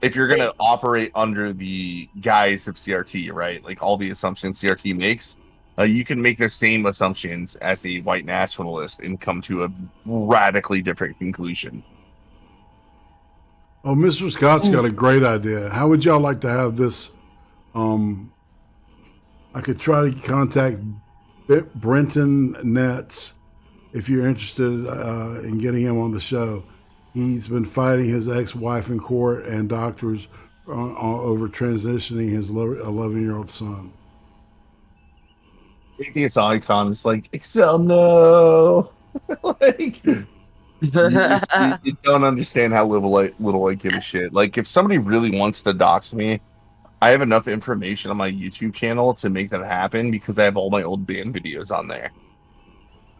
if you're gonna operate under the guise of CRT, right? Like all the assumptions CRT makes, you can make the same assumptions as a white nationalist and come to a radically different conclusion. Oh, Mr. Scott's got a great idea. How would y'all like to have this? I could try to contact Brenton Nets if you're interested in getting him on the show. He's been fighting his ex-wife in court and doctors over transitioning his 11-year-old son. Atheist icon is like, Excel, no. Like, you don't understand how little I give a shit. Like, if somebody really wants to dox me, I have enough information on my YouTube channel to make that happen because I have all my old band videos on there.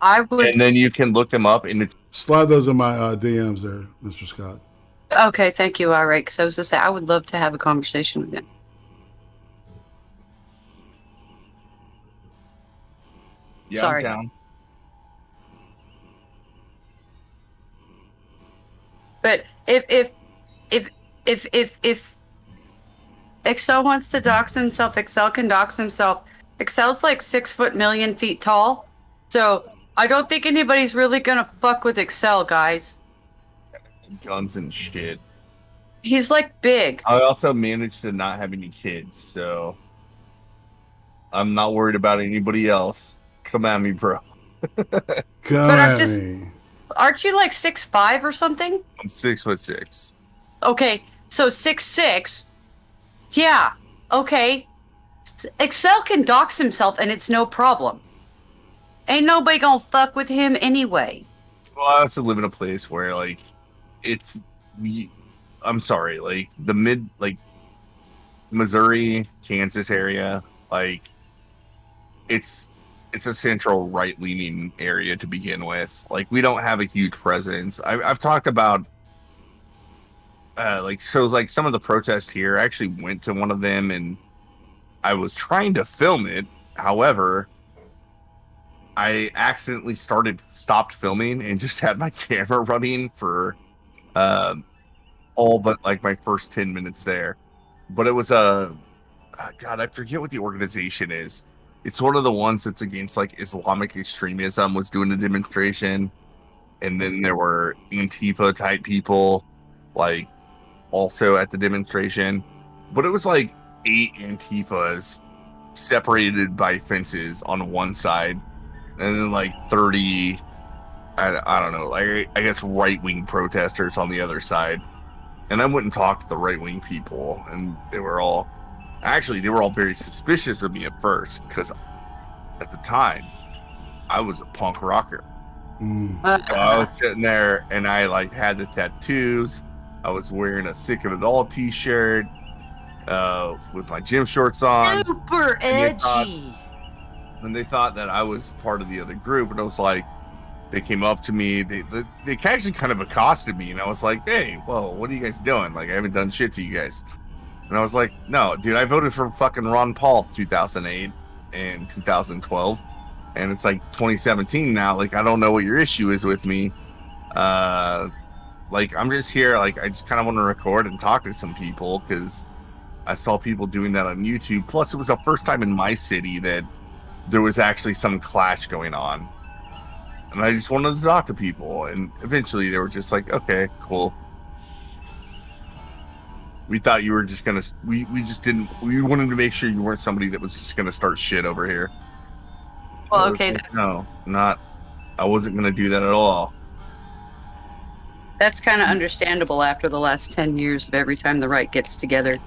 I would, and then you can look them up and it's slide those in my DMs there, Mr. Scott. Okay, thank you. All right, because I was going to say I would love to have a conversation with him. Yeah, sorry. I'm down. But if Excel wants to dox himself, Excel can dox himself. Excel's like 6'1" feet tall, so I don't think anybody's really gonna fuck with Excel, guys. Guns and shit. He's like big. I also managed to not have any kids, so I'm not worried about anybody else. Come at me, bro. Come at me. Aren't you like 6'5" or something? I'm 6'6". Okay, so 6'6". Yeah, okay. Excel can dox himself and it's no problem. Ain't nobody gonna fuck with him anyway. Well, I also live in a place where, like, I'm sorry, like, Missouri, Kansas area, like, it's a central right-leaning area to begin with. Like, we don't have a huge presence. I've talked about, some of the protests here. I actually went to one of them, and I was trying to film it. However, I accidentally stopped filming and just had my camera running for all but, like, my first 10 minutes there. But it was God, I forget what the organization is. It's one of the ones that's against, like, Islamic extremism was doing a demonstration. And then there were Antifa type people, like, also at the demonstration. But it was like 8 Antifas separated by fences on one side. And then like 30, I don't know, I guess right-wing protesters on the other side. and I went and talked to the right-wing people, and they were all very suspicious of me at first, because at the time I was a punk rocker. So I was sitting there, and I like had the tattoos. I was wearing a Sick of It All t-shirt with my gym shorts on. Super edgy. And they thought that I was part of the other group, and I was like, they came up to me, they actually kind of accosted me, and I was like, hey, well, what are you guys doing? Like, I haven't done shit to you guys. And I was like, no, dude, I voted for fucking Ron Paul 2008 and 2012, and it's like 2017 now. Like, I don't know what your issue is with me. Like, I'm just here, like, I just kind of want to record and talk to some people, because I saw people doing that on YouTube. Plus, it was the first time in my city that there was actually some clash going on. And I just wanted to talk to people. And eventually they were just like, okay, cool. We thought you were just going to... We wanted to make sure you weren't somebody that was just going to start shit over here. Well, okay. Like, no, not... I wasn't going to do that at all. That's kind of understandable after the last 10 years of every time the right gets together.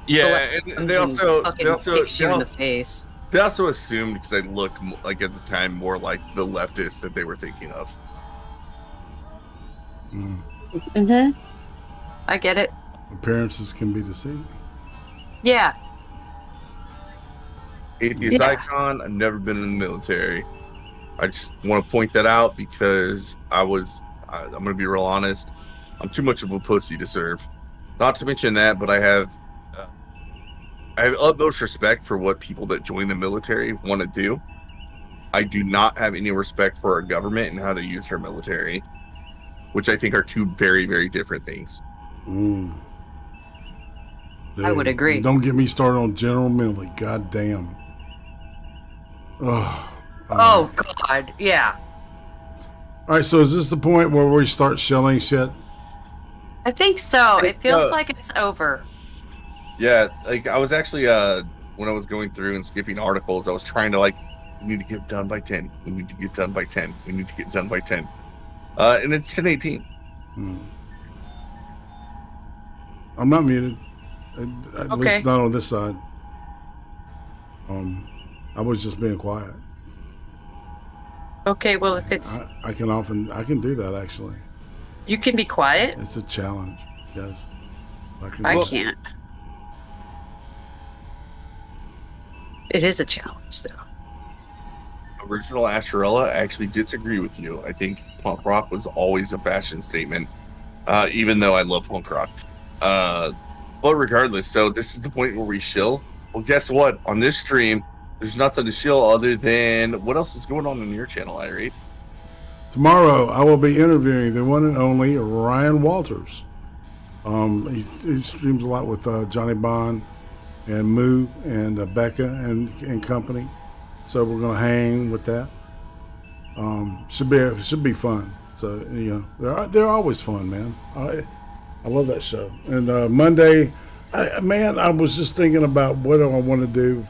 Yeah, and they also kicks you in the face. They also assumed, because I looked like at the time more like the leftists that they were thinking of. Mm-hmm. I get it. Appearances can be deceiving. Yeah. Atheist icon. I've never been in the military. I just want to point that out because I'm going to be real honest. I'm too much of a pussy to serve. Not to mention that, but I have utmost respect for what people that join the military want to do. I do not have any respect for our government and how they use their military, which I think are two very, very different things. Dude, I would agree. Don't get me started on General Milley. God damn. Oh, God. Yeah. All right, so is this the point where we start shelling shit? I think so. It feels like it's over. Yeah, like I was actually when I was going through and skipping articles, I was trying to like, we need to get done by 10. We need to get done by 10. We need to get done by 10. And it's 10:18. I'm not muted. At least not on this side. I was just being quiet. Okay, well, if it's... I can do that, actually. You can be quiet? It's a challenge, yes. I can't. It is a challenge, though. Original Asherella, I actually disagree with you. I think punk rock was always a fashion statement, even though I love punk rock. But regardless, so this is the point where we shill. Well, guess what? On this stream, there's nothing to shill other than what else is going on your channel, Irate? Tomorrow, I will be interviewing the one and only Ryan Walters. He streams a lot with Johnny Bond and Moo and Becca and company. So we're gonna hang with that. Should be fun. So you know, they're always fun, man. I love that show. And Monday, I was just thinking about what do I want to do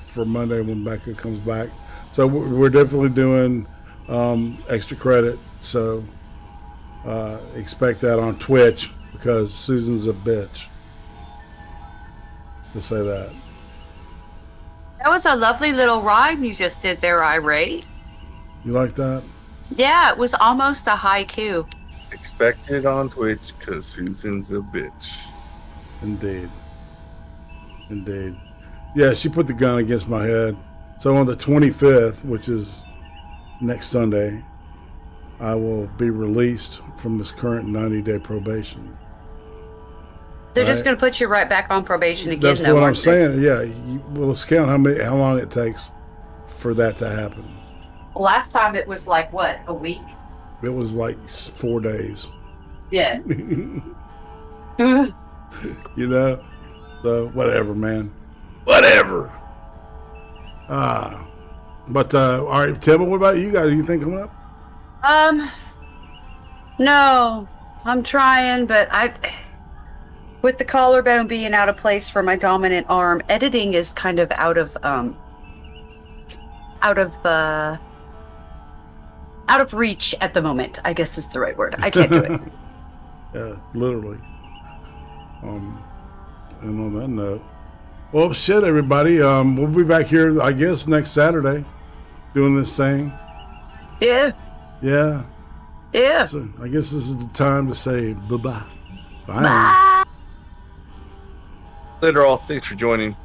for Monday when Becca comes back. So we're definitely doing extra credit. So expect that on Twitch because Susan's a bitch. To say that. That was a lovely little rhyme you just did there, Irate. You like that? Yeah, it was almost a haiku. Expect it on Twitch because Susan's a bitch. Indeed. Yeah, she put the gun against my head. So on the 25th, which is next Sunday, I will be released from this current 90-day probation. They're just going to put you right back on probation again. That's what I'm saying. Yeah, well, let's count how long it takes for that to happen. Last time it was like, what, a week? It was like 4 days. Yeah. You know? So, whatever, man. Whatever. But, all right, Tim, what about you guys? Do you think coming up? No. I'm trying, but with the collarbone being out of place for my dominant arm, editing is kind of out of reach at the moment, I guess is the right word. I can't do it. Yeah, literally. And on that note, well, shit, everybody. We'll be back here, I guess, next Saturday, doing this thing. Yeah. Yeah. Yeah. So I guess this is the time to say bye-bye. Bye. Later, all. Thanks for joining.